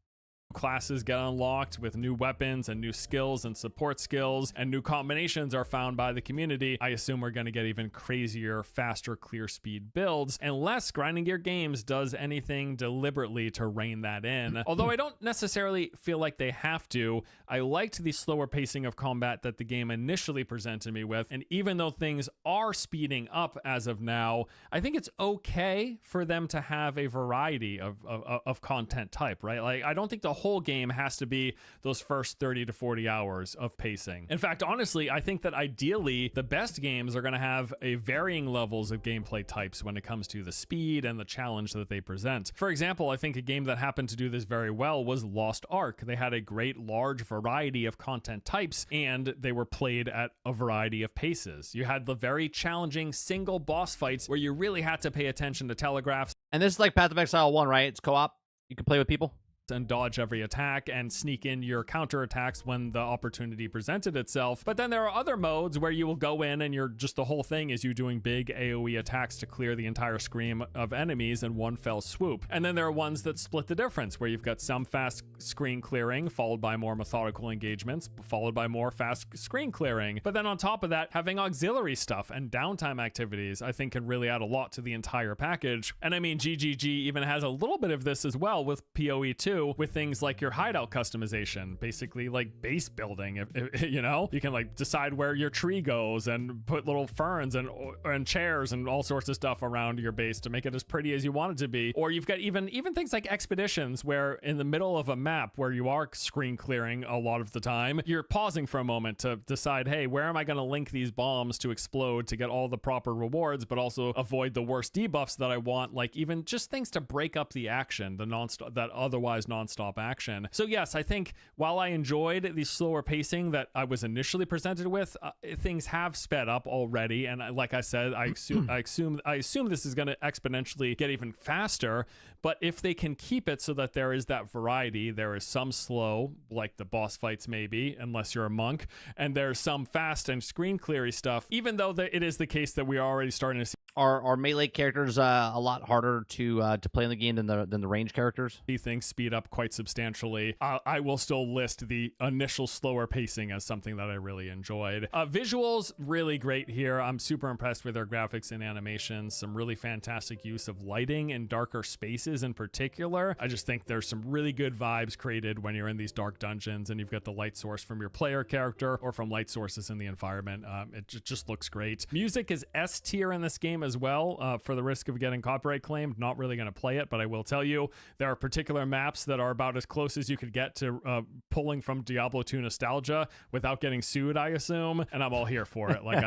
Classes get unlocked with new weapons and new skills and support skills, and new combinations are found by the community. I assume we're going to get even crazier, faster, clear speed builds, unless Grinding Gear Games does anything deliberately to rein that in. Although I don't necessarily feel like they have to. I liked the slower pacing of combat that the game initially presented me with, and even though things are speeding up as of now, I think it's okay for them to have a variety of content type, right? Like, I don't think the whole game has to be those first 30 to 40 hours of pacing. In fact, honestly, I think that ideally the best games are going to have a varying levels of gameplay types when it comes to the speed and the challenge that they present. For example, I think a game that happened to do this very well was Lost Ark. They had a great large variety of content types, and they were played at a variety of paces. You had the very challenging single boss fights where you really had to pay attention to telegraphs. And this is like Path of Exile 1, right? It's co-op. You can play with people. And dodge every attack and sneak in your counterattacks when the opportunity presented itself. But then there are other modes where you will go in and you're just, the whole thing is you doing big AoE attacks to clear the entire screen of enemies in one fell swoop. And then there are ones that split the difference, where you've got some fast screen clearing followed by more methodical engagements followed by more fast screen clearing. But then on top of that, having auxiliary stuff and downtime activities I think can really add a lot to the entire package. And I mean, GGG even has a little bit of this as well with POE 2, with things like your hideout customization, basically like base building. If you know, you can like decide where your tree goes and put little ferns and chairs and all sorts of stuff around your base to make it as pretty as you want it to be. Or you've got even things like expeditions, where in the middle of a map where you are screen clearing a lot of the time, you're pausing for a moment to decide, hey, where am I going to link these bombs to explode to get all the proper rewards, but also avoid the worst debuffs that I want, like even just things to break up the action, that otherwise non-stop action. So yes, I think while I enjoyed the slower pacing that I was initially presented with, things have sped up already, and like I said, I assume this is going to exponentially get even faster. But if they can keep it so that there is that variety, there is some slow, like the boss fights maybe, unless you're a monk, and there's some fast and screen cleary stuff, even though it is the case that we are already starting to see Are melee characters a lot harder to play in the game than the range characters? things speed up quite substantially. I will still list the initial slower pacing as something that I really enjoyed. Visuals, really great here. I'm super impressed with their graphics and animations. Some really fantastic use of lighting in darker spaces in particular. I just think there's some really good vibes created when you're in these dark dungeons and you've got the light source from your player character or from light sources in the environment. It just looks great. Music is S tier in this game as well, for the risk of getting copyright claimed. Not really going to play it, but I will tell you there are particular maps that are about as close as you could get to pulling from Diablo 2 nostalgia without getting sued, I assume, and I'm all here for it. Like,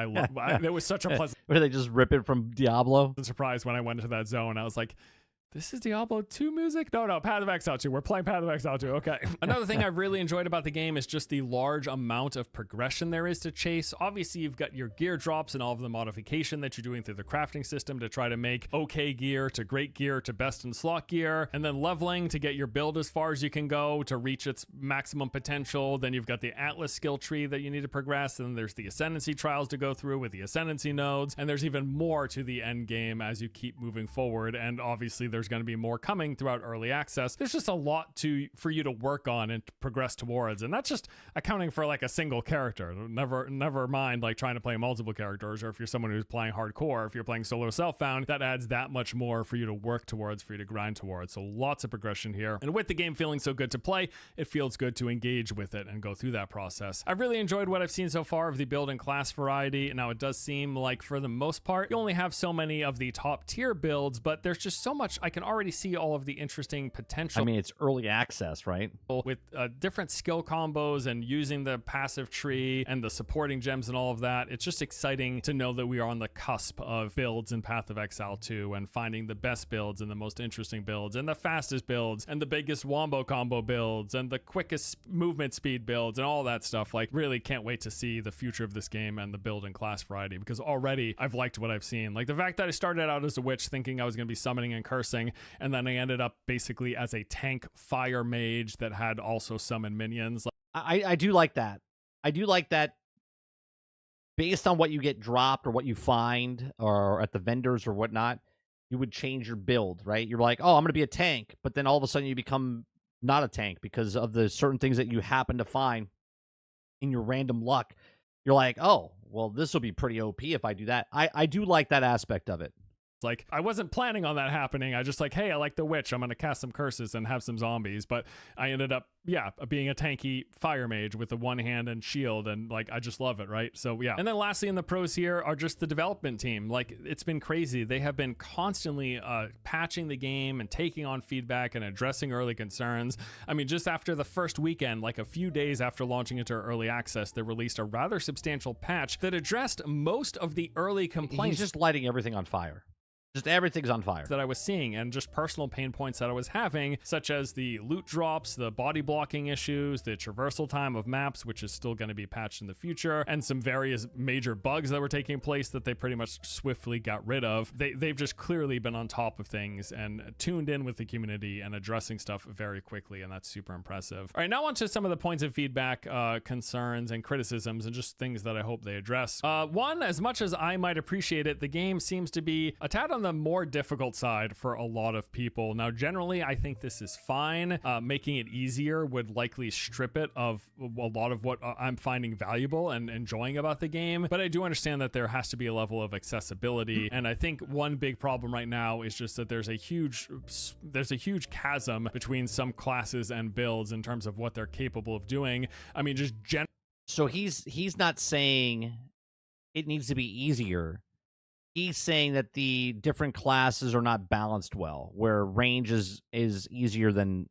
it was such a pleasant Where they just rip it from Diablo? surprise when I went into that zone. I was like, this is Diablo 2 music? No, Path of Exile 2. We're playing Path of Exile 2. Okay. Another thing I've really enjoyed about the game is just the large amount of progression there is to chase. Obviously, you've got your gear drops and all of the modification that you're doing through the crafting system to try to make okay gear to great gear to best in slot gear, and then leveling to get your build as far as you can go to reach its maximum potential. Then you've got the Atlas skill tree that you need to progress, and then there's the Ascendancy trials to go through with the Ascendancy nodes, and there's even more to the end game as you keep moving forward, and obviously there's going to be more coming throughout early access. There's just a lot for you to work on and progress towards, and that's just accounting for like a single character. Never mind like trying to play multiple characters, or if you're someone who's playing hardcore, if you're playing solo self-found, that adds that much more for you to work towards, for you to grind towards. So lots of progression here, and with the game feeling so good to play, it feels good to engage with it and go through that process. I've really enjoyed what I've seen so far of the build and class variety. Now, it does seem like for the most part you only have so many of the top tier builds, but there's just so much. I can already see all of the interesting potential. I mean, it's early access, right? With different skill combos and using the passive tree and the supporting gems and all of that. It's just exciting to know that we are on the cusp of builds in Path of Exile 2 and finding the best builds and the most interesting builds and the fastest builds and the biggest wombo combo builds and the quickest movement speed builds and all that stuff. Like, really can't wait to see the future of this game and the build and class variety, because already I've liked what I've seen. Like the fact that I started out as a witch thinking I was going to be summoning and cursing, and then I ended up basically as a tank fire mage that had also summon minions. I do like that. I do like that based on what you get dropped or what you find or at the vendors or whatnot, you would change your build, right? You're like, oh, I'm going to be a tank, but then all of a sudden you become not a tank because of the certain things that you happen to find in your random luck. You're like, oh, well, this will be pretty OP if I do that. I do like that aspect of it. It's like, I wasn't planning on that happening. I just like, hey, I like the witch. I'm going to cast some curses and have some zombies. But I ended up, being a tanky fire mage with a one hand and shield. And like, I just love it, right? So yeah. And then lastly in the pros here are just the development team. Like, it's been crazy. They have been constantly patching the game and taking on feedback and addressing early concerns. I mean, just after the first weekend, like a few days after launching into early access, they released a rather substantial patch that addressed most of the early complaints. He's just lighting everything on fire. Just everything's on fire. That I was seeing, and just personal pain points that I was having, such as the loot drops, the body blocking issues, the traversal time of maps, which is still going to be patched in the future, and some various major bugs that were taking place that they pretty much swiftly got rid of. They've just clearly been on top of things and tuned in with the community and addressing stuff very quickly, and that's super impressive. All right, now on to some of the points of feedback, concerns, and criticisms, and just things that I hope they address. One, as much as I might appreciate it, the game seems to be a tad on the more difficult side for a lot of people. Now, generally, I think this is fine. Making it easier would likely strip it of a lot of what I'm finding valuable and enjoying about the game, but I do understand that there has to be a level of accessibility, and I think one big problem right now is just that there's a huge chasm between some classes and builds in terms of what they're capable of doing. I mean, just so he's not saying it needs to be easier. He's saying that the different classes are not balanced well, where range is easier than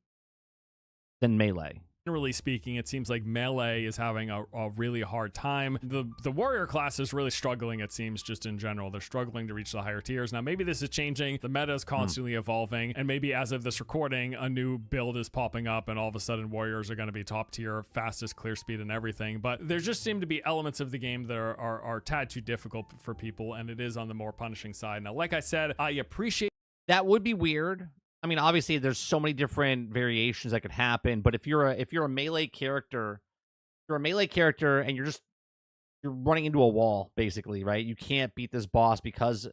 melee. Generally speaking, it seems like melee is having a really hard time. The warrior class is really struggling, it seems, just in general. They're struggling to reach the higher tiers. Now, maybe this is changing. The meta is constantly evolving, and maybe as of this recording, a new build is popping up, and all of a sudden, warriors are going to be top tier, fastest clear speed and everything. But there just seem to be elements of the game that are tad too difficult for people, and it is on the more punishing side. Now, like I said, I appreciate... That would be weird. I mean, obviously, there's so many different variations that could happen. But if you're a melee character, and you're running into a wall, basically, right? You can't beat this boss because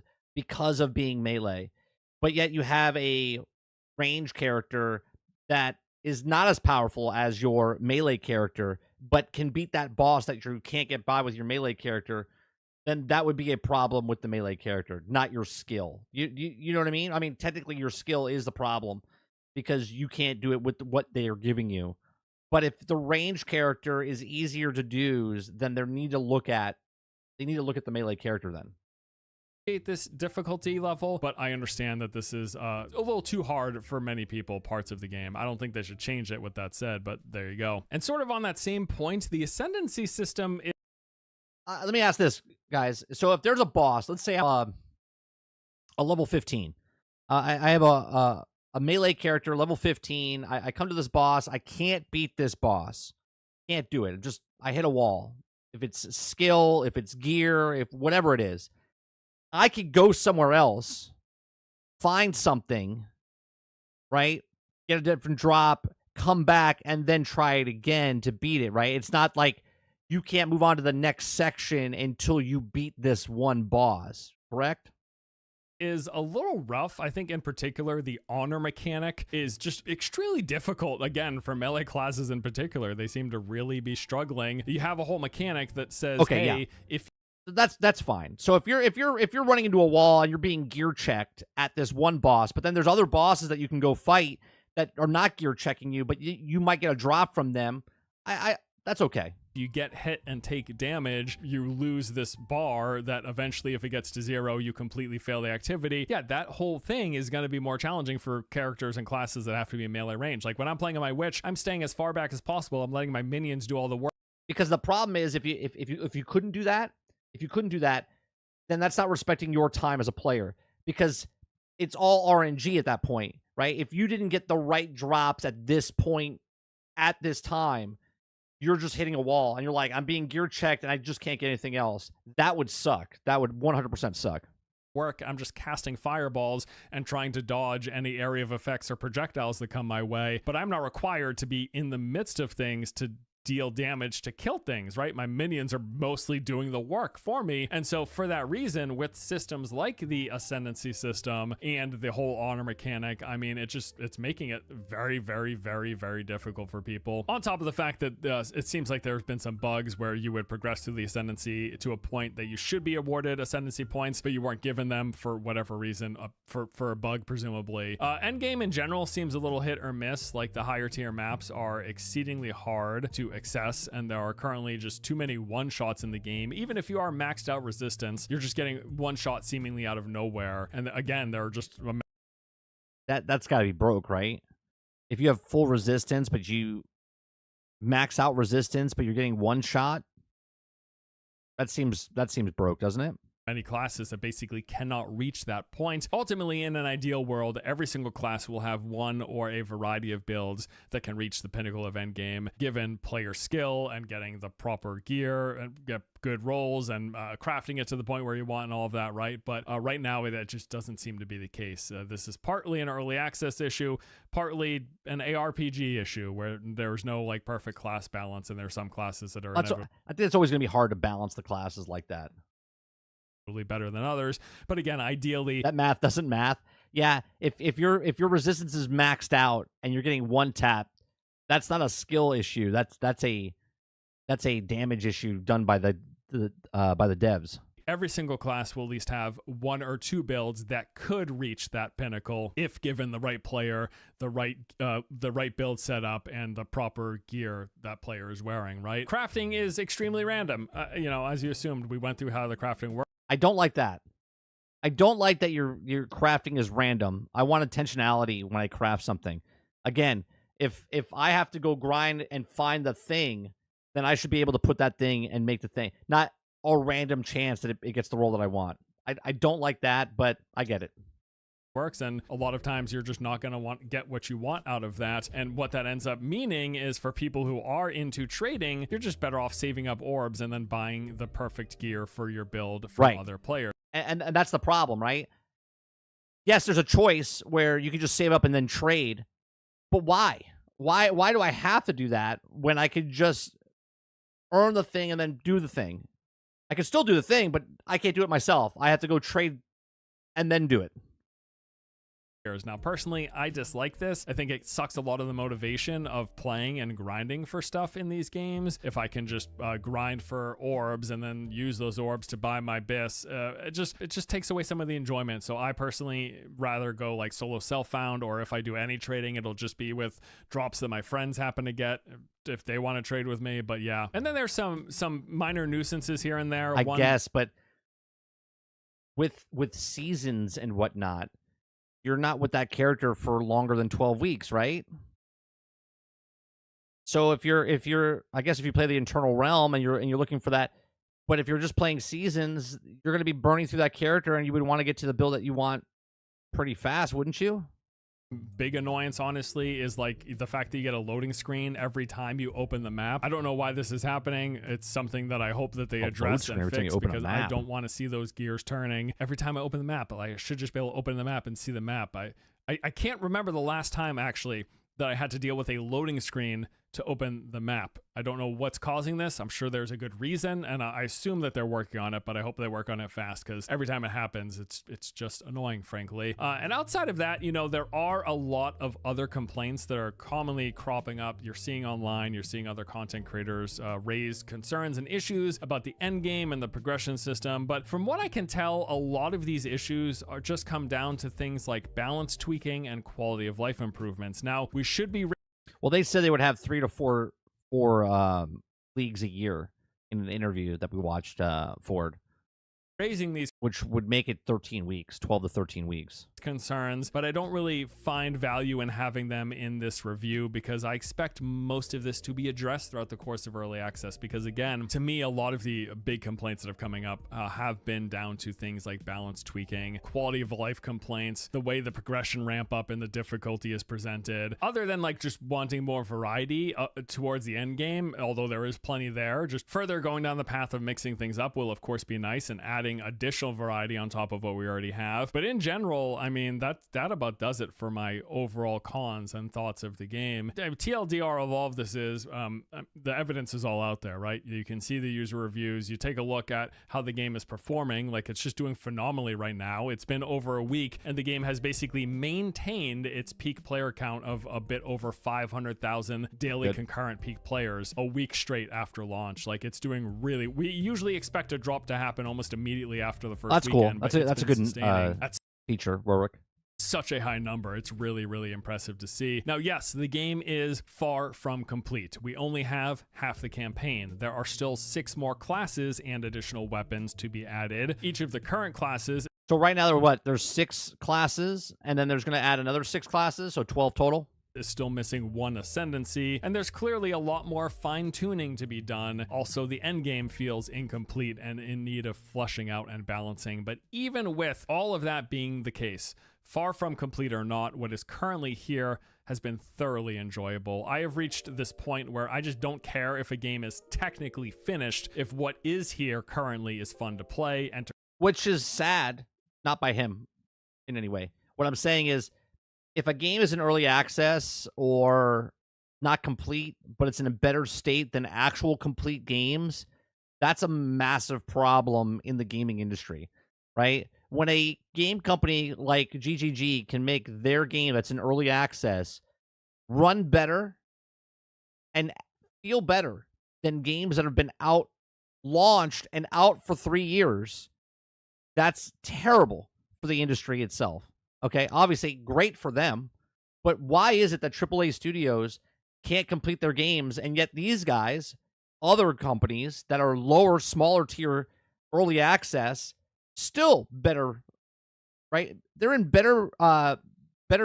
of being melee, but yet you have a range character that is not as powerful as your melee character, but can beat that boss that you can't get by with your melee character. Then that would be a problem with the melee character, not your skill. You know what I mean? I mean, technically your skill is the problem because you can't do it with what they are giving you. But if the range character is easier to do, then they need to look at the melee character then. This difficulty level, but I understand that this is a little too hard for many people, parts of the game. I don't think they should change it with that said, but there you go. And sort of on that same point, the ascendancy system is... let me ask this, guys. So if there's a boss, let's say a level 15. I have a melee character, level 15. I come to this boss. I can't beat this boss. Can't do it. I hit a wall. If it's skill, if it's gear, if whatever it is, I could go somewhere else, find something, right? Get a different drop, come back, and then try it again to beat it, right? It's not like you can't move on to the next section until you beat this one boss, correct? Is a little rough. I think in particular, the honor mechanic is just extremely difficult. Again, for melee classes in particular, they seem to really be struggling. You have a whole mechanic that says, okay, hey, yeah. if that's fine. So if you're running into a wall and you're being gear checked at this one boss, but then there's other bosses that you can go fight that are not gear checking you, but you might get a drop from them. That's okay. You get hit and take damage, you lose this bar that eventually, if it gets to 0, you completely fail the activity. Yeah, that whole thing is going to be more challenging for characters and classes that have to be in melee range. Like when I'm playing on my witch, I'm staying as far back as possible. I'm letting my minions do all the work. Because the problem is if you couldn't do that, then that's not respecting your time as a player, because it's all RNG at that point, right? If you didn't get the right drops at this point at this time, you're just hitting a wall and you're like, I'm being gear checked and I just can't get anything else. That would suck. That would 100% suck. I'm just casting fireballs and trying to dodge any area of effects or projectiles that come my way, but I'm not required to be in the midst of things to deal damage to kill things, right? My minions are mostly doing the work for me. And so for that reason, with systems like the Ascendancy system and the whole honor mechanic, I mean, it's making it very, very, very, very difficult for people. On top of the fact that it seems like there's been some bugs where you would progress through the Ascendancy to a point that you should be awarded Ascendancy points, but you weren't given them for whatever reason, for a bug, presumably. Endgame in general seems a little hit or miss. Like, the higher tier maps are exceedingly hard to access, and there are currently just too many one-shots in the game. Even if you are maxed out resistance, you're just getting one shot seemingly out of nowhere. And again, there are just that's got to be broke, right? If you have full resistance, but you max out resistance, but you're getting one shot, that seems broke, doesn't it? many classes that basically cannot reach that point. Ultimately, in an ideal world, every single class will have one or a variety of builds that can reach the pinnacle of endgame, given player skill and getting the proper gear and get good rolls and crafting it to the point where you want and all of that, right? But right now, that just doesn't seem to be the case. This is partly an early access issue, partly an ARPG issue where there's no like perfect class balance, and there are some classes that are I think it's always going to be hard to balance the classes like that. Better than others, but again, ideally, that math doesn't math. Yeah, if your resistance is maxed out and you're getting one tap, that's not a skill issue. That's a damage issue done by the devs. Every single class will at least have one or two builds that could reach that pinnacle if given the right player, the right build setup, and the proper gear that player is wearing. Right? Crafting is extremely random. As you assumed, we went through how the crafting works. I don't like that. I don't like that your crafting is random. I want intentionality when I craft something. Again, if I have to go grind and find the thing, then I should be able to put that thing and make the thing. Not a random chance that it gets the role that I want. I don't like that, but I get it. Works, and a lot of times you're just not going to get what you want out of that, and what that ends up meaning is for people who are into trading, you're just better off saving up orbs and then buying the perfect gear for your build from other players. And that's the problem, right? Yes, there's a choice where you can just save up and then trade, but why do I have to do that when I could just earn the thing and then do the thing? I can still do the thing, but I can't do it myself. I have to go trade and then do it. Now, personally, I dislike this. I think it sucks a lot of the motivation of playing and grinding for stuff in these games. If I can just grind for orbs and then use those orbs to buy my bis, it just takes away some of the enjoyment. So I personally rather go like solo self-found, or if I do any trading, it'll just be with drops that my friends happen to get if they want to trade with me. But yeah, and then there's some minor nuisances here and there. I guess, but with seasons and whatnot, you're not with that character for longer than 12 weeks, right? So if you're I guess if you play the Internal Realm and you're looking for that, but if you're just playing seasons, you're going to be burning through that character, and you would want to get to the build that you want pretty fast, wouldn't you? Big annoyance, honestly, is like the fact that you get a loading screen every time you open the map. I don't know why this is happening. It's something that I hope that they address and fix, because I don't want to see those gears turning every time I open the map. But I should just be able to open the map and see the map. I can't remember the last time actually that I had to deal with a loading screen to open the map. I don't know what's causing this. I'm sure there's a good reason, and I assume that they're working on it, but I hope they work on it fast, because every time it happens, it's just annoying, frankly. And outside of that, there are a lot of other complaints that are commonly cropping up. You're seeing online, you're seeing other content creators raise concerns and issues about the end game and the progression system. But from what I can tell, a lot of these issues are just come down to things like balance tweaking and quality of life improvements. Now, we should be... Well, they said they would have 3 to 4 leagues a year in an interview that we watched, Ford. Raising these, which would make it 13 weeks, 12 to 13 weeks. Concerns, but I don't really find value in having them in this review, because I expect most of this to be addressed throughout the course of early access. Because again, to me, a lot of the big complaints that have coming up have been down to things like balance tweaking, quality of life complaints, the way the progression ramp up and the difficulty is presented. Other than like just wanting more variety towards the end game, although there is plenty there, just further going down the path of mixing things up will of course be nice, and adding additional additional variety on top of what we already have. But in general, I mean, that about does it for my overall cons and thoughts of the game. TLDR of all of this is, the evidence is all out there, right? You can see the user reviews. You take a look at how the game is performing. Like, it's just doing phenomenally right now. It's been over a week, and the game has basically maintained its peak player count of a bit over 500,000 daily concurrent peak players a week straight after launch. Like, it's doing really. We usually expect a drop to happen almost immediately after the first weekend. That's cool. That's a good feature, Warwick. Such a high number. It's really, really impressive to see. Now, yes, the game is far from complete. We only have half the campaign. There are still 6 more classes and additional weapons to be added. Each of the current classes. So right now, there's 6 classes, and then there's going to add another 6 classes, so 12 total. Is still missing 1 ascendancy, and there's clearly a lot more fine-tuning to be done. Also, the endgame feels incomplete and in need of fleshing out and balancing. But even with all of that being the case, far from complete or not, what is currently here has been thoroughly enjoyable. I have reached this point where I just don't care if a game is technically finished, if what is here currently is fun to play and to. Which is sad, not by him in any way. What I'm saying is, if a game is in early access or not complete, but it's in a better state than actual complete games, that's a massive problem in the gaming industry, right? When a game company like GGG can make their game that's in early access run better and feel better than games that have been out, launched, and out for 3 years, that's terrible for the industry itself. Okay, obviously great for them, but why is it that AAA studios can't complete their games, and yet these guys, other companies that are lower, smaller tier early access, still better, right? They're in better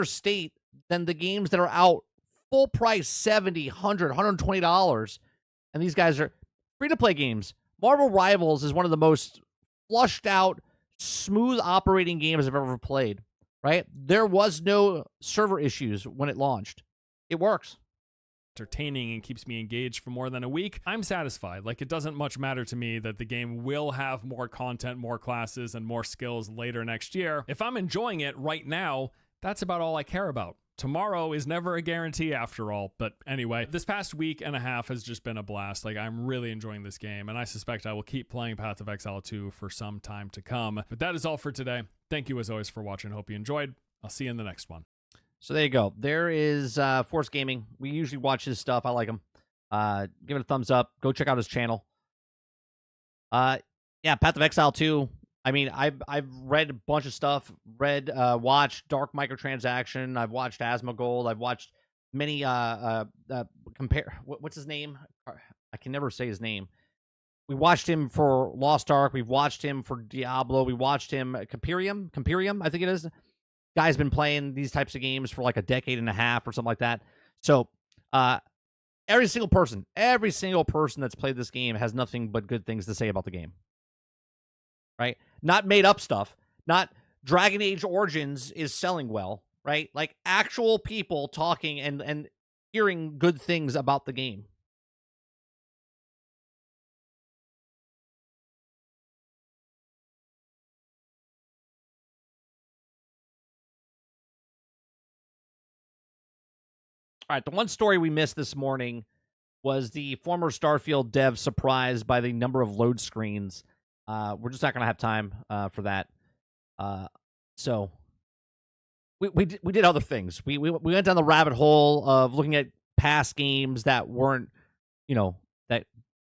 state than the games that are out full price, $70, $100, $120, and these guys are free-to-play games. Marvel Rivals is one of the most flushed out, smooth operating games I've ever played. Right? There was no server issues when it launched. It works. Entertaining and keeps me engaged for more than a week. I'm satisfied. Like, it doesn't much matter to me that the game will have more content, more classes, and more skills later next year. If I'm enjoying it right now, that's about all I care about. Tomorrow is never a guarantee after all. But anyway, this past week and a half has just been a blast. Like, I'm really enjoying this game, and I suspect I will keep playing Path of Exile 2 for some time to come. But that is all for today. Thank you as always for watching. Hope you enjoyed. I'll see you in the next one. So there you go. There is Force Gaming. We usually watch his stuff. I like him. Give it a thumbs up. Go check out his channel. Yeah, Path of Exile 2. I mean, I've read a bunch of stuff. Watched Dark Microtransaction. I've watched Asmongold. I've watched many what's his name? I can never say his name. We watched him for Lost Ark. We've watched him for Diablo. We watched him Comperium, I think it is. Guy's been playing these types of games for like a decade and a half or something like that. So every single person that's played this game has nothing but good things to say about the game. Right? Not made up stuff. Not Dragon Age Origins is selling well, right? Like actual people talking and hearing good things about the game. All right, the one story we missed this morning was the former Starfield dev surprised by the number of load screens. We're just not going to have time for that. So we did other things. We went down the rabbit hole of looking at past games that weren't, that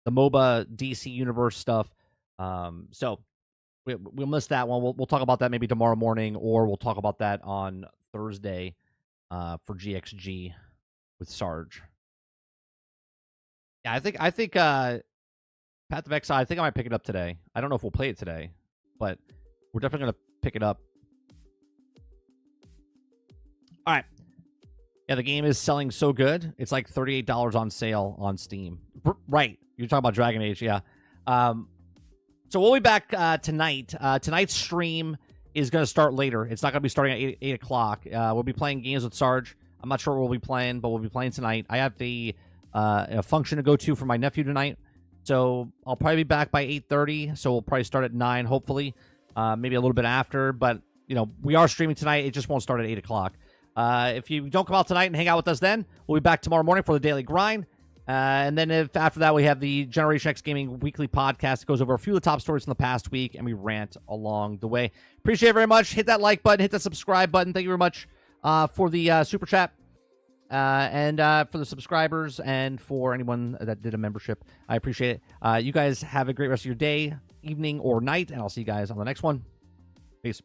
the MOBA DC Universe stuff. So we'll miss that one. We'll talk about that maybe tomorrow morning, or we'll talk about that on Thursday for GXG with Sarge. Yeah, I think Path of Exile, I think I might pick it up today. I don't know if we'll play it today, but we're definitely going to pick it up. All right. Yeah, the game is selling so good. It's like $38 on sale on Steam. Right. You're talking about Dragon Age, yeah. So we'll be back tonight. Tonight's stream is going to start later. It's not going to be starting at 8 o'clock. We'll be playing games with Sarge. I'm not sure what we'll be playing, but we'll be playing tonight. I have a function to go to for my nephew tonight. So I'll probably be back by 8:30. So we'll probably start at 9, hopefully. maybe a little bit after. But, you know, we are streaming tonight. It just won't start at 8 o'clock. If you don't come out tonight and hang out with us then, we'll be back tomorrow morning for the Daily Grind. And then if after that, we have the Generation X Gaming Weekly Podcast. It goes over a few of the top stories from the past week, and we rant along the way. Appreciate it very much. Hit that like button. Hit that subscribe button. Thank you very much for the Super Chat. And for the subscribers and for anyone that did a membership. I appreciate it. You guys have a great rest of your day, evening, or night, and I'll see you guys on the next one. Peace.